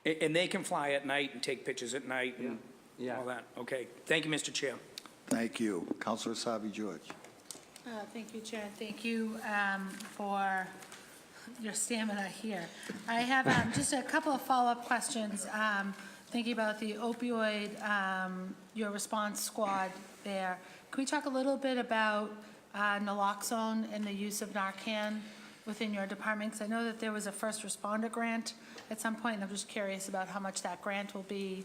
And they can fly at night and take pictures at night and all that. Okay. Thank you, Mr. Chair. Thank you. Councilor Savi-George. Thank you, Chair. Thank you for your stamina here. I have just a couple of follow-up questions. Thinking about the opioid, your response squad there. Can we talk a little bit about naloxone and the use of Narcan within your department? Because I know that there was a first responder grant at some point, and I'm just curious about how much that grant will be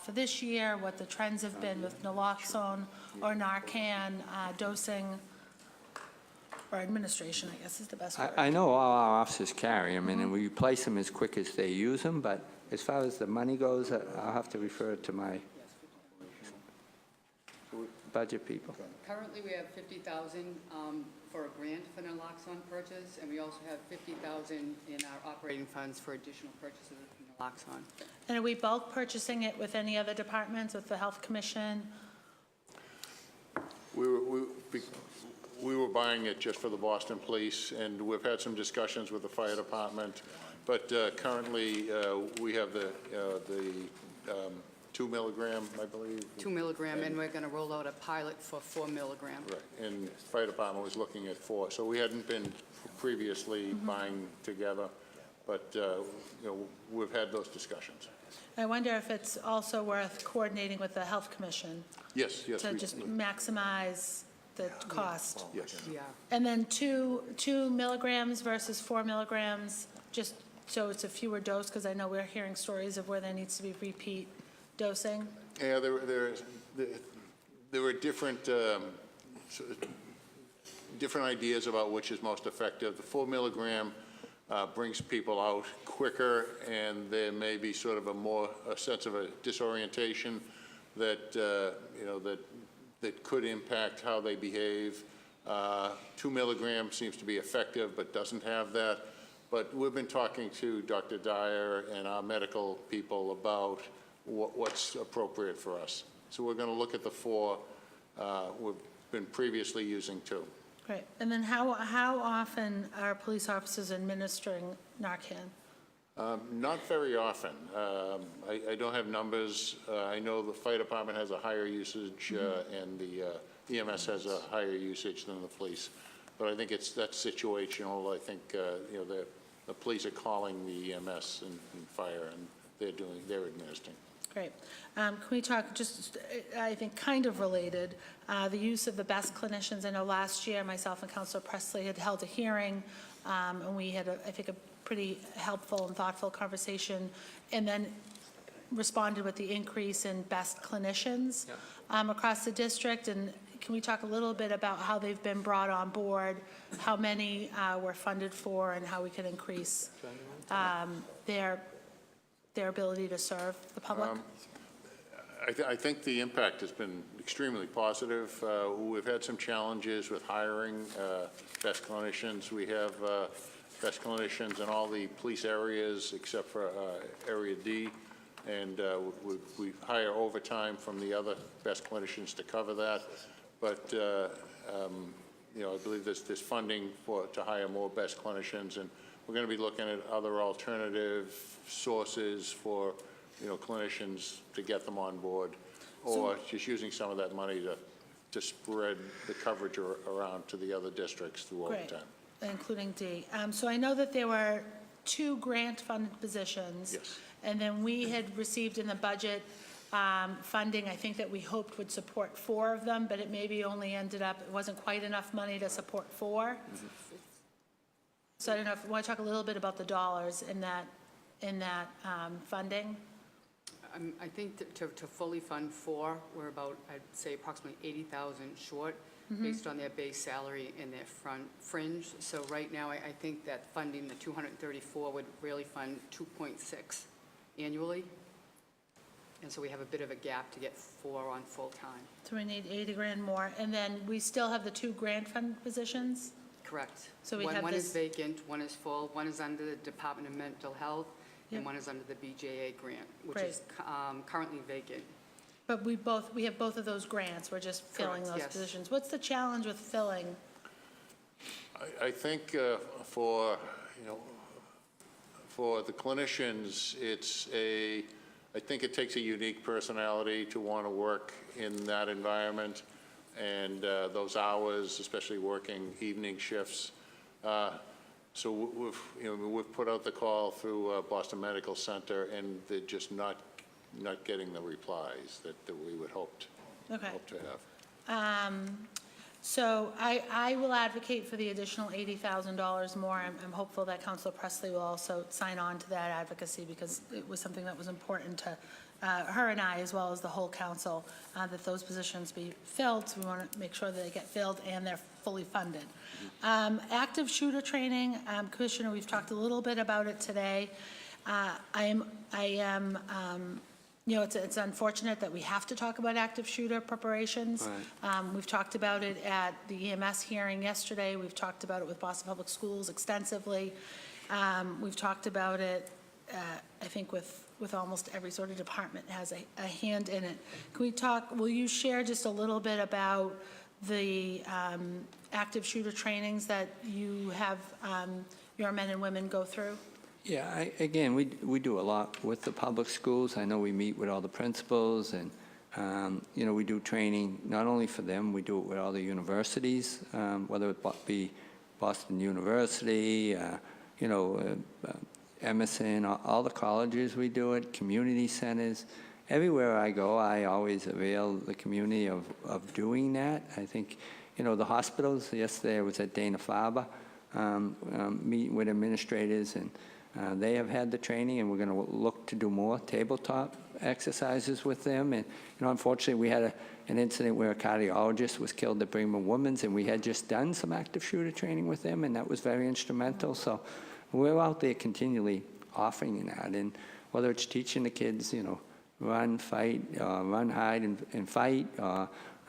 for this year, what the trends have been with naloxone or Narcan dosing or administration, I guess is the best word. I know all our officers carry them, and we replace them as quick as they use them. But as far as the money goes, I'll have to refer to my budget people. Currently, we have 50,000 for a grant for naloxone purchase, and we also have 50,000 in our operating funds for additional purchases of naloxone. And are we bulk purchasing it with any other departments, with the Health Commission? We were buying it just for the Boston Police, and we've had some discussions with the fire department. But currently, we have the 2 milligram, I believe. 2 milligram, and we're going to roll out a pilot for 4 milligram. Right, and the fire department was looking at 4. So we hadn't been previously buying together, but you know, we've had those discussions. I wonder if it's also worth coordinating with the Health Commission. Yes. To just maximize the cost. Yes. Yeah. And then 2 milligrams versus 4 milligrams, just so it's a fewer dose, because I know we're hearing stories of where there needs to be repeat dosing. Yeah, there were different ideas about which is most effective. The 4 milligram brings people out quicker, and there may be sort of a sense of a disorientation that you know, that could impact how they behave. 2 milligrams seems to be effective, but doesn't have that. But we've been talking to Dr. Dyer and our medical people about what's appropriate for us. So we're going to look at the 4. We've been previously using 2. Great. And then how often are police officers administering Narcan? Not very often. I don't have numbers. I know the fire department has a higher usage, and the EMS has a higher usage than the police. But I think that's situational. I think you know, the police are calling the EMS and fire, and they're administering. Great. Can we talk just, I think, kind of related, the use of the best clinicians? I know last year, myself and Councilor Presley had held a hearing, and we had, I think, a pretty helpful and thoughtful conversation, and then responded with the increase in best clinicians across the district. And can we talk a little bit about how they've been brought on board, how many were funded for, and how we can increase their ability to serve the public? I think the impact has been extremely positive. We've had some challenges with hiring best clinicians. We have best clinicians in all the police areas except for Area D, and we hire overtime from the other best clinicians to cover that. But you know, I believe there's funding to hire more best clinicians, and we're going to be looking at other alternative sources for, you know, clinicians to get them on board, or just using some of that money to spread the coverage around to the other districts through overtime. Including D. So I know that there were 2 grant-funded positions. Yes. And then we had received in the budget funding, I think that we hoped would support 4 of them, but it maybe only ended up, it wasn't quite enough money to support 4. So I don't know if you want to talk a little bit about the dollars in that funding? I think to fully fund 4, we're about, I'd say approximately 80,000 short, based on their base salary and their front fringe. So right now, I think that funding the 234 would really fund 2.6 annually. And so we have a bit of a gap to get 4 on full-time. So we need 80 grand more, and then we still have the 2 grant fund positions? Correct. So we have One is this- vacant, one is full, one is under the Department of Mental Health, Yep. and one is under the BJA grant, which Great. is currently vacant. But we have both of those grants, we're just filling Correct, those yes. positions. What's the challenge with filling? I think for, for the clinicians, I think it takes a unique personality to want to work in that environment, and those hours, especially working evening shifts. So we've put out the call through Boston Medical Center, and they're just not getting the replies that we would hope to have. So I will advocate for the additional $80,000 more. I'm hopeful that Councilor Presley will also sign on to that advocacy, because it was something that was important to her and I, as well as the whole council, that those positions be filled. So we want to make sure that they get filled and they're fully funded. Active shooter training, Commissioner, we've talked a little bit about it today. It's unfortunate that we have to talk about active shooter preparations. Right. We've talked about it at the EMS hearing yesterday. We've talked about it with Boston Public Schools extensively. We've talked about it, I think, with almost every sort of department has a hand in it. Will you share just a little bit about the active shooter trainings that you have your men and women go through? Yeah, again, we do a lot with the public schools. I know we meet with all the principals, and we do training not only for them, we do it with all the universities, whether it be Boston University, Emerson, all the colleges we do it, community centers. Everywhere I go, I always avail the community of doing that. I think, the hospitals, yesterday I was at Dana-Farber, meeting with administrators, and they have had the training, and we're going to look to do more tabletop exercises with them. And unfortunately, we had an incident where a cardiologist was killed at Brigham and Women's, and we had just done some active shooter training with them, and that was very instrumental. So we're out there continually offering that, and whether it's teaching the kids, run, fight, run, hide, and fight.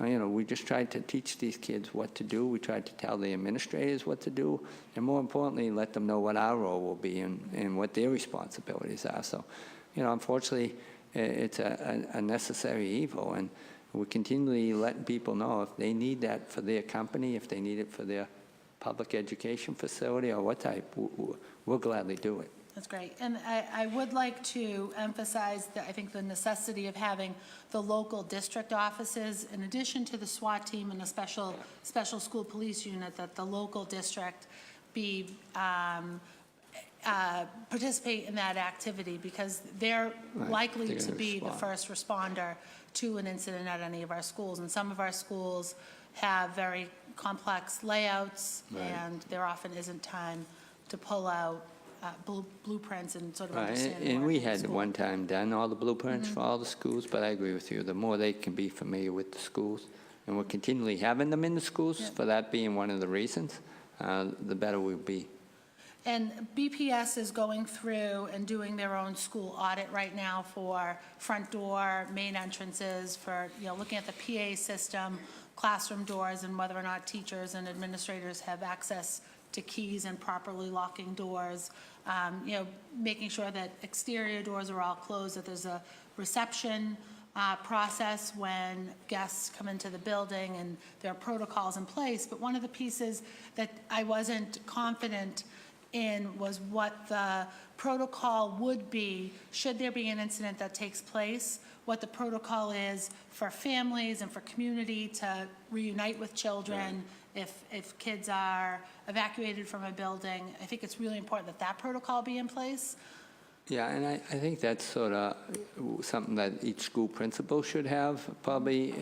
We just tried to teach these kids what to do. We tried to tell the administrators what to do, and more importantly, let them know what our role will be and what their responsibilities are. So, unfortunately, it's a necessary evil, and we're continually letting people know if they need that for their company, if they need it for their public education facility or what type, we'll gladly do it. That's great. And I would like to emphasize that I think the necessity of having the local district offices, in addition to the SWAT team and the special school police unit, that the local district be participate in that activity, because they're likely They're to gonna be the respond. first responder to an incident at any of our schools. And some of our schools have very complex layouts, Right. and there often isn't time to pull out blueprints and sort of Right, understand. and the we work of had the school. one time done all the blueprints for all the schools, but I agree with you. The more they can be familiar with the schools, and we're continually having them in the schools, Yeah. for that being one of the reasons, the better we'll be. And BPS is going through and doing their own school audit right now for front door, main entrances, for, looking at the PA system, classroom doors, and whether or not teachers and administrators have access to keys and properly locking doors, making sure that exterior doors are all closed, that there's a reception process when guests come into the building, and there are protocols in place. But one of the pieces that I wasn't confident in was what the protocol would be should there be an incident that takes place, what the protocol is for families and for community to reunite with children if kids are evacuated from a building. I think it's really important that that protocol be in place. Yeah, and I think that's sort of something that each school principal should have probably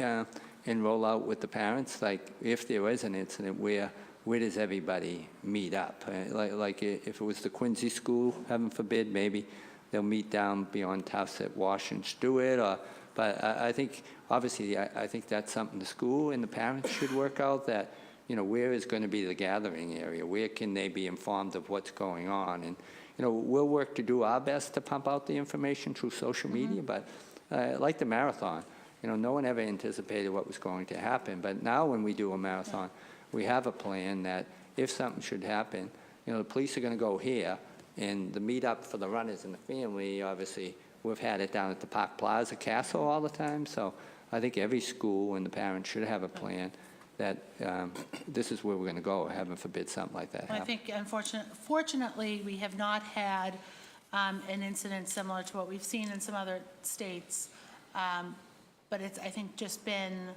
and roll out with the parents. Like if there is an incident, where does everybody meet up? Like if it was the Quincy school, heaven forbid, maybe they'll meet down beyond Tufts at Wash and Stewart. But I think, obviously, I think that's something the school and the parents should work out, that, you know, where is going to be the gathering area? Where can they be informed of what's going on? And, you know, we'll work to do our best to pump out the information through social media, but like the marathon, you know, no one ever anticipated what was going to happen. But now when we do a marathon, we have a plan that if something should happen, you know, the police are going to go here, and the meetup for the runners and the family, obviously, we've had it down at the Park Plaza Castle all the time. So I think every school and the parents should have a plan that this is where we're going to go, heaven forbid something like that Well, I happens. think, fortunately, we have not had an incident similar to what we've seen in some other states. But it's, I think, just been,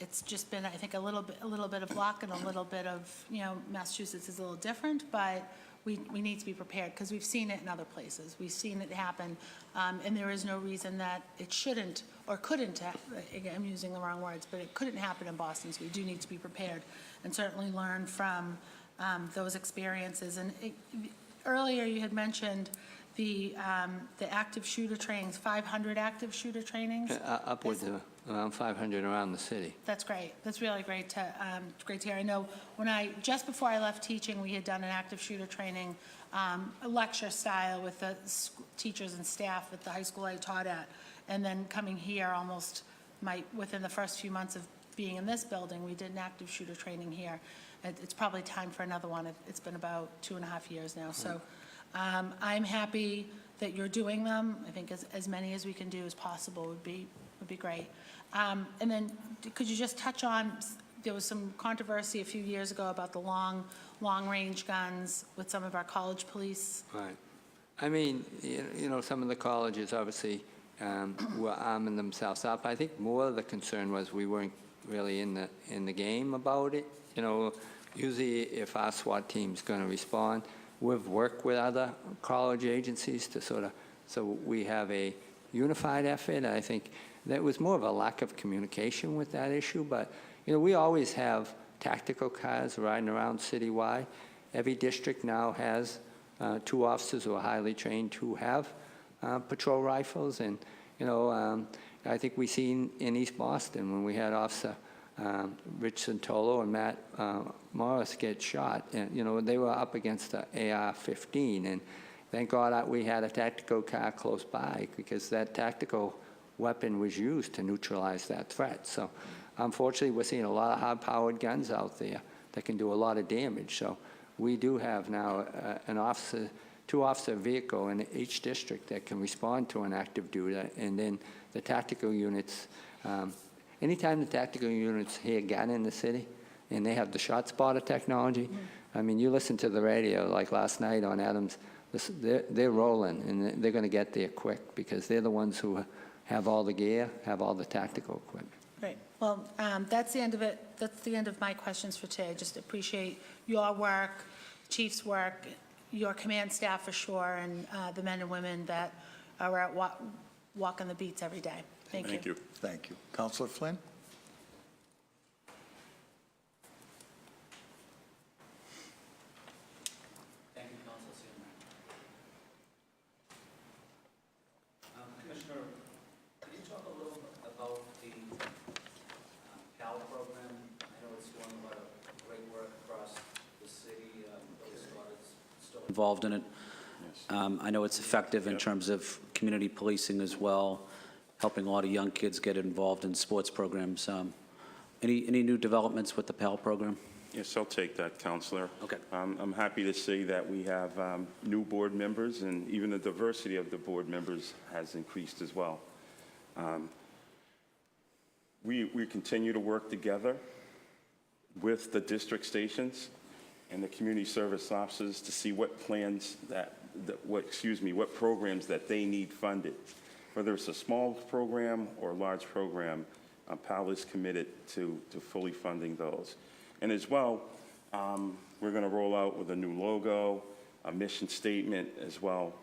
it's just been, I think, a little bit of luck and a little bit of, you know, Massachusetts is a little different, but we need to be prepared because we've seen it in other places. We've seen it happen, and there is no reason that it shouldn't or couldn't, again, I'm using the wrong words, but it couldn't happen in Boston, so we do need to be prepared and certainly learn from those experiences. And earlier you had mentioned the active shooter trainings, 500 active shooter trainings. Upwards of around 500 around the city. That's great. That's really great to hear. I know just before I left teaching, we had done an active shooter training, a lecture style with the teachers and staff at the high school I taught at. And then coming here within the first few months of being in this building, we did an active shooter training here. It's probably time for another one. It's been about 2.5 years now. So I'm happy that you're doing them. I think as many as we can do as possible would be great. And then could you just touch on, there was some controversy a few years ago about the long-range guns with some of our college police. Right. I mean, you know, some of the colleges obviously were arming themselves up. I think more of the concern was we weren't really in the game about it. You know, usually if our SWAT team's going to respond, we've worked with other college agencies to so we have a unified effort. I think that was more of a lack of communication with that issue. But, you know, we always have tactical cars riding around citywide. Every district now has 2 officers who are highly trained who have patrol rifles. And, you know, I think we seen in East Boston when we had Officer Rich Santolo and Matt Morris get shot. And, you know, they were up against the AR-15. And thank God we had a tactical car close by, because that tactical weapon was used to neutralize that threat. So unfortunately, we're seeing a lot of high-powered guns out there that can do a lot of damage. So we do have now an 2-officer vehicle in each district that can respond to an active duty. And then the tactical units, anytime the tactical units hear gun in the city and they have the shot spotter technology, I mean, you listen to the radio like last night on Adams, they're rolling, and they're going to get there quick because they're the ones who have all the gear, have all the tactical equipment. Great. Well, that's the end of it. That's the end of my questions for today. Just appreciate your work, Chief's work, your command staff for sure, and the men and women that are out walking the beats every day. Thank you. Thank you. Councilor Flynn? Thank you, Councilor Seelman. Commissioner, can you talk a little about the PAL program? I know it's doing a lot of great work across the city. Billy Scott is still involved in it. I know it's effective in terms of community policing as well, helping a lot of young kids get involved in sports programs. Any new developments with the PAL program? Yes, I'll take that, Counselor. Okay. I'm happy to say that we have new board members, and even the diversity of the board members has increased as well. We continue to work together with the district stations and the community service officers to see what plans what programs that they need funded. Whether it's a small program or a large program, PAL is committed to fully funding those. And as well, we're going to roll out with a new logo, a mission statement as well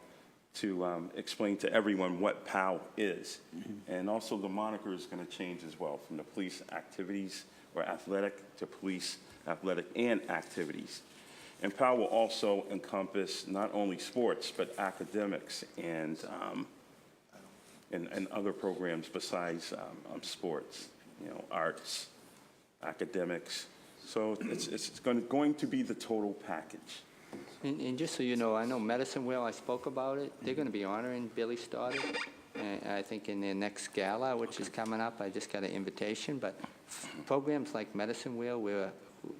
to explain to everyone what PAL is. And also the moniker is going to change as well from the police activities or athletic to police athletic and activities. And PAL will also encompass not only sports, but academics and other programs besides sports, arts, academics. So it's going to be the total package. And just so you know, I know Medicine Wheel, I spoke about it. They're going to be honoring Billy Stoddard, I think in their next gala, which is coming up. I just got an invitation. But programs like Medicine Wheel, where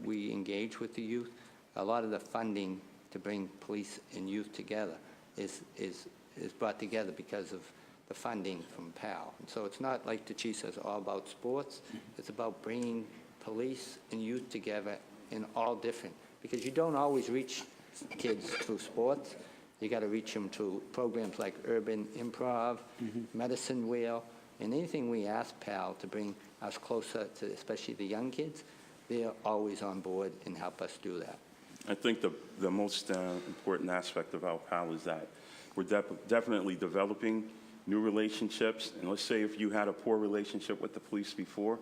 we engage with the youth, a lot of the funding to bring police and youth together is brought together because of the funding from PAL. And so it's not like the chief says, all about sports. It's about bringing police and youth together in all different, because you don't always reach kids through sports. You got to reach them through programs like Urban Improv, Medicine Wheel, and anything we ask PAL to bring us closer to, especially the young kids, they're always on board and help us do that. I think the most important aspect about PAL is that we're definitely developing new relationships. And let's say if you had a poor relationship with the police before,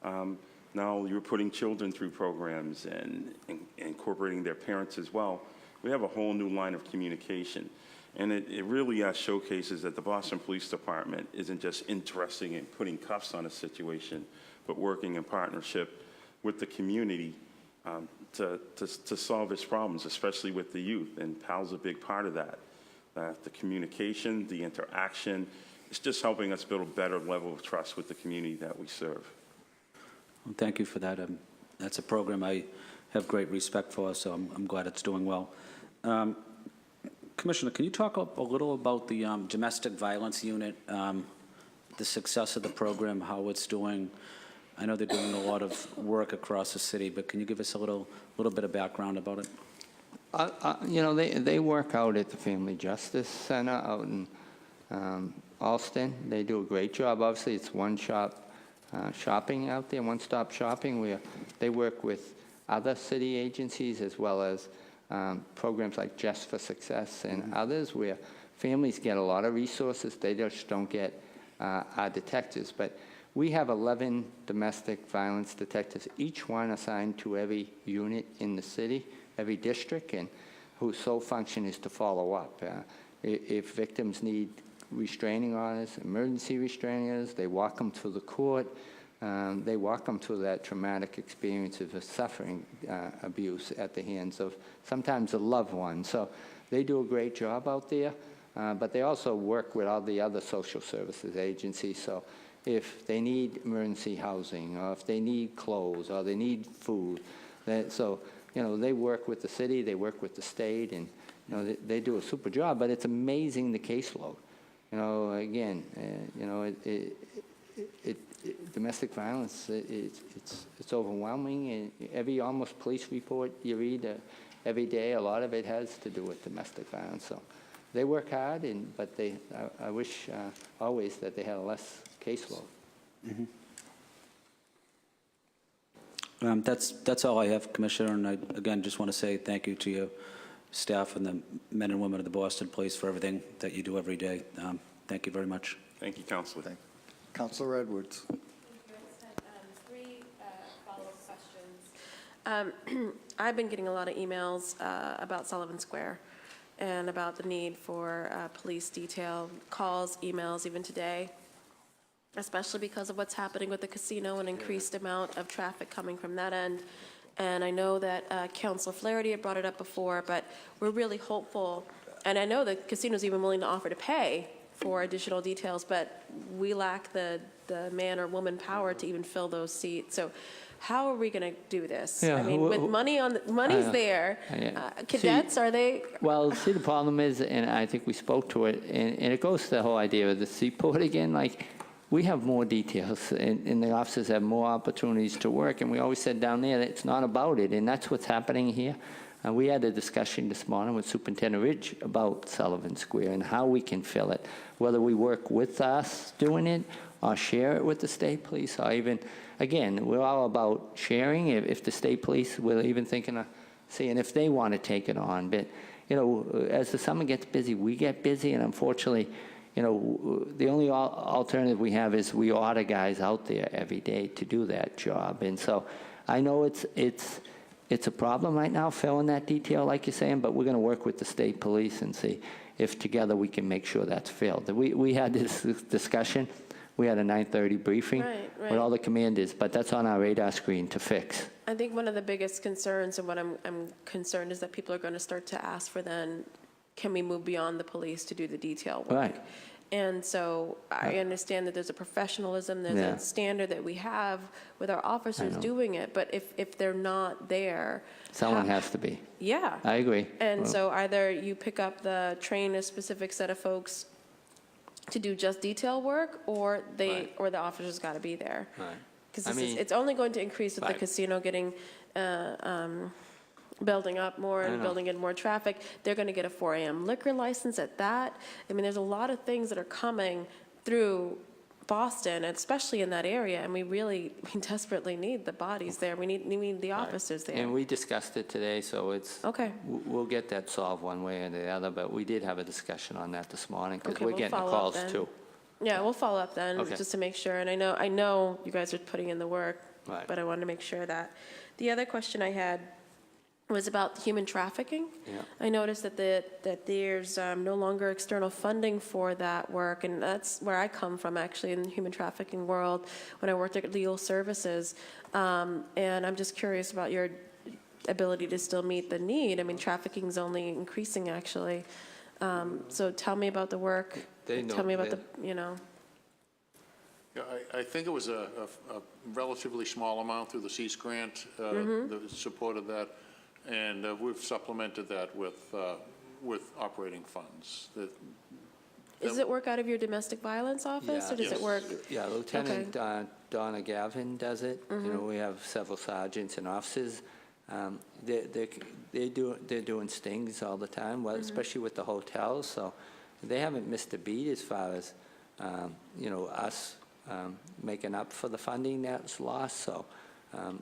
now you're putting children through programs and incorporating their parents as well. We have a whole new line of communication. And it really showcases that the Boston Police Department isn't just interested in putting cuffs on a situation, but working in partnership with the community to solve its problems, especially with the youth. And PAL's a big part of that. The communication, the interaction, it's just helping us build a better level of trust with the community that we serve. Well, thank you for that. That's a program I have great respect for, so I'm glad it's doing well. Commissioner, can you talk a little about the domestic violence unit, the success of the program, how it's doing? I know they're doing a lot of work across the city, but can you give us a little bit of background about it? They work out at the Family Justice Center out in Alston. They do a great job. Obviously, it's one-shop shopping out there, one-stop shopping, where they work with other city agencies as well as programs like Just for Success and others, where families get a lot of resources. They just don't get our detectives. But we have 11 domestic violence detectives, each one assigned to every unit in the city, every district, and whose sole function is to follow up. If victims need restraining orders, emergency restraining orders, they walk them through the court. They walk them through that traumatic experience of suffering abuse at the hands of sometimes a loved one. So they do a great job out there, but they also work with all the other social services agencies. So if they need emergency housing, or if they need clothes, or they need food, they work with the city, they work with the state, and they do a super job. But it's amazing the caseload. Domestic violence, it's overwhelming. And every almost police report you read every day, a lot of it has to do with domestic violence. So they work hard, but I wish always that they had a less caseload. That's all I have, Commissioner, and I, again, just want to say thank you to your staff and the men and women of the Boston Police for everything that you do every day. Thank you very much. Thank you, Counselor. Counselor Edwards. Three follow-up questions. I've been getting a lot of emails about Sullivan Square and about the need for police detail, calls, emails, even today, especially because of what's happening with the casino and increased amount of traffic coming from that end. And I know that Councilor Flaherty had brought it up before, but we're really hopeful. And I know the casino's even willing to offer to pay for additional details, but we lack the man or woman power to even fill those seats. So how are we going to do this? Yeah, I mean, with money's there. Cadets, are they? Well, see, the problem is, and I think we spoke to it, and it goes to the whole idea of the seaport again. Like, we have more details, and the officers have more opportunities to work, and we always said down there that it's not about it, and that's what's happening here. We had a discussion this morning with Superintendent Ridge about Sullivan Square and how we can fill it, whether we work with us doing it or share it with the state police, or even, again, we're all about sharing. If the state police, we're even thinking of seeing if they want to take it on. But as the summer gets busy, we get busy, and unfortunately, the only alternative we have is we order guys out there every day to do that job. And so I know it's a problem right now, filling that detail, like you're saying, but we're going to work with the state police and see if together we can make sure that's filled. We had this discussion. We had a 9:30 briefing with all the commanders, but that's on our radar screen to fix. I think one of the biggest concerns, and what I'm concerned, is that people are going to start to ask for then, can we move beyond the police to do the detail work? Right. And so I understand that there's a professionalism, there's a standard that we have with our officers doing it, but if they're not there. Someone has to be. Yeah. I agree. And so either you train a specific set of folks to do just detail work, or or the officers got to be there. Right. Because it's only going to increase with the casino getting, building up more and building in more traffic. They're going to get a 4 a.m. liquor license at that. I mean, there's a lot of things that are coming through Boston, especially in that area, and we desperately need the bodies there. We need the officers there. And we discussed it today, so it's okay. We'll get that solved one way or the other, but we did have a discussion on that this morning because we're we'll getting the follow calls up then. too. Yeah, we'll follow up then, just to make sure. And I know you guys are putting in the work, but I wanted to make sure that. The other question I had was about human trafficking. Yeah. I noticed that there's no longer external funding for that work, and that's where I come from, actually, in the human trafficking world, when I worked at legal services. And I'm just curious about your ability to still meet the need. I mean, trafficking is only increasing, actually. So tell me about the work. Tell me about Yeah, I think it was a relatively small amount through the CEAS grant that supported that, and we've supplemented that with operating funds. Does it work out of your domestic violence office, or does it work? Yeah, Lieutenant Donna Gavin does it. We have several sergeants and officers. They're doing stings all the time, especially with the hotels. So they haven't missed a beat as far as us making up for the funding that's lost. So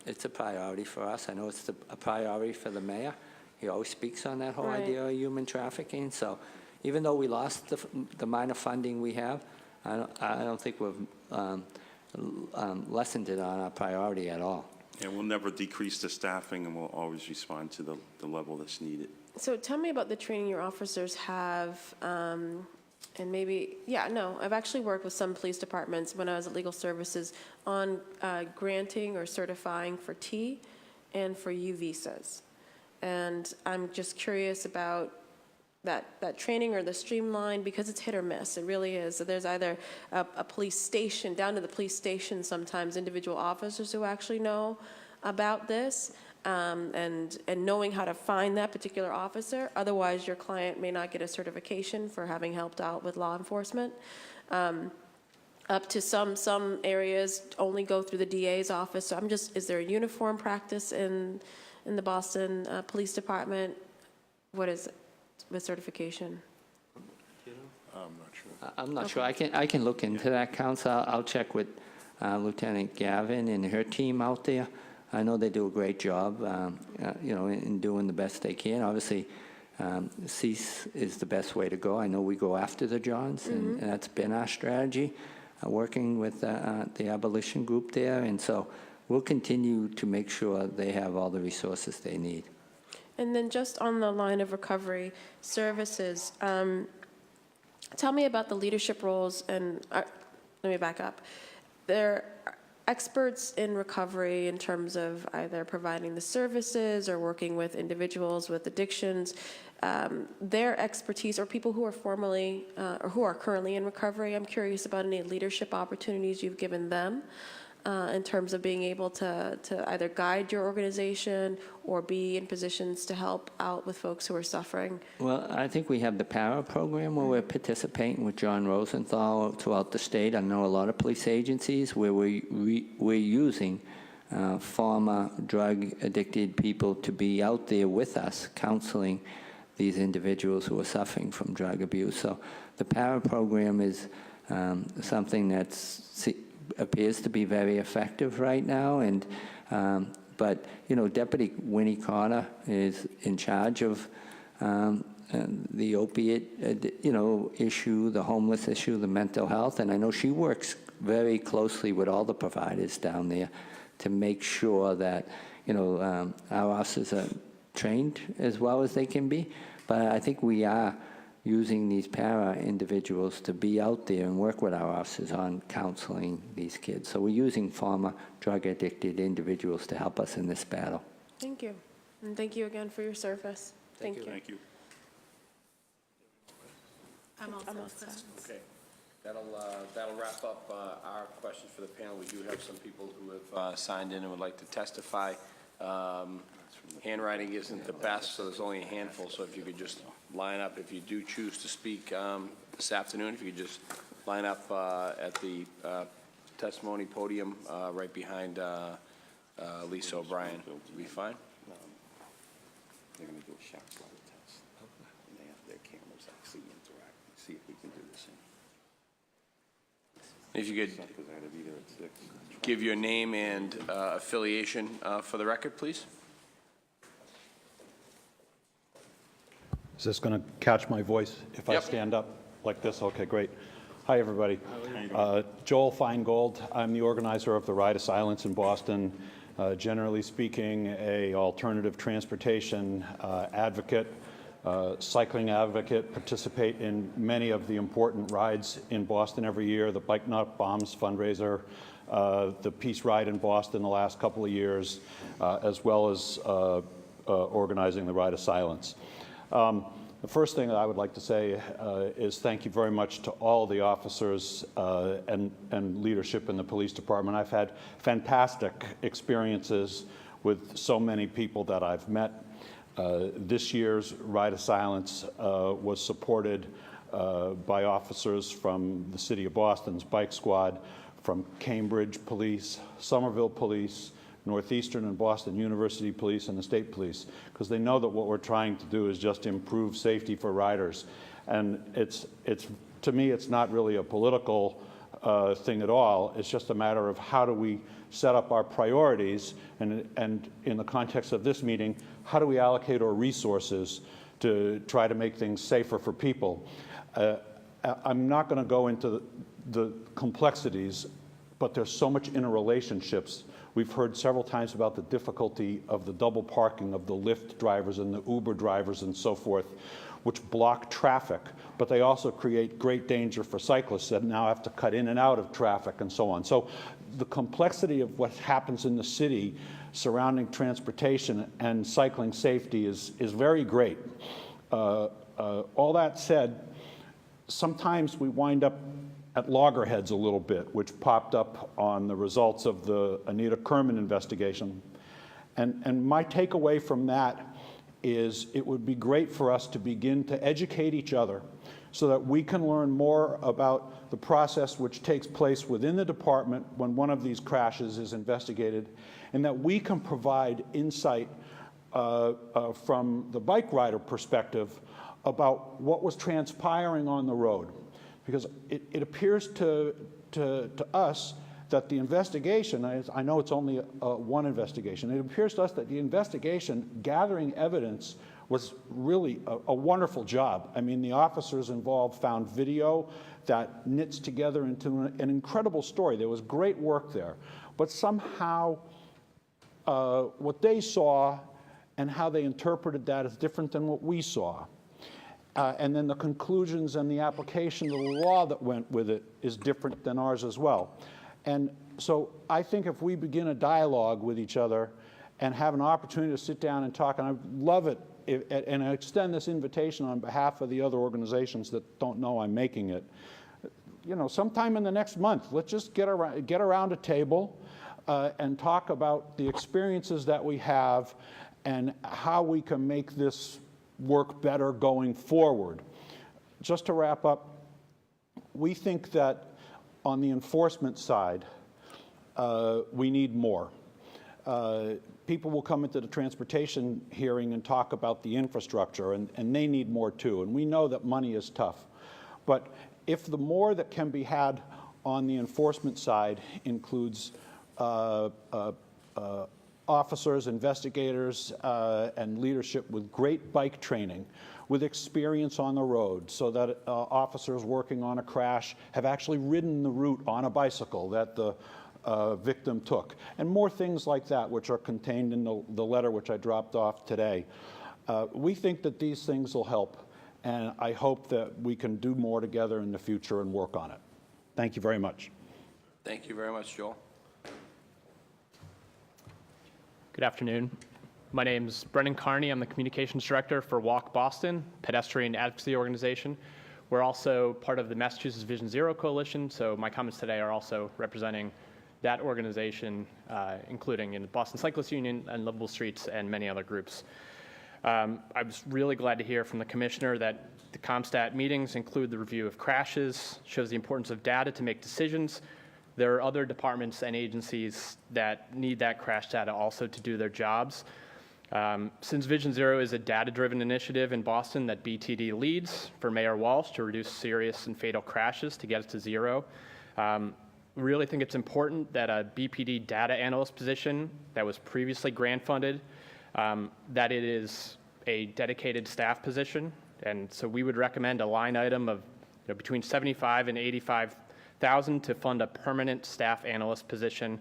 it's a priority for us. I know it's a priority for the mayor. He always speaks on that whole idea of human trafficking. So even though we lost the minor funding we have, I don't think we've lessened it on our priority at all. And we'll never decrease the staffing, and we'll always respond to the level that's needed. So tell me about the training your officers have, and maybe, I've actually worked with some police departments when I was at legal services on granting or certifying for T and for U visas. And I'm just curious about that training or the streamline, because it's hit or miss. It really is. So there's either a police station, down to the police station sometimes, individual officers who actually know about this, and knowing how to find that particular officer. Otherwise, your client may not get a certification for having helped out with law enforcement. Up to some areas only go through the DA's office. So is there a uniform practice in the Boston Police Department? What is it with certification? I'm not sure. I can look into that, Counsel. I'll check with Lieutenant Gavin and her team out there. I know they do a great job, in doing the best they can. Obviously, CEAS is the best way to go. I know we go after the Johns, and that's been our strategy, working with the abolition group there. And so we'll continue to make sure they have all the resources they need. And then just on the line of recovery services, tell me about the leadership roles. And let me back up. They're experts in recovery in terms of either providing the services or working with individuals with addictions. Their expertise, or people who are formerly or who are currently in recovery, I'm curious about any leadership opportunities you've given them in terms of being able to either guide your organization or be in positions to help out with folks who are suffering. Well, I think we have the PARA program where we're participating with John Rosenthal throughout the state. I know a lot of police agencies where we're using former drug-addicted people to be out there with us, counseling these individuals who are suffering from drug abuse. So the PARA program is something that appears to be very effective right now. And but Deputy Winnie Carter is in charge of the opiate, issue, the homeless issue, the mental health, and I know she works very closely with all the providers down there to make sure that, our officers are trained as well as they can be. But I think we are using these para individuals to be out there and work with our officers on counseling these kids. So we're using former drug-addicted individuals to help us in this battle. Thank you. And thank you again for your service. Thank you. Thank you. I'm all I'm set. all set. Okay. That'll wrap up our questions for the panel. We do have some people who have signed in and would like to testify. Handwriting isn't the best, so there's only a handful. So if you could just line up, if you do choose to speak this afternoon, if you could just line up at the testimony podium right behind Lisa O'Brien, will be fine. They're going to do a shock collar test. And they have their cameras actually interact. See if we can do this. If you could Because I had to be there at 6. give your name and affiliation for the record, please. Is this going to catch my voice if I Yep. stand up like this? Okay, great. Hi, everybody. Joel Feingold. I'm the organizer of the Ride of Silence in Boston. Generally speaking, a alternative transportation advocate, cycling advocate, participate in many of the important rides in Boston every year, the Bike Not Bombs fundraiser, the Peace Ride in Boston the last couple of years, as well as organizing the Ride of Silence. The first thing that I would like to say is thank you very much to all the officers and leadership in the police department. I've had fantastic experiences with so many people that I've met. This year's Ride of Silence was supported by officers from the City of Boston's Bike Squad, from Cambridge Police, Somerville Police, Northeastern and Boston University Police, and the State Police, because they know that what we're trying to do is just improve safety for riders. And to me, it's not really a political thing at all. It's just a matter of how do we set up our priorities, and in the context of this meeting, how do we allocate our resources to try to make things safer for people. I'm not going to go into the complexities, but there's so much interrelationships. We've heard several times about the difficulty of the double parking of the Lyft drivers and the Uber drivers and so forth, which block traffic, but they also create great danger for cyclists that now have to cut in and out of traffic and so on. So the complexity of what happens in the city surrounding transportation and cycling safety is very great. All that said, sometimes we wind up at loggerheads a little bit, which popped up on the results of the Anita Kerman investigation. And my takeaway from that is it would be great for us to begin to educate each other so that we can learn more about the process which takes place within the department when one of these crashes is investigated, and that we can provide insight from the bike rider perspective about what was transpiring on the road. Because it appears to us that the investigation, I know it's only one investigation, it appears to us that the investigation gathering evidence was really a wonderful job. I mean, the officers involved found video that knits together into an incredible story. There was great work there. But somehow what they saw and how they interpreted that is different than what we saw. And then the conclusions and the application of the law that went with it is different than ours as well. And so I think if we begin a dialogue with each other and have an opportunity to sit down and talk, and I love it, and I extend this invitation on behalf of the other organizations that don't know I'm making it, sometime in the next month, let's just get around a table and talk about the experiences that we have and how we can make this work better going forward. Just to wrap up, we think that on the enforcement side, we need more. People will come into the transportation hearing and talk about the infrastructure, and they need more too. And we know that money is tough. But if the more that can be had on the enforcement side includes officers, investigators, and leadership with great bike training, with experience on the road, so that officers working on a crash have actually ridden the route on a bicycle that the victim took, and more things like that, which are contained in the letter which I dropped off today. We think that these things will help, and I hope that we can do more together in the future and work on it. Thank you very much. Thank you very much, Joel. Good afternoon. My name's Brendan Carney. I'm the Communications Director for Walk Boston, pedestrian advocacy organization. We're also part of the Massachusetts Vision Zero Coalition, so my comments today are also representing that organization, including in the Boston Cyclists Union and Livable Streets and many other groups. I was really glad to hear from the Commissioner that the ComStat meetings include the review of crashes, shows the importance of data to make decisions. There are other departments and agencies that need that crash data also to do their jobs. Since Vision Zero is a data-driven initiative in Boston that BTD leads for Mayor Walsh to reduce serious and fatal crashes to get us to zero, we really think it's important that a BPD data analyst position that was previously grant funded, that it is a dedicated staff position. And so we would recommend a line item of between $75,000 and $85,000 to fund a permanent staff analyst position.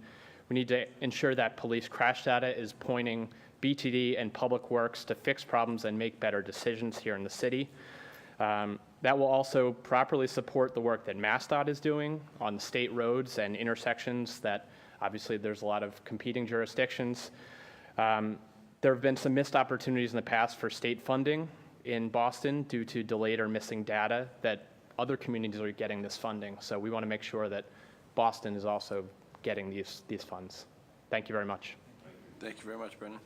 We need to ensure that police crash data is pointing BTD and Public Works to fix problems and make better decisions here in the city. That will also properly support the work that MassDOT is doing on state roads and intersections that obviously there's a lot of competing jurisdictions. There have been some missed opportunities in the past for state funding in Boston due to delayed or missing data that other communities are getting this funding. So we want to make sure that Boston is also getting these funds. Thank you very much. Thank you very much, Brendan.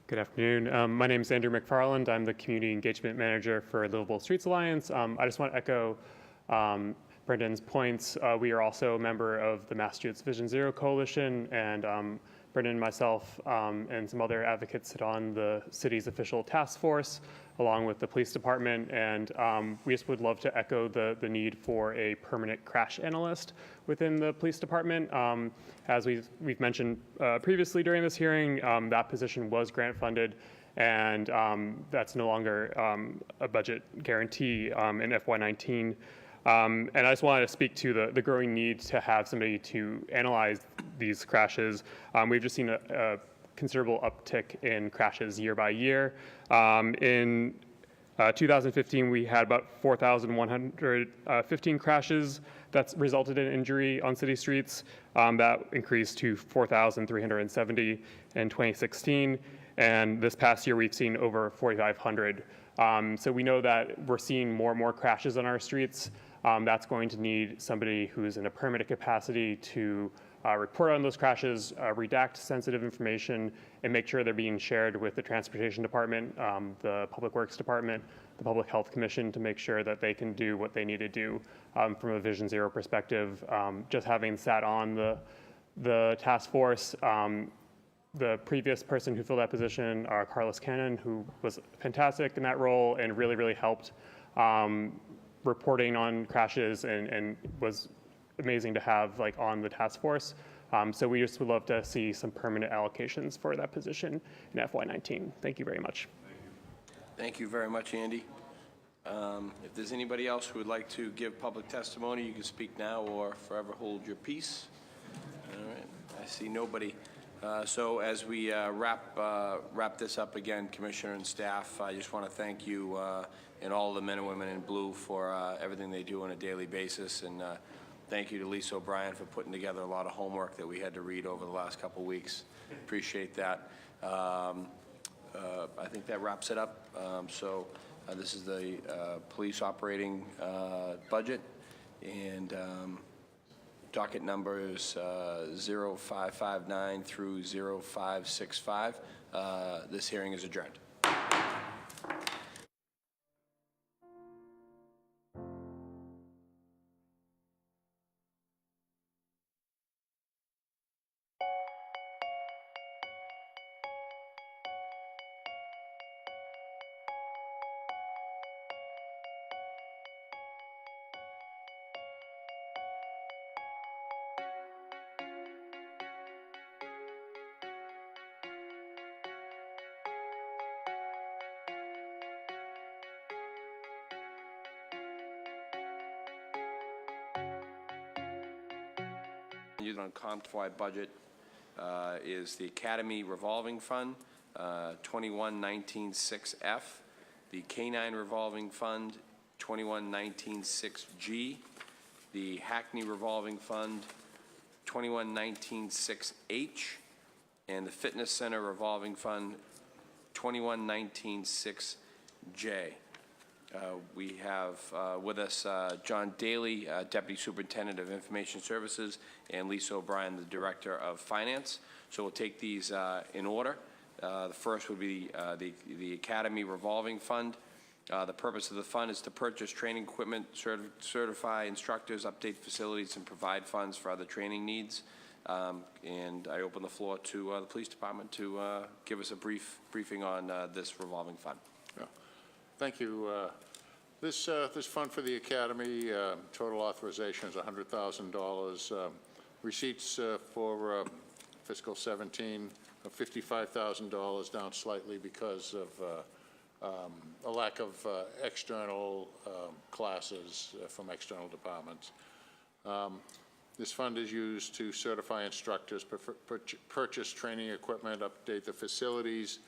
Good afternoon. My name is Andrew McFarland. I'm the Community Engagement Manager for Livable Streets Alliance. I just want to echo Brendan's points. We are also a member of the Massachusetts Vision Zero Coalition, and Brendan and myself and some other advocates sit on the city's official task force, along with the police department, and we just would love to echo the need for a permanent crash analyst within the police department. As we've mentioned previously during this hearing, that position was grant funded, and that's no longer a budget guarantee in FY19. And I just wanted to speak to the growing need to have somebody to analyze these crashes. We've just seen a considerable uptick in crashes year by year. In 2015, we had about 4,115 crashes that's resulted in injury on city streets. That increased to 4,370 in 2016. And this past year, we've seen over 4,500. So we know that we're seeing more and more crashes on our streets. That's going to need somebody who's in a permanent capacity to report on those crashes, redact sensitive information, and make sure they're being shared with the Transportation Department, the Public Works Department, the Public Health Commission, to make sure that they can do what they need to do from a Vision Zero perspective. Just having sat on the task force, the previous person who filled that position, Carlos Cannon, who was fantastic in that role and really, really helped reporting on crashes and was amazing to have on the task force. So we just would love to see some permanent allocations for that position in FY19. Thank you very much. Thank you very much, Andy. If there's anybody else who would like to give public testimony, you can speak now or forever hold your peace. All right, I see nobody. So as we wrap this up again, Commissioner and staff, I just want to thank you and all the men and women in blue for everything they do on a daily basis. And thank you to Lisa O'Brien for putting together a lot of homework that we had to read over the last couple of weeks. Appreciate that. I think that wraps it up. So this is the police operating budget, and docket numbers 0559 through 0565. This hearing is adjourned. used on company budget is the Academy Revolving Fund, 2119-6F, the K-9 Revolving Fund, 2119-6G, the Hackney Revolving Fund, 2119-6H, and the Fitness Center Revolving Fund, 2119-6J. We have with us John Daly, Deputy Superintendent of Information Services, and Lisa O'Brien, the Director of Finance. So we'll take these in order. The first would be the Academy Revolving Fund. The purpose of the fund is to purchase training equipment, certify instructors, update facilities, and provide funds for other training needs. And I open the floor to the Police Department to give us a briefing on this revolving fund. Yeah. Thank you. This fund for the Academy, total authorization is $100,000. Receipts for fiscal 17 of $55,000, down slightly because of a lack of external classes from external departments. This fund is used to certify instructors, purchase training equipment, update the facilities,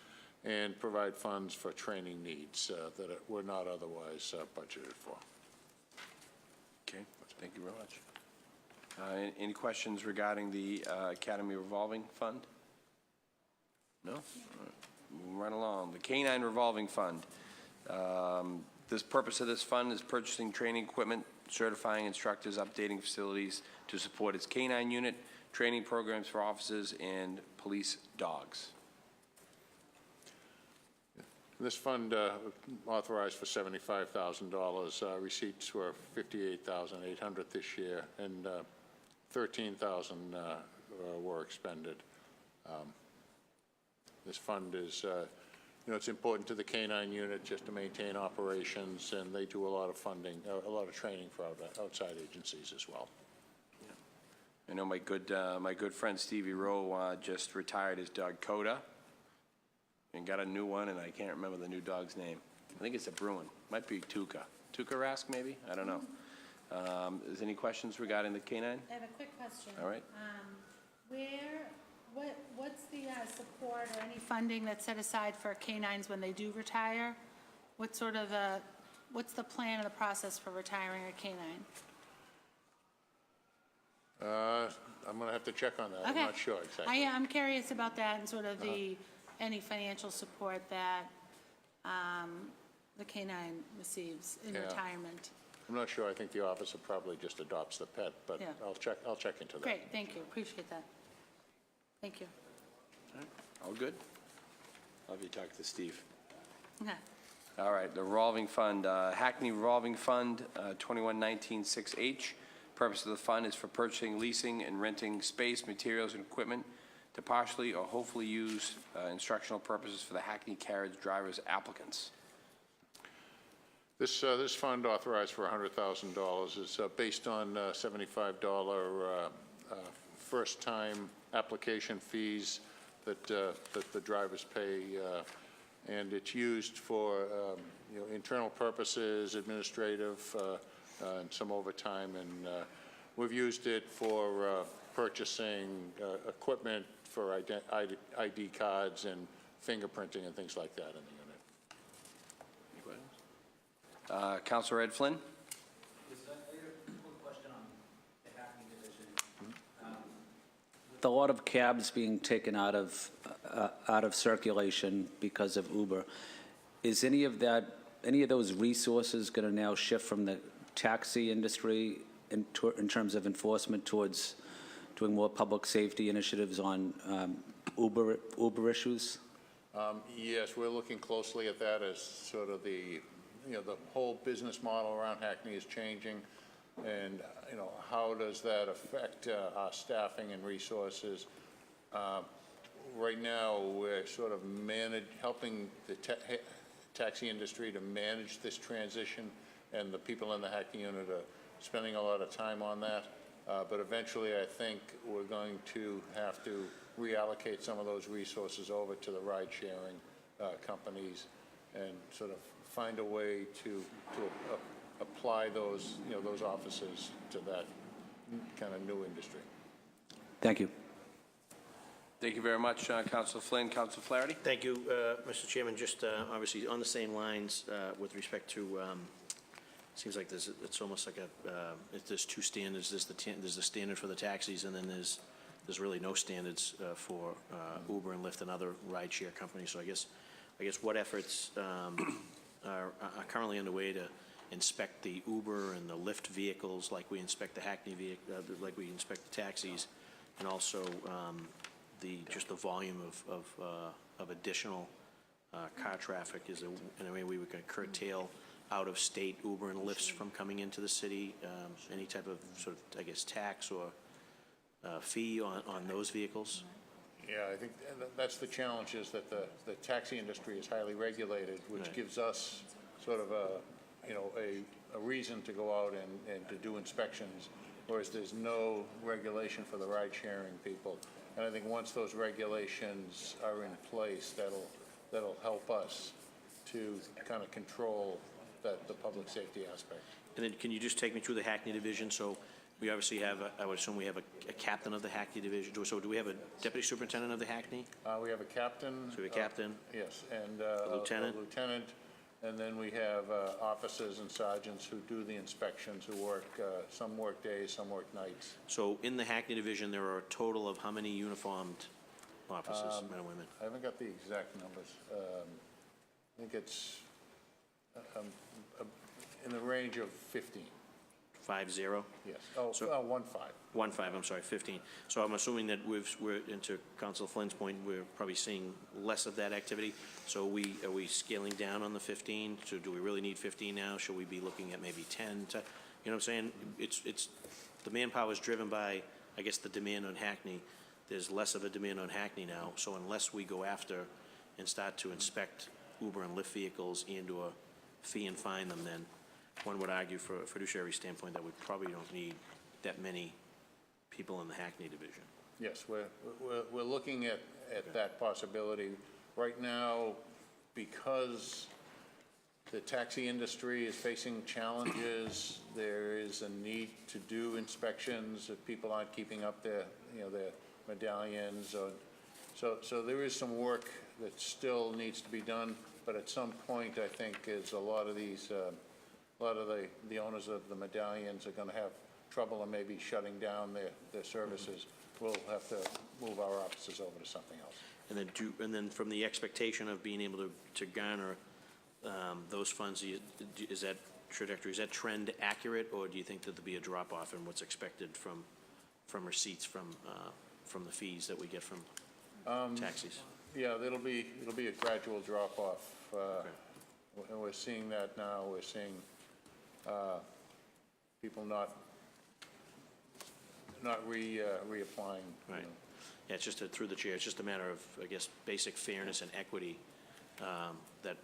and provide funds for training needs that were not otherwise budgeted for. Okay, thank you very much. Any questions regarding the Academy Revolving Fund? No? All right. Moving right along. The K-9 Revolving Fund. This purpose of this fund is purchasing training equipment, certifying instructors, updating facilities to support its K-9 unit, training programs for officers, and police dogs. This fund authorized for $75,000. Receipts were $58,800 this year, and $13,000 were expended. This fund is, it's important to the K-9 unit just to maintain operations, and they do a lot of funding, a lot of training for outside agencies as well. I know my good friend Stevie Rowe just retired his dog Coda and got a new one, and I can't remember the new dog's name. I think it's a Bruin. Might be Tuca. Tuca Rask, maybe? I don't know. Is there any questions regarding the K-9? I have a quick question. All right. What's the support or any funding that's set aside for K-9s when they do retire? What's the plan or the process for retiring a K-9? I'm going to have to check on that. Okay. I'm not sure exactly. I'm curious about that and sort of any financial support that the K-9 receives in retirement. I'm not sure. I think the officer probably just adopts the pet, but Yeah. I'll check into that. Great, thank you, appreciate that. Thank you. All right. All good? I'll have you talk to Steve. Okay. All right, the revolving fund, Hackney Revolving Fund, 2119-6H. Purpose of the fund is for purchasing, leasing, and renting space, materials, and equipment to partially or hopefully use instructional purposes for the Hackney carriage drivers applicants. This fund authorized for $100,000 is based on $75 first-time application fees that the drivers pay, and it's used for internal purposes, administrative, and some overtime, and we've used it for purchasing equipment for ID cards and fingerprinting and things like that in the unit. Councilor Ed Flynn. With a lot of cabs being taken out of circulation because of Uber, is any of those resources going to now shift from the taxi industry in terms of enforcement towards doing more public safety initiatives on Uber issues? Yes, we're looking closely at that as sort of the whole business model around Hackney is changing, and how does that affect our staffing and resources? Right now, we're sort of helping the taxi industry to manage this transition, and the people in the Hackney unit are spending a lot of time on that. But eventually, I think we're going to have to reallocate some of those resources over to the ride-sharing companies and sort of find a way to apply those offices to that kind of new industry. Thank you. Thank you very much, Councilor Flynn. Councilor Flaherty? Thank you, Mr. Chairman. Just obviously on the same lines with respect to, seems like it's almost like there's two standards. There's the standard for the taxis, and then there's really no standards for Uber and Lyft and other rideshare companies. So I guess what efforts are currently underway to inspect the Uber and the Lyft vehicles like we inspect the Hackney like we inspect the taxis, and also just the volume of additional car traffic? Is there any way we could curtail out-of-state Uber and Lyfts from coming into the city? Any type of sort of, I guess, tax or fee on those vehicles? Yeah, I think that's the challenge, is that the taxi industry is highly regulated, which Right. gives us sort of a reason to go out and to do inspections, whereas there's no regulation for the ride-sharing people. And I think once those regulations are in place, that'll help us to kind of control the public safety aspect. And then can you just take me through the Hackney division? So we obviously have, I would assume we have a captain of the Hackney division. So do we have a deputy superintendent of the Hackney? We have a captain. So we have a captain? Yes, and A lieutenant? A lieutenant, and then we have officers and sergeants who do the inspections, who work, some work days, some work nights. So in the Hackney division, there are a total of how many uniformed officers, men and women? I haven't got the exact numbers. I think it's in the range of 15. 50? Yes. Oh, So- 15. 15, I'm sorry, 15. So I'm assuming that we're, into Council Flynn's point, we're probably seeing less of that activity. So are we scaling down on the 15? So do we really need 15 now? Should we be looking at maybe 10? You know what I'm saying? It's the manpower is driven by, I guess, the demand on Hackney. There's less of a demand on Hackney now. So unless we go after and start to inspect Uber and Lyft vehicles and/or fee and fine them, then one would argue from a fiduciary standpoint that we probably don't need that many people in the Hackney division. Yes, we're looking at that possibility. Right now, because the taxi industry is facing challenges, there is a need to do inspections if people aren't keeping up their medallions. So there is some work that still needs to be done, but at some point, I think, is a lot of the owners of the medallions are going to have trouble and maybe shutting down their services. We'll have to move our offices over to something else. And then from the expectation of being able to garner those funds, is that trajectory, is that trend accurate, or do you think that there'll be a drop-off in what's expected from receipts from the fees that we get from taxis? Yeah, it'll be a gradual drop-off. And we're seeing that now. We're seeing people not reapplying. Right. Yeah, it's just through the chair. It's just a matter of, I guess, basic fairness and equity that,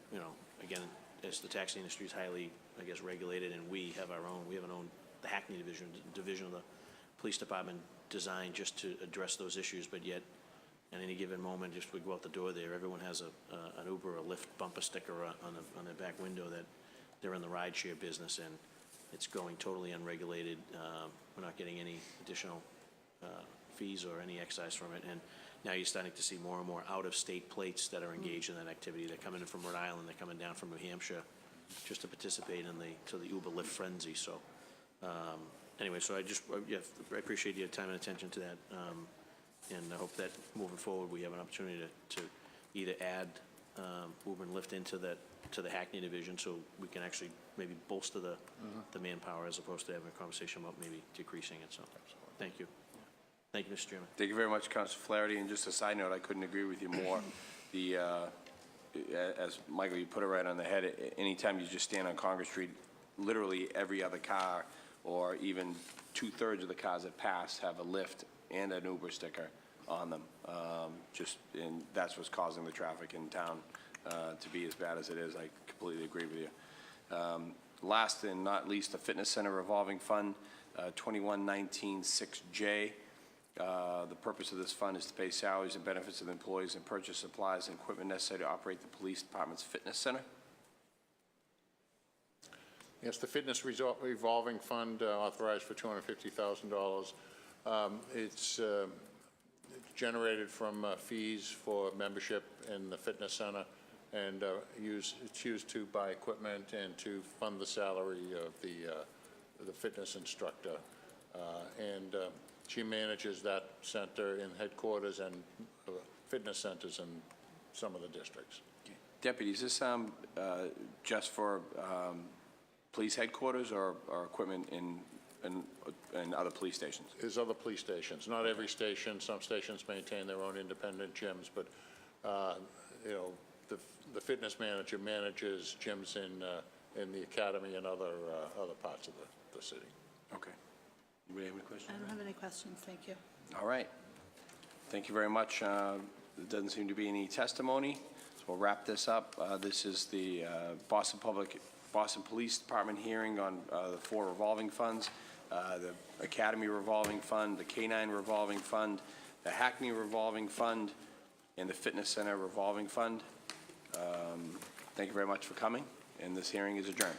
again, as the taxi industry is highly, I guess, regulated, and we have the Hackney division of the police department designed just to address those issues, but yet at any given moment, just we go out the door there, everyone has an Uber or Lyft bumper sticker on their back window that they're in the rideshare business, and it's going totally unregulated. We're not getting any additional fees or any excise from it, and now you're starting to see more and more out-of-state plates that are engaged in that activity. They're coming in from Rhode Island, they're coming down from New Hampshire just to participate in the Uber Lyft frenzy. So anyway, so I appreciate your time and attention to that. And I hope that moving forward, we have an opportunity to either add Uber and Lyft into the Hackney division, so we can actually maybe bolster the manpower as opposed to having a conversation about maybe decreasing it. So, thank you. Thank you, Mr. Chairman. Thank you very much, Councilor Flaherty. And just a side note, I couldn't agree with you more. As Michael, you put it right on the head, anytime you just stand on Congress Street, literally every other car, or even 2/3 of the cars that pass, have a Lyft and an Uber sticker on them. And that's what's causing the traffic in town to be as bad as it is. I completely agree with you. Last and not least, the Fitness Center Revolving Fund, 2119-6J. The purpose of this fund is to pay salaries and benefits of employees and purchase supplies and equipment necessary to operate the police department's fitness center. Yes, the Fitness Revolving Fund authorized for $250,000. It's generated from fees for membership in the fitness center, and it's used to buy equipment and to fund the salary of the fitness instructor. And she manages that center in headquarters and fitness centers in some of the districts. Deputy, is this just for police headquarters or equipment in other police stations? There's other police stations. Not every station. Some stations maintain their own independent gyms, but you know, the fitness manager manages gyms in the academy and other parts of the city. Okay. Anybody have any questions? I don't have any questions, thank you. All right. Thank you very much. There doesn't seem to be any testimony, so we'll wrap this up. This is the Boston Police Department hearing on the 4 revolving funds, the Academy Revolving Fund, the K-9 Revolving Fund, the Hackney Revolving Fund, and the Fitness Center Revolving Fund. Thank you very much for coming, and this hearing is adjourned.